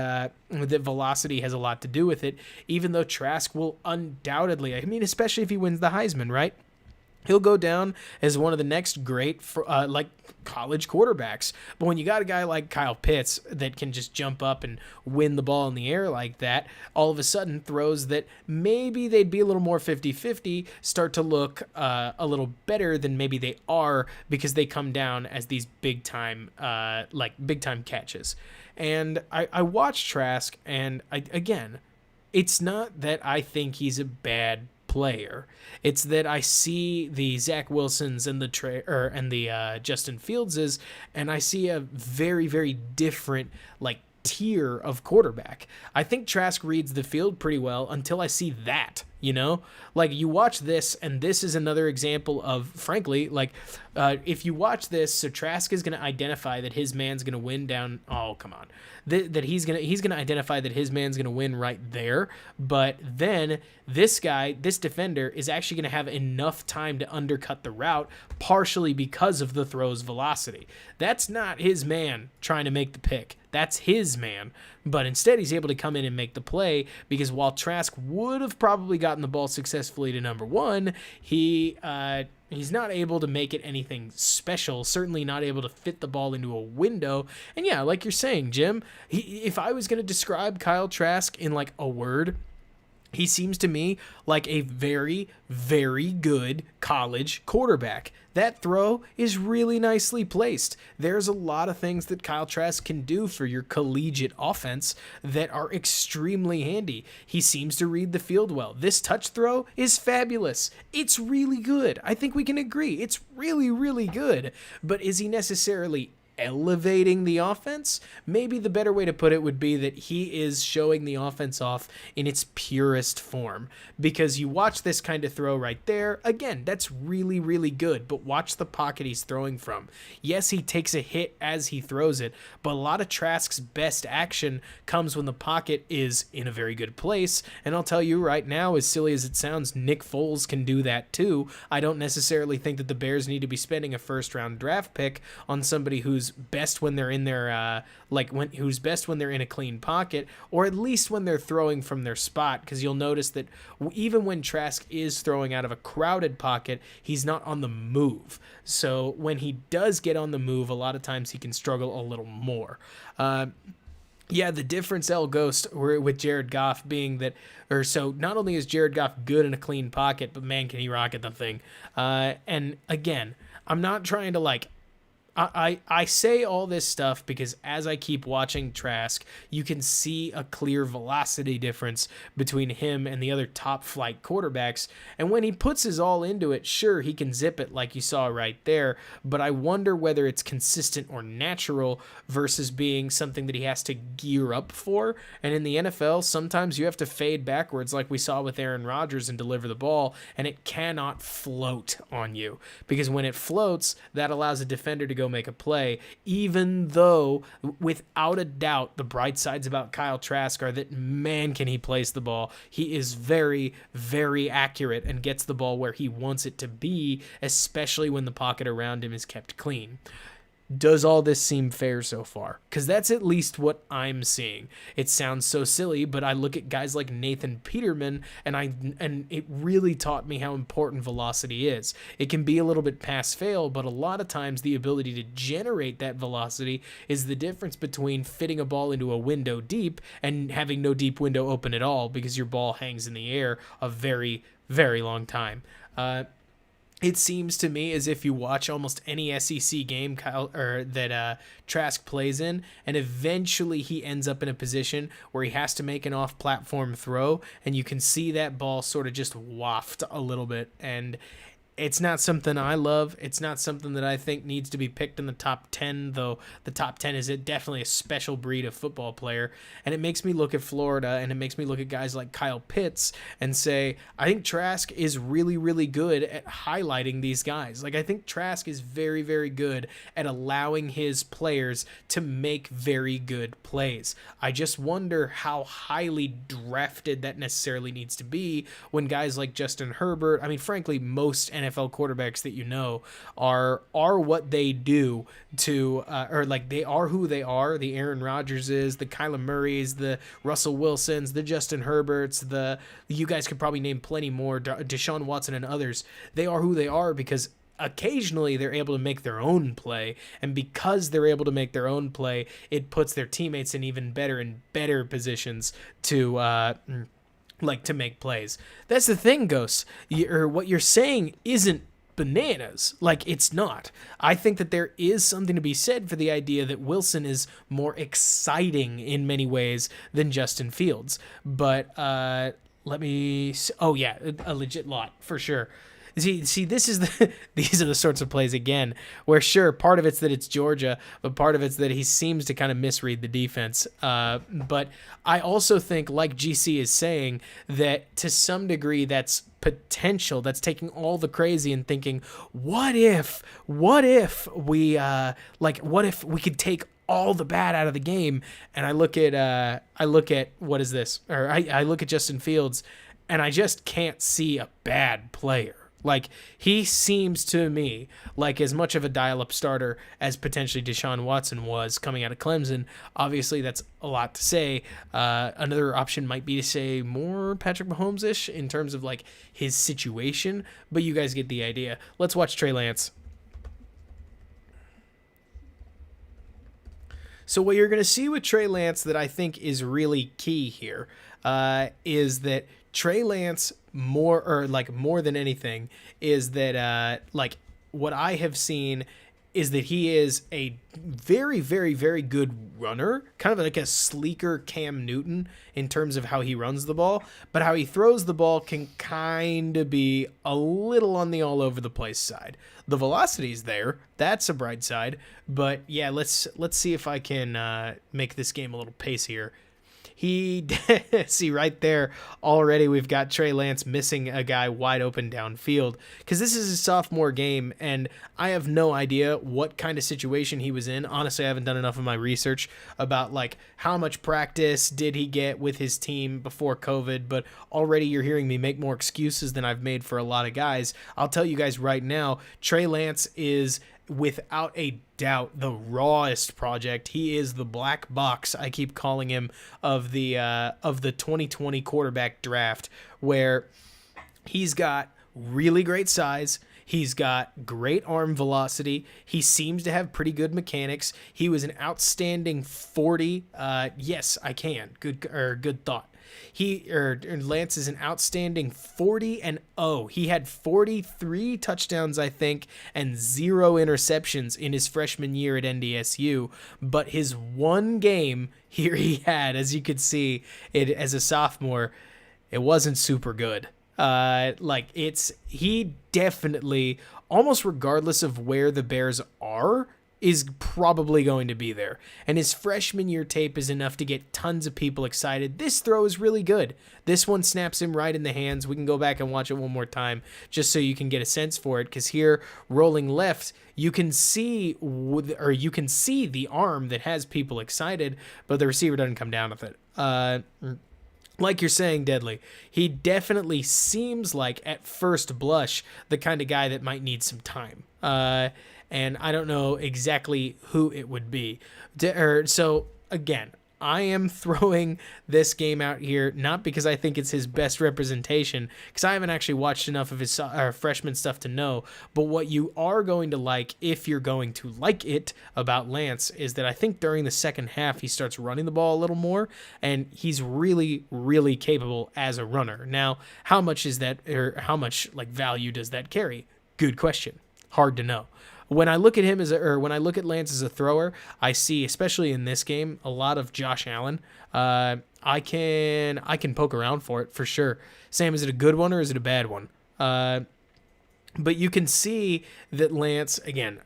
Speaker 1: that velocity has a lot to do with it, even though Trask will undoubtedly, I mean, especially if he wins the Heisman, right? He'll go down as one of the next great college quarterbacks. But when you got a guy like Kyle Pitts that can just jump up and win the ball in the air like that, all of a sudden throws that maybe they'd be a little more 50-50 start to look a little better than maybe they are, because they come down as these big time catches. And I watched Trask, and again, it's not that I think he's a bad player. It's that I see the Zach Wilsons and the Justin Fieldses, and I see a very, very different, like, tier of quarterback. I think Trask reads the field pretty well until I see that. You know, like you watch this, and this is another example of, frankly, like if you watch this, so Trask is going to identify that his man's going to win down. Oh, come on, that he's gonna identify that his man's going to win right there. But then this guy, this defender, is actually going to have enough time to undercut the route, partially because of the throw's velocity. That's not his man trying to make the pick. That's his man. But instead, he's able to come in and make the play, because while Trask would have probably gotten the ball successfully to number one, he's not able to make it anything special, certainly not able to fit the ball into a window. And yeah, like you're saying, Jim, if I was going to describe Kyle Trask in like a word, he seems to me like a very, very good college quarterback. That throw is really nicely placed. There's a lot of things that Kyle Trask can do for your collegiate offense that are extremely handy. He seems to read the field well. This touch throw is fabulous. It's really good. I think we can agree. It's really, really good. But is he necessarily elevating the offense? Maybe the better way to put it would be that he is showing the offense off in its purest form, because you watch this kind of throw right there. Again, that's really, really good, but watch the pocket he's throwing from. Yes, he takes a hit as he throws it, but a lot of Trask's best action comes when the pocket is in a very good place. And I'll tell you right now, as silly as it sounds, Nick Foles can do that too. I don't necessarily think that the Bears need to be spending a first-round draft pick on somebody who's best when they're in their who's best when they're in a clean pocket, or at least when they're throwing from their spot, because you'll notice that even when Trask is throwing out of a crowded pocket, he's not on the move. So when he does get on the move, a lot of times he can struggle a little more. Yeah, the difference, El Ghost, with Jared Goff being that, or so not only is Jared Goff good in a clean pocket, but man, can he rocket the thing. And again, I'm not trying to I say all this stuff because as I keep watching Trask, you can see a clear velocity difference between him and the other top flight quarterbacks. And when he puts his all into it, sure, he can zip it like you saw right there. But I wonder whether it's consistent or natural versus being something that he has to gear up for. And in the NFL, sometimes you have to fade backwards like we saw with Aaron Rodgers and deliver the ball, and it cannot float on you. Because when it floats, that allows a defender to go make a play, even though without a doubt the bright sides about Kyle Trask are that, man, can he place the ball. He is very, very accurate and gets the ball where he wants it to be, especially when the pocket around him is kept clean. Does all this seem fair so far? Because that's at least what I'm seeing. It sounds so silly, but I look at guys like Nathan Peterman, and it really taught me how important velocity is. It can be a little bit pass-fail, but a lot of times the ability to generate that velocity is the difference between fitting a ball into a window deep and having no deep window open at all, because your ball hangs in the air a very, very long time. It seems to me as if you watch almost any SEC game that Trask plays in, and eventually he ends up in a position where he has to make an off-platform throw, and you can see that ball sort of just waft a little bit, and it's not something I love. It's not something that I think needs to be picked in the top 10, though the top 10 is definitely a special breed of football player. And it makes me look at Florida, and it makes me look at guys like Kyle Pitts and say, I think Trask is really, really good at highlighting these guys. Like, I think Trask is very, very good at allowing his players to make very good plays. I just wonder how highly drafted that necessarily needs to be when guys like Justin Herbert, I mean, frankly, most NFL quarterbacks that you know are what they do to or like they are who they are. The Aaron Rodgerses, the Kyler Murrays, the Russell Wilsons, the Justin Herberts, you guys could probably name plenty more, Deshaun Watson and others. They are who they are because occasionally they're able to make their own play, and because they're able to make their own play, it puts their teammates in even better and better positions to to make plays. That's the thing, Ghost. What you're saying isn't bananas. Like, it's not. I think that there is something to be said for the idea that Wilson is more exciting in many ways than Justin Fields. But let me... Oh, yeah, a legit lot, for sure. See, this is these are the sorts of plays again where sure part of it's that it's Georgia, but part of it's that he seems to kind of misread the defense. But I also think, like GC is saying, that to some degree that's potential. That's taking all the crazy and thinking, what if we what if we could take all the bad out of the game? And I look at what is this? Or I look at Justin Fields, and I just can't see a bad player. Like, he seems to me like as much of a dial-up starter as potentially Deshaun Watson was coming out of Clemson. Obviously, that's a lot to say. Another option might be to say more Patrick Mahomes-ish in terms of, like, his situation. But you guys get the idea. Let's watch Trey Lance. So what you're going to see with Trey Lance that I think is really key here is that Trey Lance more than anything is that what I have seen is that he is a very, very, very good runner, kind of like a sleeker Cam Newton in terms of how he runs the ball, but how he throws the ball can kind of be a little on the all over the place side. The velocity's there, that's a bright side, but yeah, let's see if I can make this game a little pacier. See right there already we've got Trey Lance missing a guy wide open downfield because this is his sophomore game and I have no idea what kind of situation he was in. Honestly, I haven't done enough of my research about like how much practice did he get with his team before COVID, but already you're hearing me make more excuses than I've made for a lot of guys. I'll tell you guys right now, Trey Lance is without a doubt the rawest project. He is the black box, I keep calling him, of the 2020 quarterback draft, where he's got really great size. He's got great arm velocity. He seems to have pretty good mechanics. He was an outstanding 40. Yes, I can. Good thought. Lance is an outstanding 40-0. He had 43 touchdowns, I think, and 0 interceptions in his freshman year at NDSU. But his one game here he had, as you could see, it as a sophomore, it wasn't super good. He definitely, almost regardless of where the Bears are, is probably going to be there. And his freshman year tape is enough to get tons of people excited. This throw is really good. This one snaps him right in the hands. We can go back and watch it one more time just so you can get a sense for it, because here, rolling left, you can see the arm that has people excited, but the receiver doesn't come down with it. Like you're saying, Deadly, he definitely seems like, at first blush, the kind of guy that might need some time. And I don't know exactly who it would be. So, again, I am throwing this game out here, not because I think it's his best representation, because I haven't actually watched enough of his freshman stuff to know, but what you are going to like, if you're going to like it about Lance, is that I think during the second half, he starts running the ball a little more, and he's really, really capable as a runner. Now, how much is that, or how much value does that carry? Good question. Hard to know. When I look at him when I look at Lance as a thrower, I see, especially in this game, a lot of Josh Allen. I can poke around for it for sure. Sam, is it a good one or is it a bad one? But you can see that Lance, again,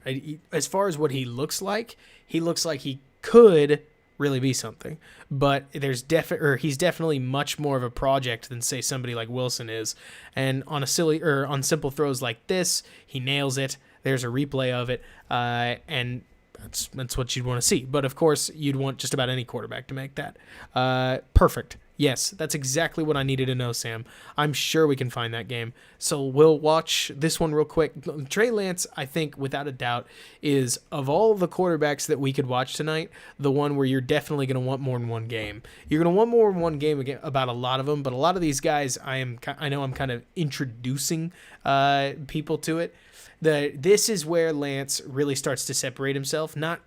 Speaker 1: as far as what he looks like he could really be something. But he's definitely much more of a project than, say, somebody like Wilson is. And on on simple throws like this, he nails it. There's a replay of it, and that's what you'd want to see. But, of course, you'd want just about any quarterback to make that. Perfect. Yes, that's exactly what I needed to know, Sam. I'm sure we can find that game. So we'll watch this one real quick. Trey Lance, I think, without a doubt, is, of all the quarterbacks that we could watch tonight, the one where you're definitely going to want more than one game. You're going to want more than one game about a lot of them, but a lot of these guys, I know I'm kind of introducing people to it. This is where Lance really starts to separate himself, not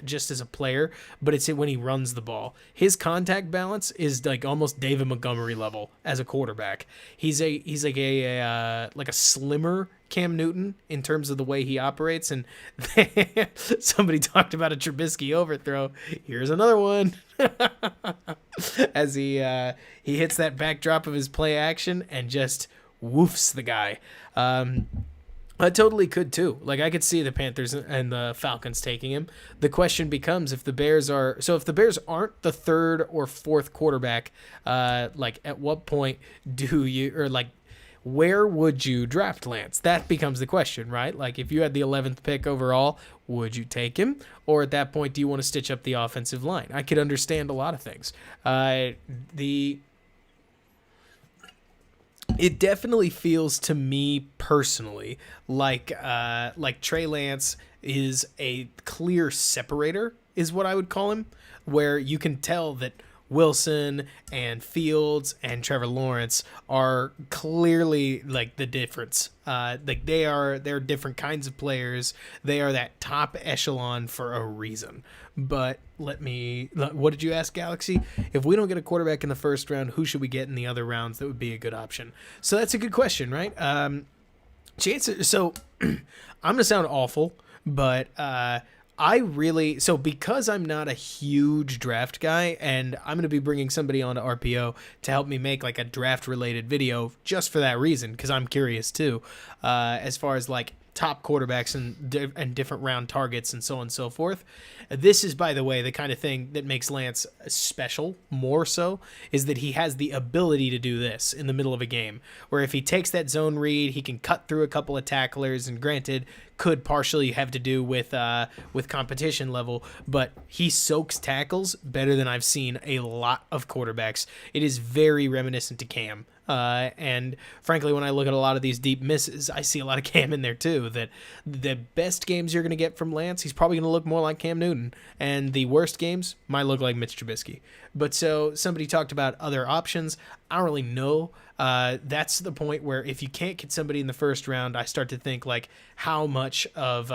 Speaker 1: just as a player, but it's when he runs the ball. His contact balance is almost David Montgomery level as a quarterback. He's like a slimmer Cam Newton in terms of the way he operates. And somebody talked about a Trubisky overthrow. Here's another one. As he hits that backdrop of his play action and just woofs the guy. I totally could too. Like, I could see the Panthers and the Falcons taking him. The question becomes if the Bears aren't the third or fourth quarterback, like at what point where would you draft Lance? That becomes the question, right? Like, if you had the 11th pick overall, would you take him? Or at that point, do you want to stitch up the offensive line? I could understand a lot of things. It definitely feels to me personally like Trey Lance is a clear separator, is what I would call him, where you can tell that Wilson and Fields and Trevor Lawrence are clearly like the difference. Like they're different kinds of players. They are that top echelon for a reason. But what did you ask, Galaxy? If we don't get a quarterback in the first round, who should we get in the other rounds that would be a good option? So that's a good question, right? So I'm going to sound awful, but because I'm not a huge draft guy, and I'm going to be bringing somebody onto RPO to help me make like a draft related video just for that reason, because I'm curious too, as far as like top quarterbacks and different round targets and so on and so forth. This is, by the way, the kind of thing that makes Lance special, more so, is that he has the ability to do this in the middle of a game, where if he takes that zone read, he can cut through a couple of tacklers, and granted, could partially have to do with competition level, but he soaks tackles better than I've seen a lot of quarterbacks. It is very reminiscent to Cam. And frankly, when I look at a lot of these deep misses, I see a lot of Cam in there too. That the best games you're going to get from Lance, he's probably going to look more like Cam Newton, and the worst games might look like Mitch Trubisky. But so somebody talked about other options. I don't really know. That's the point where if you can't get somebody in the first round, I start to think like how much of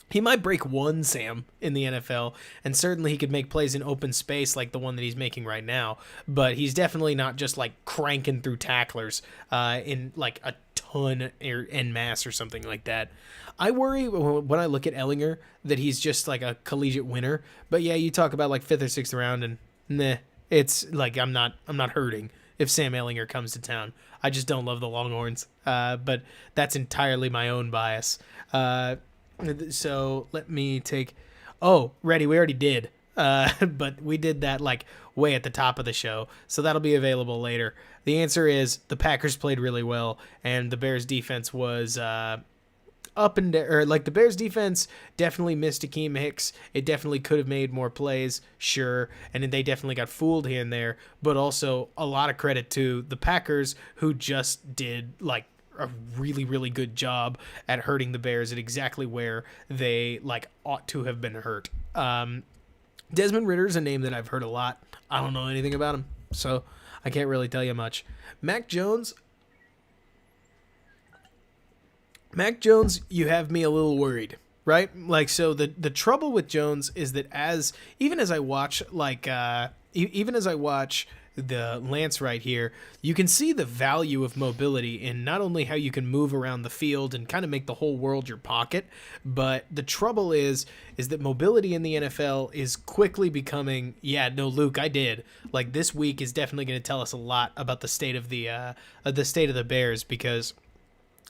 Speaker 1: he might break one Sam in the NFL, and certainly he could make plays in open space like the one that he's making right now, but he's definitely not just like cranking through tacklers in like a ton en masse or something like that. I worry when I look at Ellinger that he's just like a collegiate winner, but yeah, you talk about like 5th or 6th round, and nah, it's like I'm not hurting if Sam Ellinger comes to town. I just don't love the Longhorns, but that's entirely my own bias. So let me take... Oh, ready, we already did. But we did that like way at the top of the show, so that'll be available later. The answer is the Packers played really well, and the Bears defense was up and down. Or like the Bears defense definitely missed Akeem Hicks. It definitely could have made more plays, sure, and they definitely got fooled here and there. But also a lot of credit to the Packers, who just did like a really, really good job at hurting the Bears at exactly where they like ought to have been hurt. Desmond Ritter's a name that I've heard a lot. I don't know anything about him, so I can't really tell you much. Mac Jones, you have me a little worried, right? Like, so the trouble with Jones is that even as I watch the Lance right here, you can see the value of mobility in not only how you can move around the field and kind of make the whole world your pocket, but the trouble is that mobility in the NFL is quickly becoming, yeah, no, Luke, I did. Like, this week is definitely going to tell us a lot about the state of the Bears, because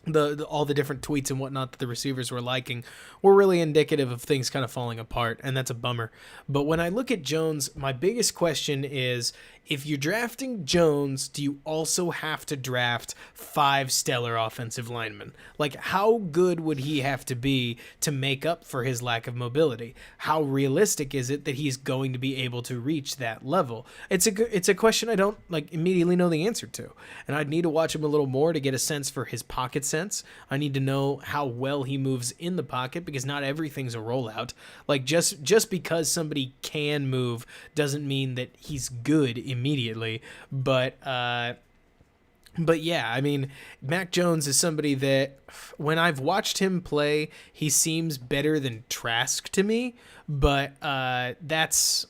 Speaker 1: all the different tweets and whatnot that the receivers were liking were really indicative of things kind of falling apart, and that's a bummer. But when I look at Jones, my biggest question is, if you're drafting Jones, do you also have to draft 5 stellar offensive linemen? Like, how good would he have to be to make up for his lack of mobility? How realistic is it that he's going to be able to reach that level? It's a question I don't like immediately know the answer to, and I'd need to watch him a little more to get a sense for his pocket sense. I need to know how well he moves in the pocket, because not everything's a rollout. Like, just because somebody can move doesn't mean that he's good immediately. But yeah, I mean, Mac Jones is somebody that when I've watched him play, he seems better than Trask to me, but it's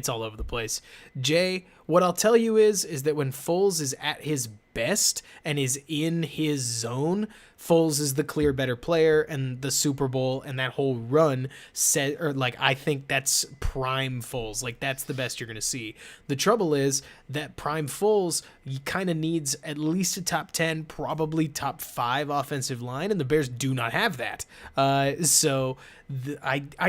Speaker 1: all over the place. Jay, what I'll tell you is that when Foles is at his best and is in his zone, Foles is the clear better player, and the Super Bowl and that whole run said, or like, I think that's prime Foles. Like, that's the best you're going to see. The trouble is that prime Foles kind of needs at least a top 10, probably top 5 offensive line, and the Bears do not have that. I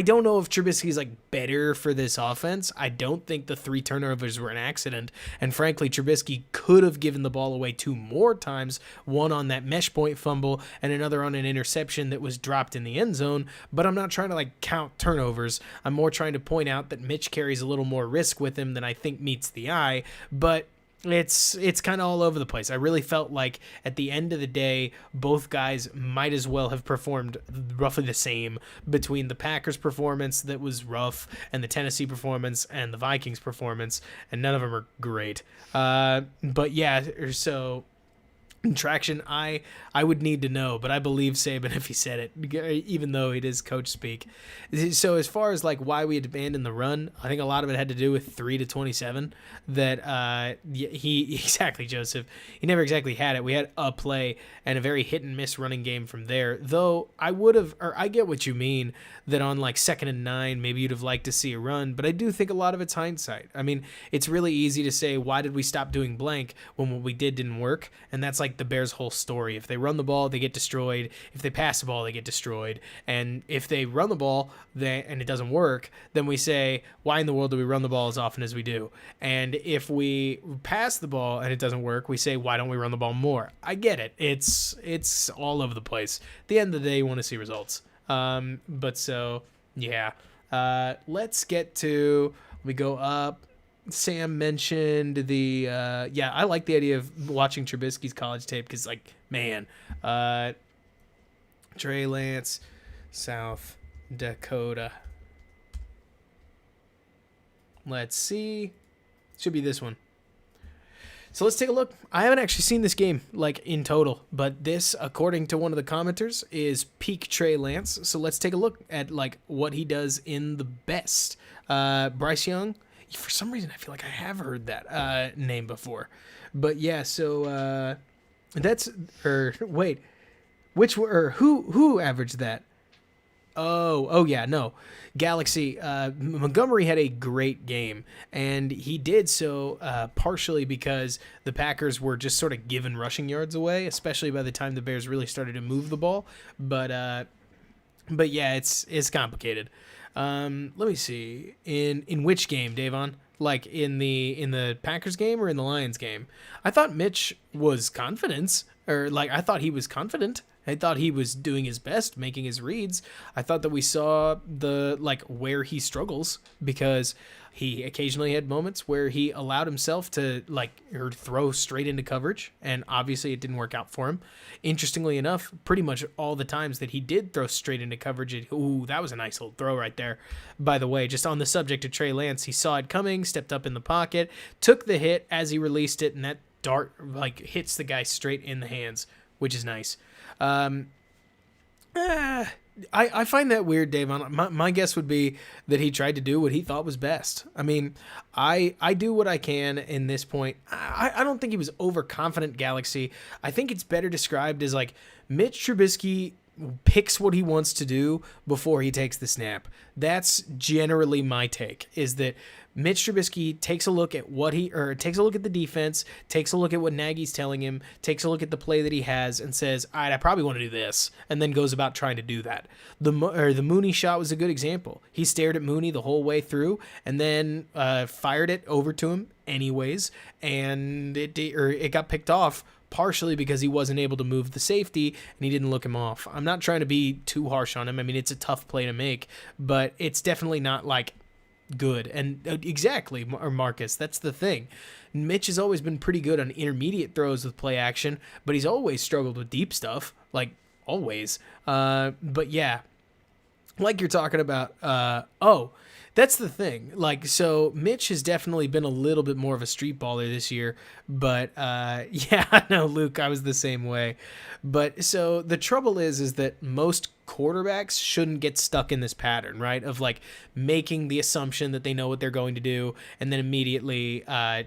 Speaker 1: don't know if Trubisky's like better for this offense. I don't think the 3 turnovers were an accident, and frankly, Trubisky could have given the ball away 2 more times, one on that mesh point fumble and another on an interception that was dropped in the end zone. But I'm not trying to like count turnovers. I'm more trying to point out that Mitch carries a little more risk with him than I think meets the eye. But it's kind of all over the place. I really felt like at the end of the day, both guys might as well have performed roughly the same between the Packers performance that was rough and the Tennessee performance and the Vikings performance, and none of them are great. But yeah, so traction, I would need to know, but I believe Saban if he said it, even though it is coach speak. So as far as like why we had abandoned the run, I think a lot of it had to do with 3-27. That he exactly, Joseph. He never exactly had it. We had a play and a very hit and miss running game from there. Though I would have, or I get what you mean, that on like 2nd and 9, maybe you'd have liked to see a run, but I do think a lot of it's hindsight. I mean, it's really easy to say, why did we stop doing blank when what we did didn't work? And that's like the Bears' whole story. If they run the ball, they get destroyed. If they pass the ball, they get destroyed. And if they run the ball and it doesn't work, then we say, why in the world do we run the ball as often as we do? And if we pass the ball and it doesn't work, we say, why don't we run the ball more? I get it. It's all over the place. At the end of the day, you want to see results. But so, yeah. Let's get to, we go up. Sam mentioned the, I like the idea of watching Trubisky's college tape because, like, man, Trey Lance, South Dakota. Let's see. Should be this one. So let's take a look. I haven't actually seen this game, like, in total, but this, according to one of the commenters, is peak Trey Lance. So let's take a look at, like, what he does in the best. Bryce Young, for some reason, I feel like I have heard that name before. But, yeah, so that's, wait, who averaged that? Oh yeah, no. Galaxy, Montgomery had a great game, and he did so partially because the Packers were just sort of giving rushing yards away, especially by the time the Bears really started to move the ball. But yeah, it's complicated. Let me see. In which game, Davon? Like in the Packers game or in the Lions game? I thought Mitch was confident, or like I thought he was confident. I thought he was doing his best, making his reads. I thought that we saw the, like, where he struggles, because he occasionally had moments where he allowed himself to, like, or throw straight into coverage, and obviously it didn't work out for him. Interestingly enough, pretty much all the times that he did throw straight into coverage, that was a nice little throw right there. By the way, just on the subject of Trey Lance, he saw it coming, stepped up in the pocket, took the hit as he released it, and that dart, like, hits the guy straight in the hands, which is nice. I find that weird, Dave. My guess would be that he tried to do what he thought was best. I mean, I do what I can in this point. I don't think he was overconfident, Galaxy. I think it's better described as like Mitch Trubisky picks what he wants to do before he takes the snap. That's generally my take, is that Mitch Trubisky takes a look at takes a look at the defense, takes a look at what Nagy's telling him, takes a look at the play that he has, and says, all right, I probably want to do this, and then goes about trying to do that. The Mooney shot was a good example. He stared at Mooney the whole way through, and then fired it over to him anyways, and it got picked off, partially because he wasn't able to move the safety and he didn't look him off. I'm not trying to be too harsh on him. I mean, it's a tough play to make, but it's definitely not like good. And exactly, Marcus, that's the thing. Mitch has always been pretty good on intermediate throws with play action, but he's always struggled with deep stuff, like always. But yeah, like you're talking about, that's the thing. Like, so Mitch has definitely been a little bit more of a street baller this year, but yeah, no, Luke, I was the same way. But so the trouble is that most quarterbacks shouldn't get stuck in this pattern, right? Of like making the assumption that they know what they're going to do and then immediately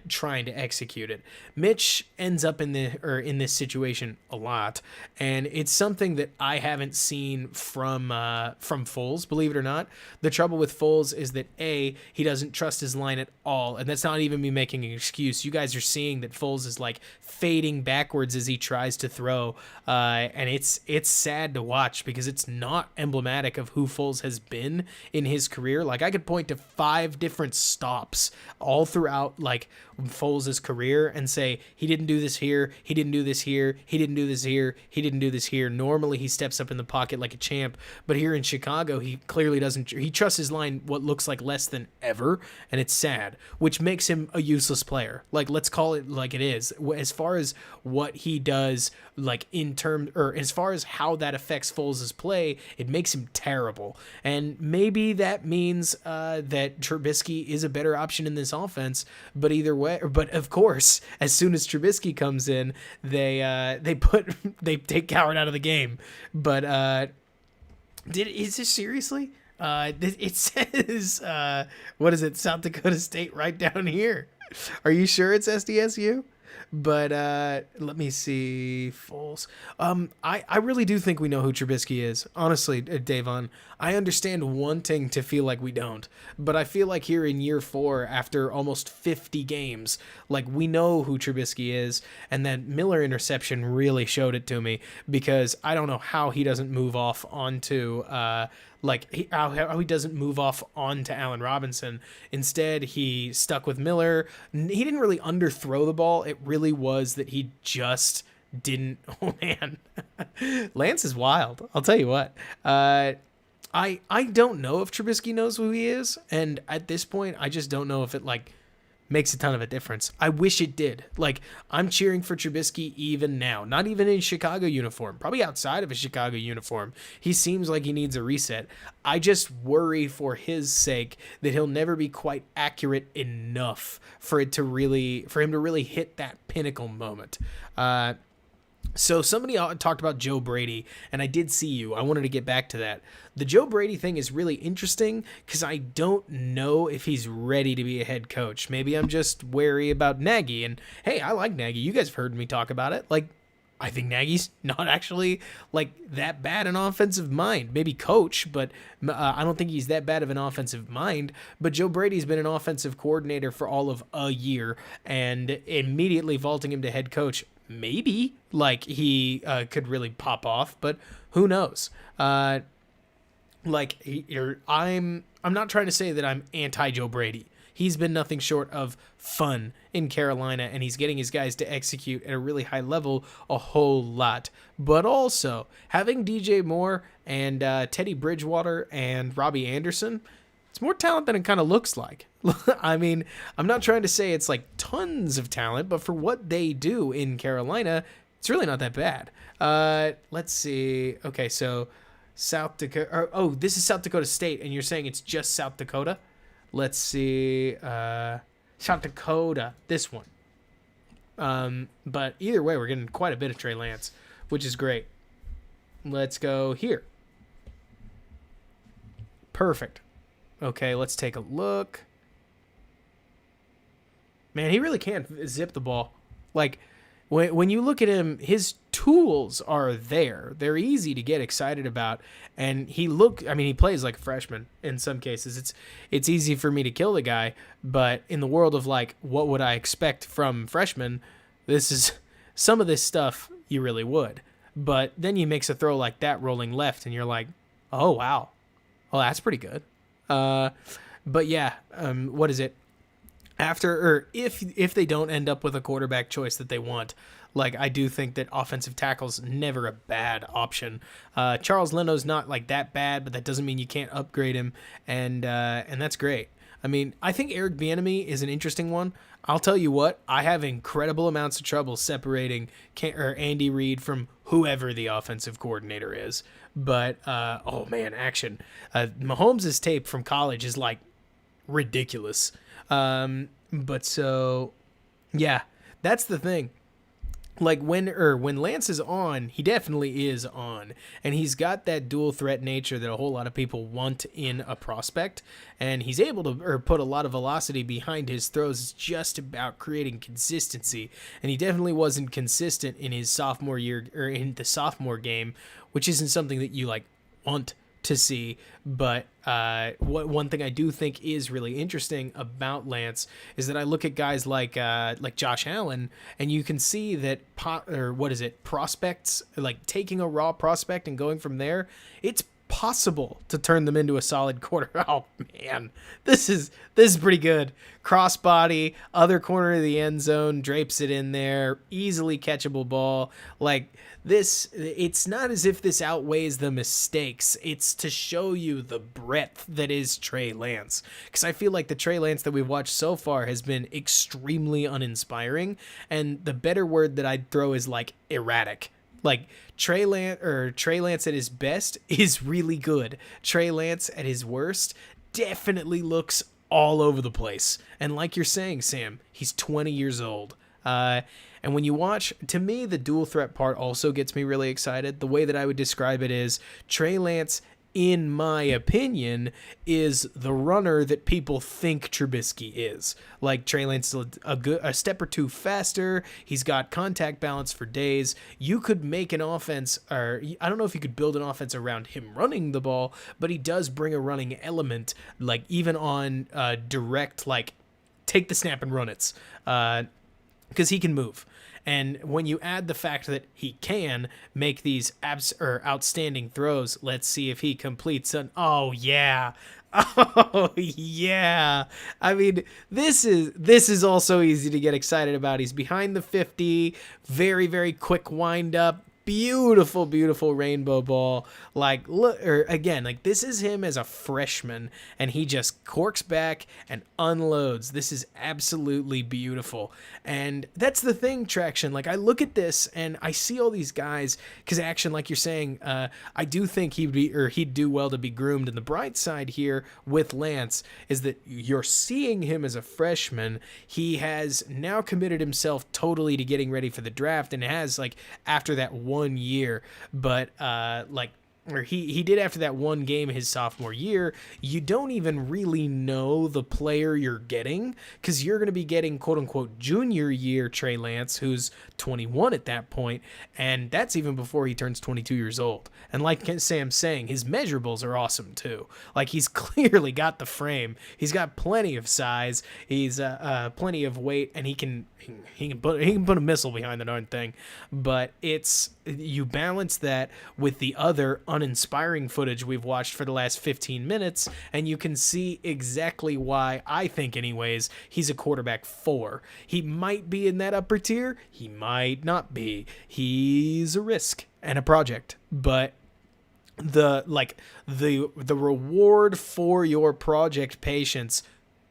Speaker 1: trying to execute it. Mitch ends up in this situation a lot, and it's something that I haven't seen from Foles, believe it or not. The trouble with Foles is that he doesn't trust his line at all, and that's not even me making an excuse. You guys are seeing that Foles is like fading backwards as he tries to throw, and it's sad to watch because it's not emblematic of who Foles has been in his career. Like, I could point to 5 different stops all throughout like Foles' career and say he didn't do this here, he didn't do this here, he didn't do this here, he didn't do this here. Normally he steps up in the pocket like a champ, but here in Chicago he clearly doesn't. He trusts his line what looks like less than ever, and it's sad, which makes him a useless player. Like, let's call it like it is. As far as what he does, like in terms, or as far as how that affects Foles' play, it makes him terrible. And maybe that means that Trubisky is a better option in this offense. But either way, but of course, as soon as Trubisky comes in, they take Coward out of the game. But is this seriously? It says what is it? South Dakota State right down here. Are you sure it's SDSU? But let me see. Foles. I really do think we know who Trubisky is. Honestly, Davon, I understand wanting to feel like we don't, but I feel like here in year 4, after almost 50 games, like we know who Trubisky is, and that Miller interception really showed it to me, because I don't know how he doesn't move off onto how he doesn't move off onto Allen Robinson. Instead, he stuck with Miller. He didn't really underthrow the ball. It really was that he just didn't. Oh man, Lance is wild. I'll tell you what. I don't know if Trubisky knows who he is, and at this point, I just don't know if it like makes a ton of a difference. I wish it did. Like, I'm cheering for Trubisky even now, not even in Chicago uniform, probably outside of a Chicago uniform. He seems like he needs a reset. I just worry for his sake that he'll never be quite accurate enough for him to really hit that pinnacle moment. So somebody talked about Joe Brady, and I did see you. I wanted to get back to that. The Joe Brady thing is really interesting because I don't know if he's ready to be a head coach. Maybe I'm just wary about Nagy. And hey, I like Nagy. You guys have heard me talk about it. Like, I think Nagy's not actually like that bad an offensive mind. Maybe coach, but I don't think he's that bad of an offensive mind. But Joe Brady's been an offensive coordinator for all of a year, and immediately vaulting him to head coach, maybe like he could really pop off, but who knows? I'm not trying to say that I'm anti Joe Brady. He's been nothing short of fun in Carolina, and he's getting his guys to execute at a really high level a whole lot. But also, having DJ Moore and Teddy Bridgewater and Robbie Anderson, it's more talent than it kind of looks like. I mean, I'm not trying to say it's like tons of talent, but for what they do in Carolina, it's really not that bad. Let's see. Okay, so South Dakota. Oh, this is South Dakota State, and you're saying it's just South Dakota? Let's see. South Dakota, this one. But either way, we're getting quite a bit of Trey Lance, which is great. Let's go here. Perfect. Okay, let's take a look. Man, he really can't zip the ball. Like, when you look at him, his tools are there. They're easy to get excited about. And he plays like a freshman in some cases. It's easy for me to kill the guy. But in the world of, like, what would I expect from freshmen, some of this stuff you really would. But then he makes a throw like that rolling left, and you're like, oh, wow. Oh, that's pretty good. But yeah, what is it? If they don't end up with a quarterback choice that they want, like, I do think that offensive tackle's never a bad option. Charles Leno's not like that bad, but that doesn't mean you can't upgrade him, and that's great. I mean, I think Eric Bieniemy is an interesting one. I'll tell you what, I have incredible amounts of trouble separating Andy Reid from whoever the offensive coordinator is. But oh man, action! Mahomes' tape from college is like ridiculous. But so, yeah, that's the thing. like when Lance is on, he definitely is on, and he's got that dual threat nature that a whole lot of people want in a prospect, and he's able to put a lot of velocity behind his throws. It's just about creating consistency, and he definitely wasn't consistent in his sophomore year or in the sophomore game, which isn't something that you like want to see. But one thing I do think is really interesting about Lance is that I look at guys like Josh Allen, and you can see that prospects, like taking a raw prospect and going from there, it's possible to turn them into a solid quarter. Oh man, this is pretty good. Crossbody, other corner of the end zone, drapes it in there, easily catchable ball. Like this, it's not as if this outweighs the mistakes. It's to show you the breadth that is Trey Lance. Because I feel like the Trey Lance that we've watched so far has been extremely uninspiring, and the better word that I'd throw is like erratic. Like Trey Lance at his best is really good. Trey Lance at his worst definitely looks all over the place. And like you're saying, Sam, he's 20 years old. And when you watch, to me, the dual threat part also gets me really excited. The way that I would describe it is Trey Lance, in my opinion, is the runner that people think Trubisky is. Like Trey Lance is a step or two faster. He's got contact balance for days. You could make an offense, or I don't know if you could build an offense around him running the ball, but he does bring a running element, like even on direct, like take the snap and run it, because he can move. And when you add the fact that he can make these outstanding throws, let's see if he completes an. Oh yeah, oh yeah. I mean, this is also easy to get excited about. He's behind the 50, very very quick wind up. Beautiful, beautiful rainbow ball. Like, look, or again, like this is him as a freshman, and he just corks back and unloads. This is absolutely beautiful. And that's the thing, Traction. Like, I look at this and I see all these guys, because Action, like you're saying, I do think he'd do well to be groomed. And the bright side here with Lance is that you're seeing him as a freshman. He has now committed himself totally to getting ready for the draft, and has, like, after that 1 year, but or he did after that one game his sophomore year, you don't even really know the player you're getting, because you're going to be getting quote-unquote junior year Trey Lance, who's 21 at that point, and that's even before he turns 22 years old. And like Sam's saying, his measurables are awesome too. Like, he's clearly got the frame, he's got plenty of size, he's plenty of weight, and he can put a missile behind the darn thing. But you balance that with the other uninspiring footage we've watched for the last 15 minutes, and you can see exactly why I think, anyways, he's a quarterback 4. He might be in that upper tier, he might not be. He's a risk and a project, but the reward for your project patience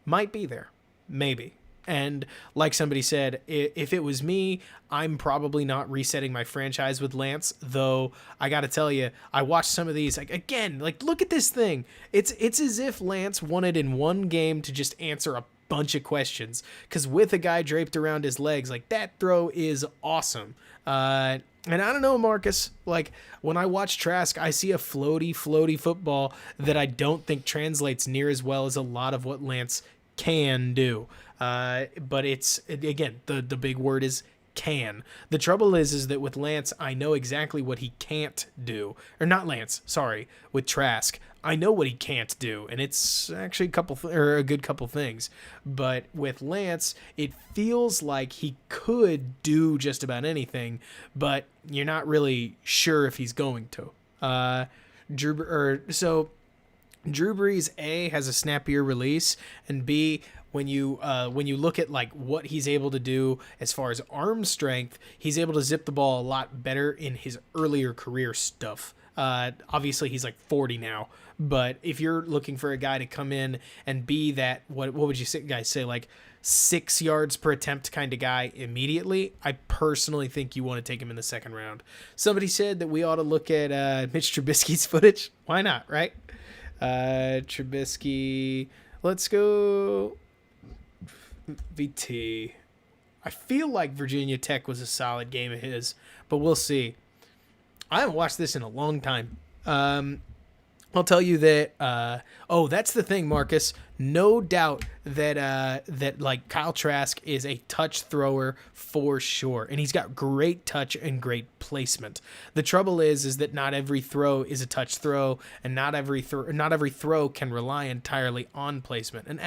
Speaker 1: might be there, maybe. And like somebody said, if it was me, I'm probably not resetting my franchise with Lance, though I got to tell you, I watched some of these, like, again, like, look at this thing. It's as if Lance wanted in one game to just answer a bunch of questions, because with a guy draped around his legs, like, that throw is awesome. And I don't know, Marcus, like, when I watch Trask, I see a floaty football that I don't think translates near as well as a lot of what Lance can do. But it's, again, the big word is can. The trouble is that with Lance, I know exactly what he can't do. Or not Lance, sorry, with Trask. I know what he can't do, and it's actually a good couple things. But with Lance, it feels like he could do just about anything, but you're not really sure if he's going to. Drew Brees, A, has a snappier release, and B, when you look at like what he's able to do as far as arm strength, he's able to zip the ball a lot better in his earlier career stuff. Obviously he's like 40 now, but if you're looking for a guy to come in and be that, what would you guys say, like 6 yards per attempt kind of guy immediately, I personally think you want to take him in the second round. Somebody said that we ought to look at Mitch Trubisky's footage. Why not, right? Trubisky, let's go VT. I feel like Virginia Tech was a solid game of his, but we'll see. I haven't watched this in a long time. I'll tell you that. That's the thing, Marcus. No doubt that like Kyle Trask is a touch thrower for sure, and he's got great touch and great placement. The trouble is that not every throw is a touch throw, and not every throw can rely entirely on placement. And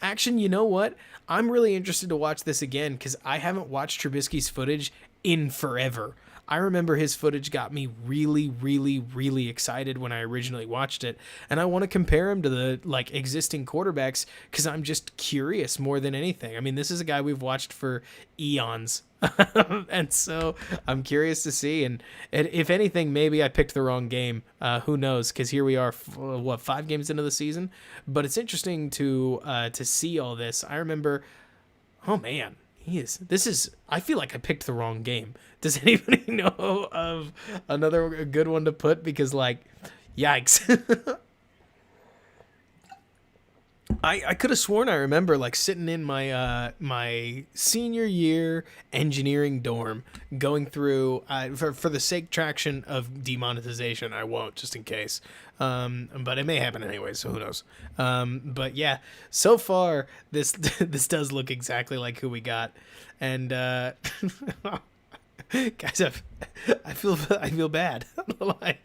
Speaker 1: action. You know what? I'm really interested to watch this again because I haven't watched Trubisky's footage in forever. I remember his footage got me really, really, really excited when I originally watched it, and I want to compare him to the like existing quarterbacks because I'm just curious more than anything. I mean, this is a guy we've watched for eons, and so I'm curious to see. And if anything, maybe I picked the wrong game. Who knows? Because here we are, 5 games into the season. But it's interesting to see all this. I remember, oh man. I feel like I picked the wrong game. Does anybody know of another good one to put? Because, like, yikes. I could have sworn I remember, like, sitting in my my senior year engineering dorm going through, for the sake traction of demonetization, I won't, just in case. But it may happen anyway, so who knows? But yeah, so far, this does look exactly like who we got. And, guys, I feel bad. Like,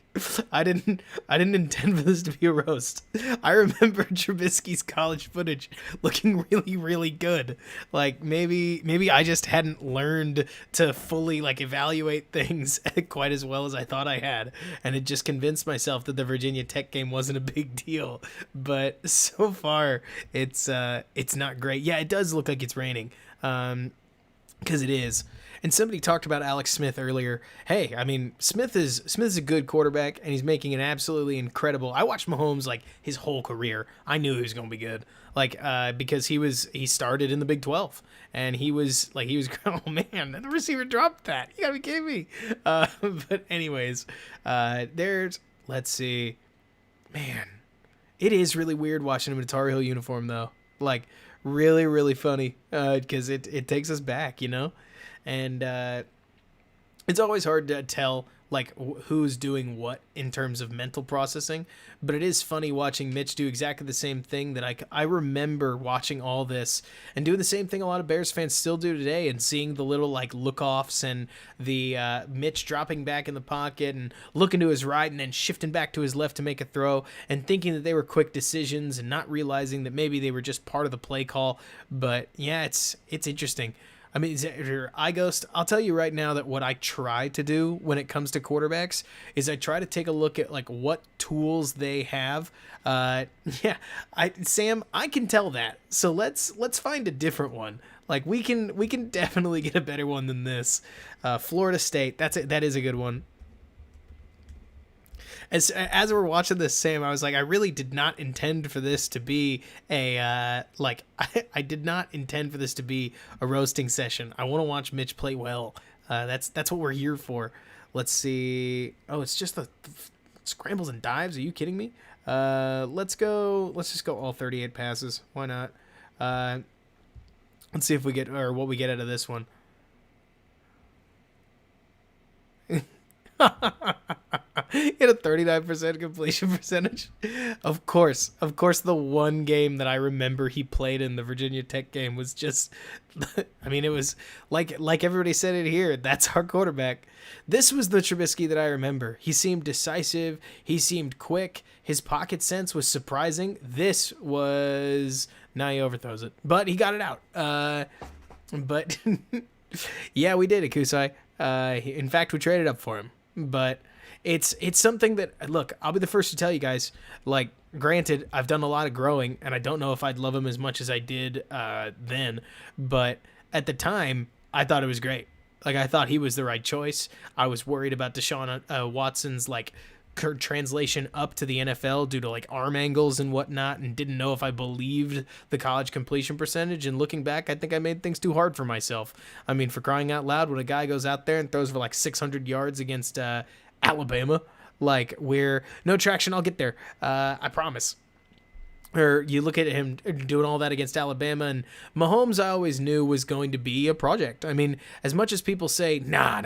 Speaker 1: I didn't intend for this to be a roast. I remember Trubisky's college footage looking really, really good. Like maybe I just hadn't learned to fully like evaluate things quite as well as I thought I had, and had just convinced myself that the Virginia Tech game wasn't a big deal. But so far, it's not great. Yeah, it does look like it's raining. Because it is. And somebody talked about Alex Smith earlier. Hey, I mean, Smith is a good quarterback, and he's making an absolutely incredible. I watched Mahomes like his whole career. I knew he was going to be good, like because he started in the Big 12, and he was oh man, the receiver dropped that. You gotta be kidding me. But anyways, let's see, man, it is really weird watching him in a Tar Heel uniform though. Like really, really funny because it takes us back, you know. And it's always hard to tell like who's doing what in terms of mental processing, but it is funny watching Mitch do exactly the same thing that I remember watching all this and doing the same thing a lot of Bears fans still do today, and seeing the little like look-offs and the Mitch dropping back in the pocket and looking to his right and then shifting back to his left to make a throw and thinking that they were quick decisions and not realizing that maybe they were just part of the play call. But yeah, it's interesting. I mean, iGhost, I'll tell you right now that what I try to do when it comes to quarterbacks is I try to take a look at like what tools they have. Sam, I can tell that. So let's find a different one. Like we can definitely get a better one than this. Florida State, that is a good one. As we're watching this, Sam, I was like, I really did not intend for this to be a I did not intend for this to be a roasting session. I want to watch Mitch play well. That's what we're here for. Let's see. Oh, it's just the scrambles and dives. Are you kidding me? Let's just go all 38 passes. Why not? Let's see if we get what we get out of this one. He had a 39% completion percentage. Of course, the one game that I remember he played in, the Virginia Tech game, was just, I mean, it was like everybody said it here, that's our quarterback. This was the Trubisky that I remember. He seemed decisive. He seemed quick. His pocket sense was surprising. This was, now he overthrows it, but he got it out. But yeah, we did it, Kusai. In fact, we traded up for him. But it's something that, look, I'll be the first to tell you guys, like, granted, I've done a lot of growing, and I don't know if I'd love him as much as I did then, but at the time, I thought it was great. Like, I thought he was the right choice. I was worried about Deshaun Watson's, like, translation up to the NFL due to, like, arm angles and whatnot, and didn't know if I believed the college completion percentage. And looking back, I think I made things too hard for myself. I mean, for crying out loud, when a guy goes out there and throws for, like, 600 yards against Alabama, like, we're no traction, I'll get there. I promise. or you look at him doing all that against Alabama, and Mahomes I always knew was going to be a project. I mean, as much as people say, nah,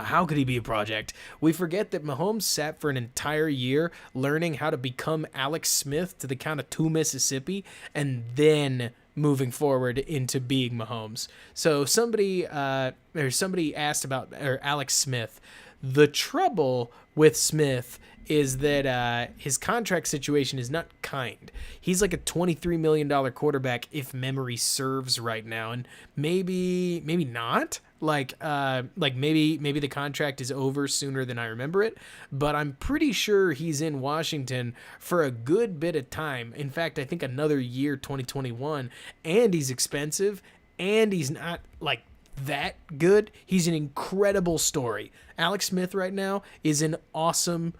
Speaker 1: how could he be a project? We forget that Mahomes sat for an entire year learning how to become Alex Smith to the count of 2 Mississippi, and then moving forward into being Mahomes. So somebody asked about Alex Smith. The trouble with Smith is that his contract situation is not kind. He's like a $23 million quarterback if memory serves right now, and maybe not. Like maybe the contract is over sooner than I remember it, but I'm pretty sure he's in Washington for a good bit of time. In fact, I think another year, 2021, and he's expensive, and he's not like that good. He's an incredible story. Alex Smith right now is an awesome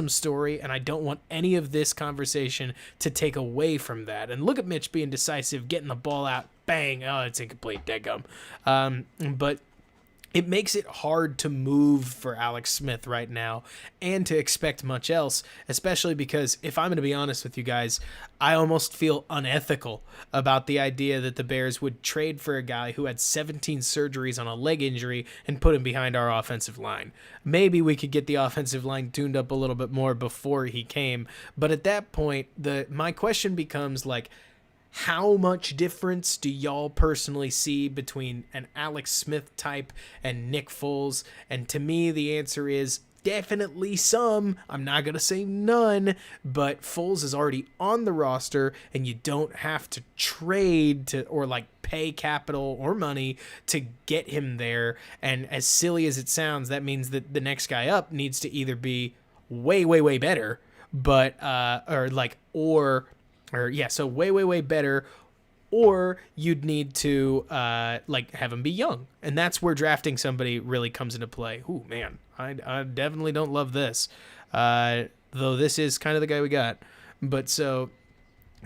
Speaker 1: story, and I don't want any of this conversation to take away from that. And look at Mitch being decisive, getting the ball out, bang, oh, it's incomplete, deadgum. But it makes it hard to move for Alex Smith right now and to expect much else, especially because, if I'm going to be honest with you guys, I almost feel unethical about the idea that the Bears would trade for a guy who had 17 surgeries on a leg injury and put him behind our offensive line. Maybe we could get the offensive line tuned up a little bit more before he came, but at that point, my question becomes like, how much difference do y'all personally see between an Alex Smith type and Nick Foles? And to me, the answer is definitely some. I'm not going to say none, but Foles is already on the roster, and you don't have to trade to or like pay capital or money to get him there. And as silly as it sounds, that means that the next guy up needs to either be way, way, way better, but so way better, or you'd need to have him be young, and that's where drafting somebody really comes into play. Ooh, man, I definitely don't love this, though this is kind of the guy we got. But so,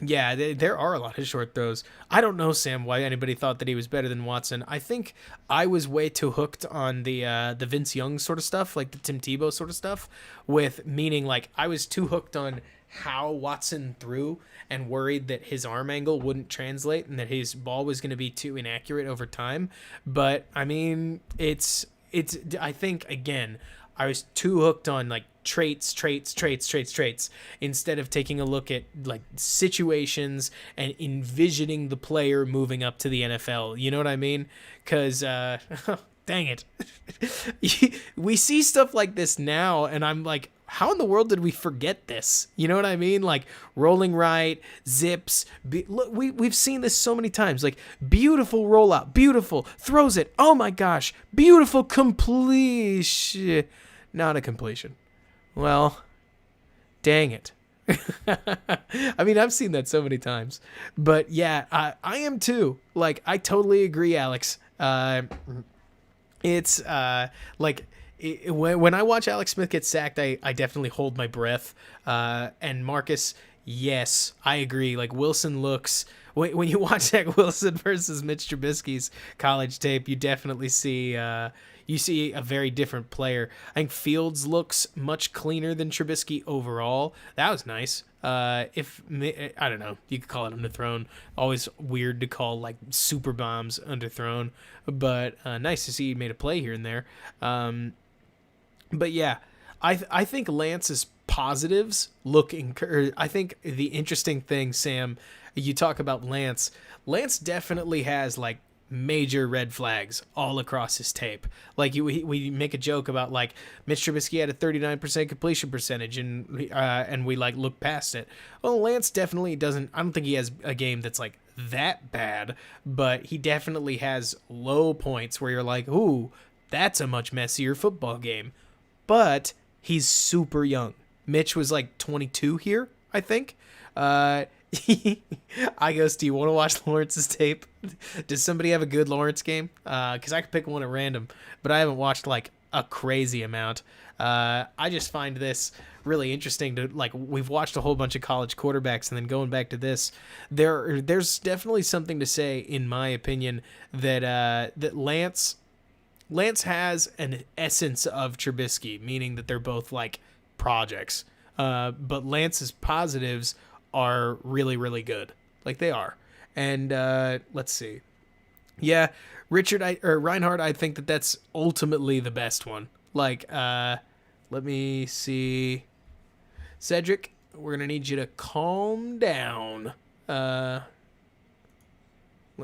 Speaker 1: yeah, there are a lot of short throws. I don't know, Sam, why anybody thought that he was better than Watson. I think I was way too hooked on the Vince Young sort of stuff, like the Tim Tebow sort of stuff, meaning like I was too hooked on how Watson threw and worried that his arm angle wouldn't translate and that his ball was going to be too inaccurate over time. But I mean, I think, again, I was too hooked on like traits instead of taking a look at like situations and envisioning the player moving up to the NFL. You know what I mean? Because dang it, we see stuff like this now, and I'm like, how in the world did we forget this? You know what I mean? Like rolling right, zips. Look, we've seen this so many times. Like beautiful rollout, beautiful, throws it. Oh my gosh, beautiful completion. Not a completion. Well, dang it. I mean, I've seen that so many times. But yeah, I am too. Like, I totally agree, Alex. It's when I watch Alex Smith get sacked, I definitely hold my breath. And Marcus, yes, I agree. Like Wilson looks, when you watch that Wilson versus Mitch Trubisky's college tape, you definitely see a very different player. I think Fields looks much cleaner than Trubisky overall. That was nice. I don't know, you could call it underthrown. Always weird to call like super bombs underthrown, but nice to see he made a play here and there. But yeah, I think Lance's positives I think the interesting thing, Sam, you talk about Lance definitely has like major red flags all across his tape. Like we make a joke about like Mitch Trubisky had a 39% completion percentage and we like look past it. Well, Lance definitely doesn't. I don't think he has a game that's like that bad, but he definitely has low points where you're like, ooh, that's a much messier football game. But he's super young. Mitch was like 22 here, I think. I goes, do you want to watch Lawrence's tape? Does somebody have a good Lawrence game? Because I could pick one at random, but I haven't watched like a crazy amount. I just find this really interesting to like, we've watched a whole bunch of college quarterbacks, and then going back to this, there's definitely something to say, in my opinion, that Lance has an essence of Trubisky, meaning that they're both like projects. But Lance's positives are really, really good. Like, they are. And let's see. Yeah, Reinhardt, I think that's ultimately the best one. Like, let me see. Cedric, we're going to need you to calm down. Let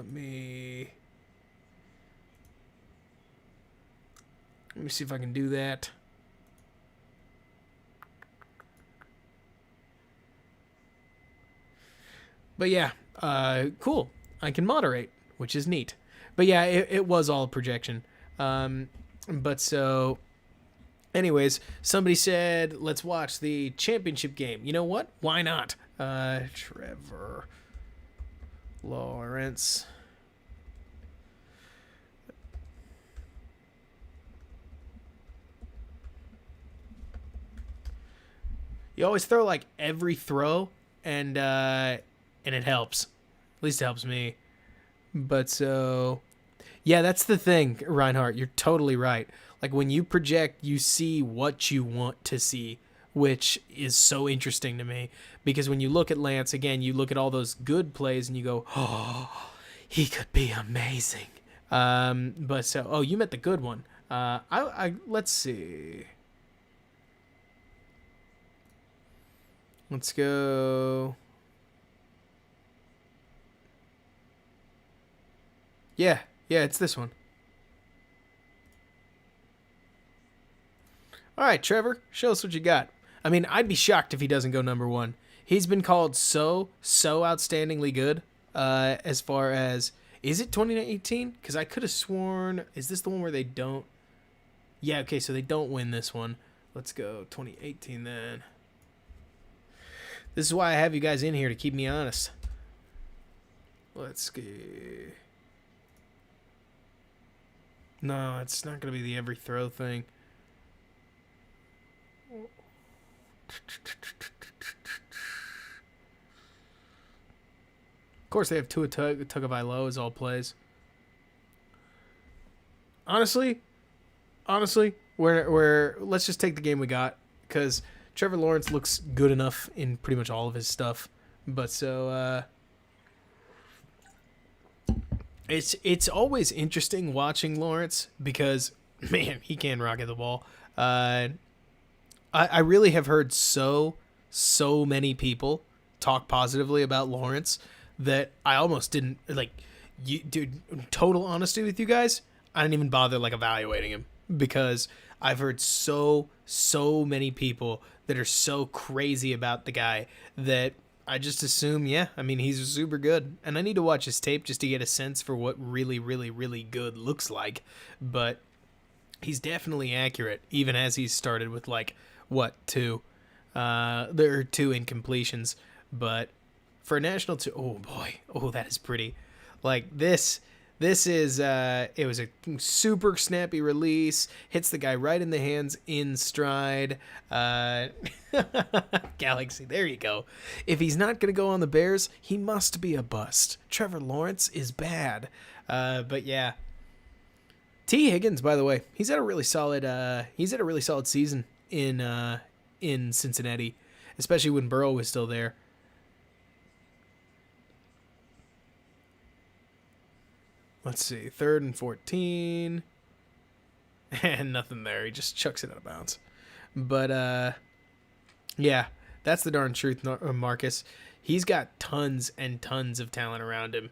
Speaker 1: me see if I can do that. But yeah, cool. I can moderate, which is neat. But yeah, it was all projection. But so, anyways, somebody said, let's watch the championship game. You know what? Why not? Trevor Lawrence. You always throw like every throw, and it helps. At least it helps me. But so, yeah, that's the thing, Reinhardt. You're totally right. Like, when you project, you see what you want to see, which is so interesting to me. Because when you look at Lance, again, you look at all those good plays and you go, oh, he could be amazing. But so, oh, you meant the good one. Let's see. Let's go. Yeah, it's this one. All right, Trevor, show us what you got. I mean, I'd be shocked if he doesn't go number one. He's been called so outstandingly good. As far as, is it 2018? Because I could have sworn, is this the one where they don't? Yeah, okay, so they don't win this one. Let's go 2018 then. This is why I have you guys in here, to keep me honest. Let's go. No, it's not going to be the every throw thing. Of course, they have Tua Tagovailoa as all plays. Honestly, we're let's just take the game we got, because Trevor Lawrence looks good enough in pretty much all of his stuff. But so it's always interesting watching Lawrence, because man, he can rocket the ball. I really have heard so many people talk positively about Lawrence that I almost didn't, like, dude, total honesty with you guys, I didn't even bother like evaluating him, because I've heard so many people that are so crazy about the guy that I just assume, yeah, I mean, he's super good. And I need to watch his tape just to get a sense for what really, really, really good looks like. But he's definitely accurate, even as he's started with, like, what, two? There are 2 incompletions. But for a national two, oh boy, oh, that is pretty. Like, this is, it was a super snappy release, hits the guy right in the hands in stride. Galaxy, there you go. If he's not going to go on the Bears, he must be a bust. Trevor Lawrence is bad. But yeah. T. Higgins, by the way, he's had a really solid season in Cincinnati, especially when Burrow was still there. Let's see, 3rd and 14. And nothing there. He just chucks it out of bounds. But, yeah, that's the darn truth, Marcus. He's got tons and tons of talent around him.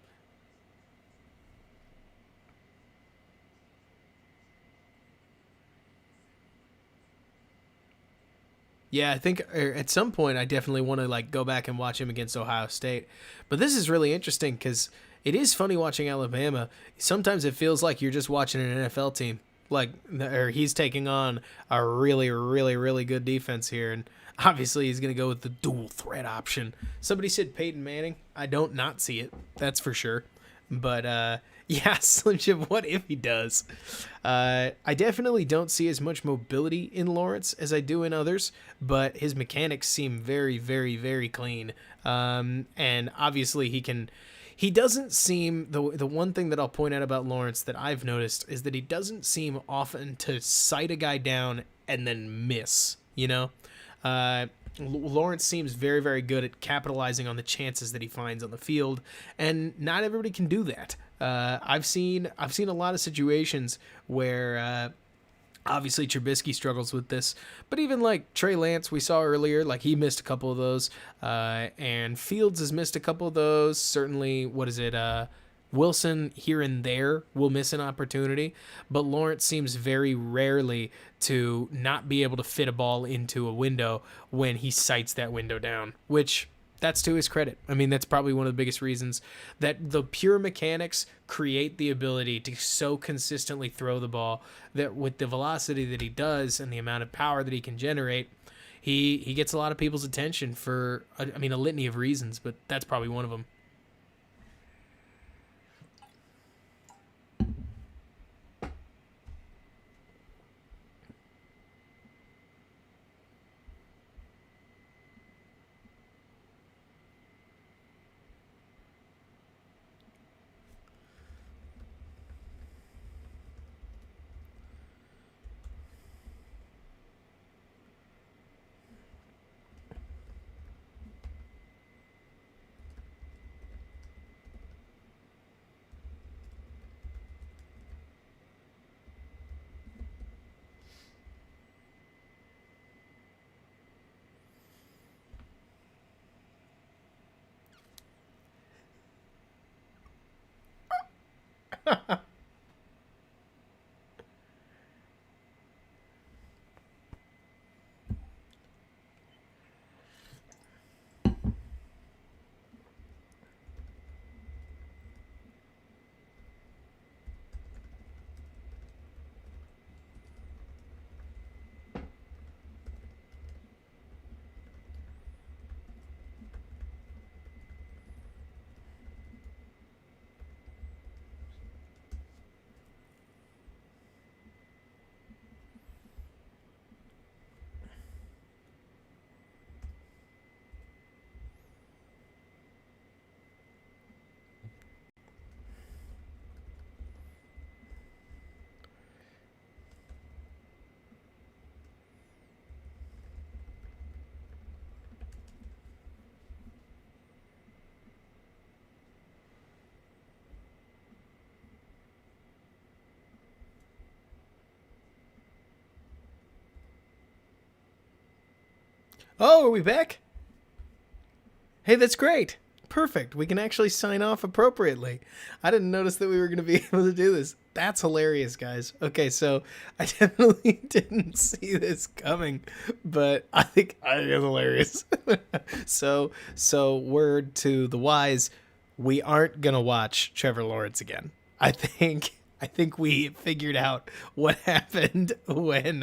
Speaker 1: Yeah, I think at some point I definitely want to, like, go back and watch him against Ohio State. But this is really interesting because it is funny watching Alabama. Sometimes it feels like you're just watching an NFL team. Like, or he's taking on a really, really, really good defense here. And obviously he's going to go with the dual threat option. Somebody said Peyton Manning. I don't not see it. That's for sure. But, yeah, Slim Jim, what if he does? I definitely don't see as much mobility in Lawrence as I do in others, but his mechanics seem very, very, very clean. And obviously he doesn't seem, the one thing that I'll point out about Lawrence that I've noticed is that he doesn't seem often to sight a guy down and then miss, you know? Lawrence seems very, very good at capitalizing on the chances that he finds on the field, and not everybody can do that. I've seen a lot of situations where obviously Trubisky struggles with this, but even like Trey Lance, we saw earlier, like he missed a couple of those, and Fields has missed a couple of those. Certainly, what is it? Wilson here and there will miss an opportunity, but Lawrence seems very rarely to not be able to fit a ball into a window when he sights that window down, which that's to his credit. I mean, that's probably one of the biggest reasons that the pure mechanics create the ability to so consistently throw the ball that with the velocity that he does and the amount of power that he can generate, he gets a lot of people's attention for, a litany of reasons, but that's probably one of them. Oh, are we back? Hey, that's great. Perfect. We can actually sign off appropriately. I didn't notice that we were going to be able to do this. That's hilarious, guys. Okay, so I definitely didn't see this coming, but I think it's hilarious. So word to the wise, we aren't going to watch Trevor Lawrence again. I think we figured out what happened when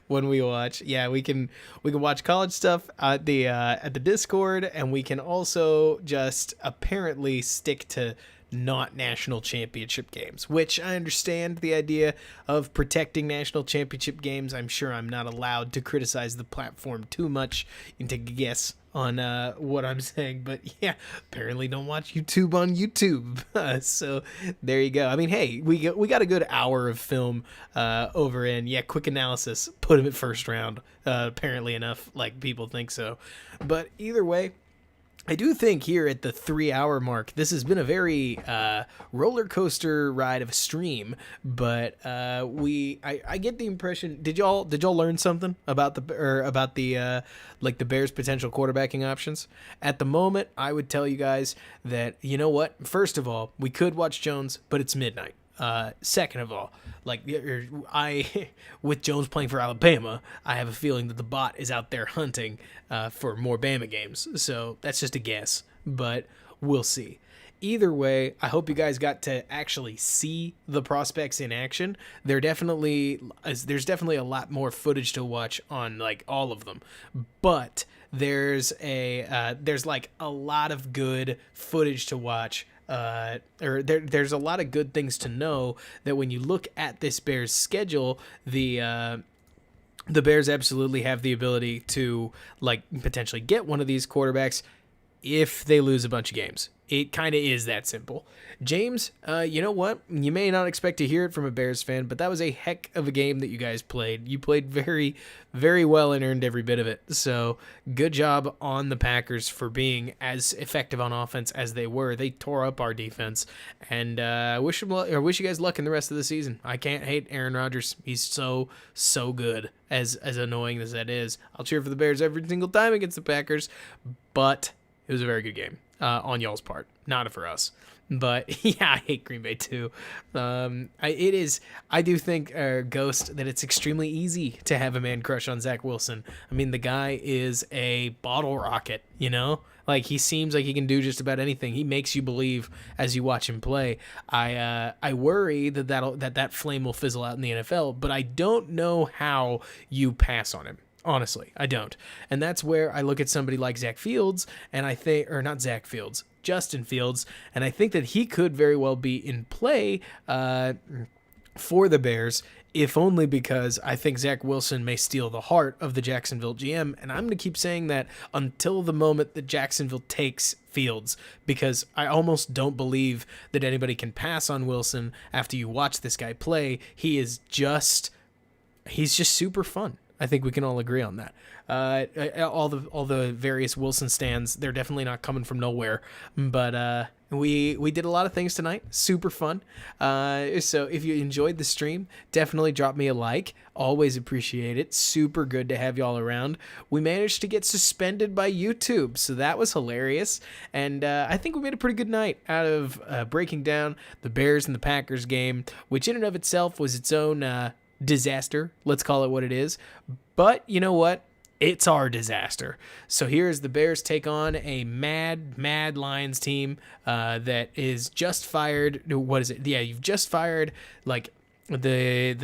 Speaker 1: we watch. Yeah, we can watch college stuff at the Discord, and we can also just apparently stick to not national championship games, which I understand the idea of protecting national championship games. I'm sure I'm not allowed to criticize the platform too much and take a guess on what I'm saying, but yeah, apparently don't watch YouTube on YouTube. So there you go. I mean, hey, we got a good hour of film over in quick analysis. Put him at first round. Apparently enough, like people think so. But either way, I do think here at the 3 hour mark, this has been a very roller coaster ride of a stream. But I get the impression. Did y'all learn something about the like the Bears' potential quarterbacking options? At the moment, I would tell you guys that, you know what? First of all, we could watch Jones, but it's midnight. Second of all, like with Jones playing for Alabama, I have a feeling that the bot is out there hunting for more Bama games. So that's just a guess, but we'll see. Either way, I hope you guys got to actually see the prospects in action. There's definitely a lot more footage to watch on like all of them, but there's like a lot of good footage to watch. There's a lot of good things to know that when you look at this Bears schedule, the Bears absolutely have the ability to like potentially get one of these quarterbacks. if they lose a bunch of games. It kind of is that simple. James, you know what? You may not expect to hear it from a Bears fan, but that was a heck of a game that you guys played. You played very, very well and earned every bit of it. So good job on the Packers for being as effective on offense as they were. They tore up our defense, and wish you guys luck in the rest of the season. I can't hate Aaron Rodgers. He's so good. As annoying as that is, I'll cheer for the Bears every single time against the Packers, but it was a very good game on y'all's part, not for us. But yeah, I hate Green Bay too. I do think, Ghost, that it's extremely easy to have a man crush on Zach Wilson. I mean, the guy is a bottle rocket, you know? Like, he seems like he can do just about anything. He makes you believe as you watch him play. I worry that flame will fizzle out in the NFL, but I don't know how you pass on him. Honestly, I don't. And that's where I look at somebody like Justin Fields, and I think that he could very well be in play for the Bears, if only because I think Zach Wilson may steal the heart of the Jacksonville GM, and I'm going to keep saying that until the moment that Jacksonville takes Fields, because I almost don't believe that anybody can pass on Wilson after you watch this guy play. He's just super fun. I think we can all agree on that. All the various Wilson stands, they're definitely not coming from nowhere. But we did a lot of things tonight. Super fun. So if you enjoyed the stream, definitely drop me a like. Always appreciate it. Super good to have y'all around. We managed to get suspended by YouTube, so that was hilarious. And I think we made a pretty good night out of breaking down the Bears and the Packers game, which in and of itself was its own disaster. Let's call it what it is. But you know what? It's our disaster. So here's the Bears take on a mad Lions team that is just fired. What is it? Yeah, you've just fired like you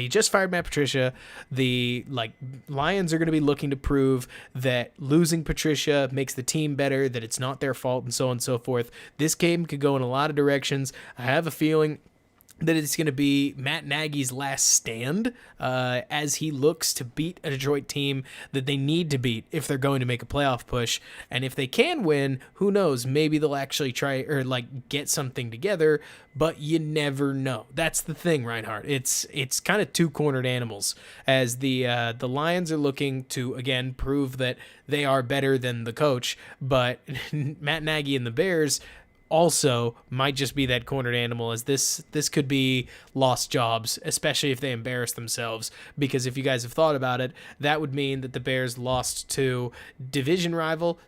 Speaker 1: just fired Matt Patricia. The Lions are going to be looking to prove that losing Patricia makes the team better, that it's not their fault, and so on and so forth. This game could go in a lot of directions. I have a feeling that it's going to be Matt Nagy's last stand as he looks to beat a Detroit team that they need to beat if they're going to make a playoff push. And if they can win, who knows? Maybe they'll actually try or get something together, but you never know. That's the thing, Reinhardt. It's kind of two cornered animals, as the Lions are looking to again prove that they are better than the coach, but Matt Nagy and the Bears also might just be that cornered animal, as this could be lost jobs, especially if they embarrass themselves, because if you guys have thought about it, that would mean that the Bears lost to division rival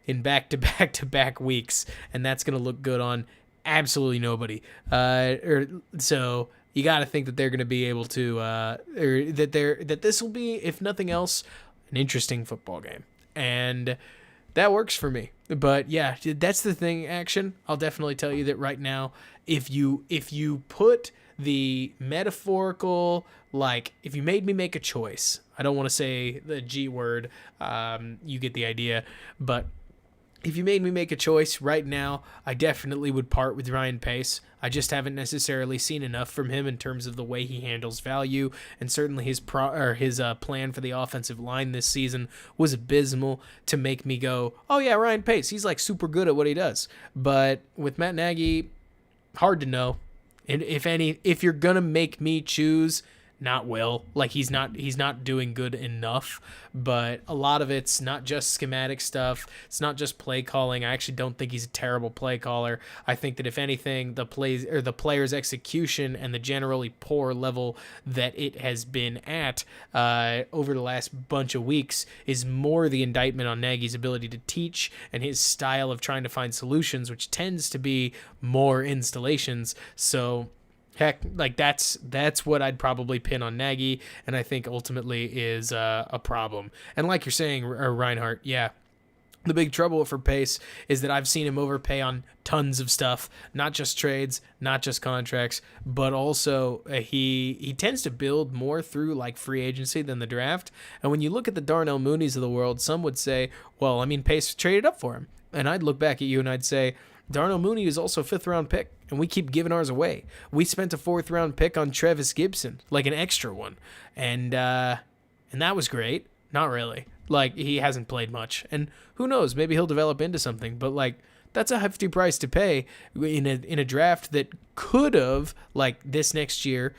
Speaker 1: in back-to-back weeks, and that's going to look good on absolutely nobody. So you got to think that they're going to be able to that this will be, if nothing else, an interesting football game. And that works for me. But yeah, that's the thing, Action. I'll definitely tell you that right now, if you put the metaphorical, if you made me make a choice, I don't want to say the G word, you get the idea, but if you made me make a choice right now, I definitely would part with Ryan Pace. I just haven't necessarily seen enough from him in terms of the way he handles value, and certainly his plan for the offensive line this season was abysmal to make me go, oh yeah, Ryan Pace, he's super good at what he does. But with Matt Nagy, hard to know. And if you're gonna make me choose, not Will. He's not doing good enough, but a lot of it's not just schematic stuff. It's not just play calling. I actually don't think he's a terrible play caller. I think that if anything, the player's execution and the generally poor level that it has been at over the last bunch of weeks is more the indictment on Nagy's ability to teach and his style of trying to find solutions, which tends to be more installations. So heck, that's what I'd probably pin on Nagy, and I think ultimately is a problem. And like you're saying, Reinhardt, yeah, the big trouble for Pace is that I've seen him overpay on tons of stuff, not just trades, not just contracts, but also he tends to build more through free agency than the draft. And when you look at the Darnell Mooneys of the world, some would say, well, I mean, Pace traded up for him. And I'd look back at you and I'd say, Darnell Mooney is also a 5th-round pick, and we keep giving ours away. We spent a 4th-round pick on Travis Gibson, an extra one, and that was great. Not really, Like, he hasn't played much. And who knows, maybe he'll develop into something. But, like, that's a hefty price to pay in a draft that could have, like, this next year,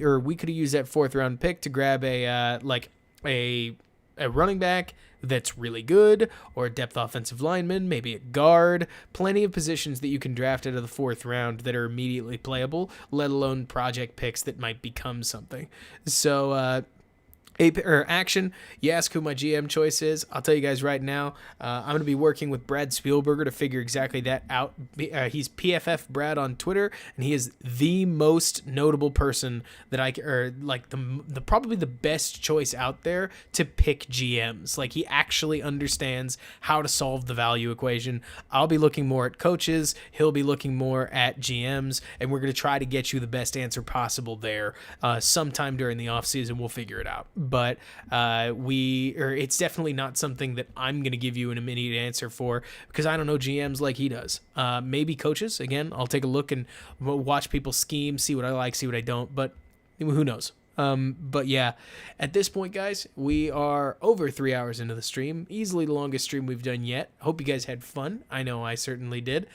Speaker 1: or we could have used that 4th round pick to grab a running back that's really good, or a depth offensive lineman, maybe a guard. Plenty of positions that you can draft out of the 4th round that are immediately playable, let alone project picks that might become something. So, action, you ask who my GM choice is. I'll tell you guys right now. I'm going to be working with Brad Spielberger to figure exactly that out. He's PFF Brad on Twitter, and he is the most notable person that the probably the best choice out there to pick GMs. Like, he actually understands how to solve the value equation. I'll be looking more at coaches. He'll be looking more at GMs, and we're going to try to get you the best answer possible there. Sometime during the offseason, we'll figure it out. But it's definitely not something that I'm going to give you an immediate answer for, because I don't know GMs like he does. Maybe coaches. Again, I'll take a look and watch people scheme, see what I like, see what I don't, but who knows? But yeah, at this point, guys, we are over 3 hours into the stream, easily the longest stream we've done yet. Hope you guys had fun. I know I certainly did.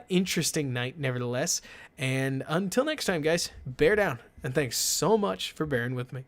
Speaker 1: Interesting night, nevertheless. And until next time, guys, bear down, and thanks so much for bearing with me.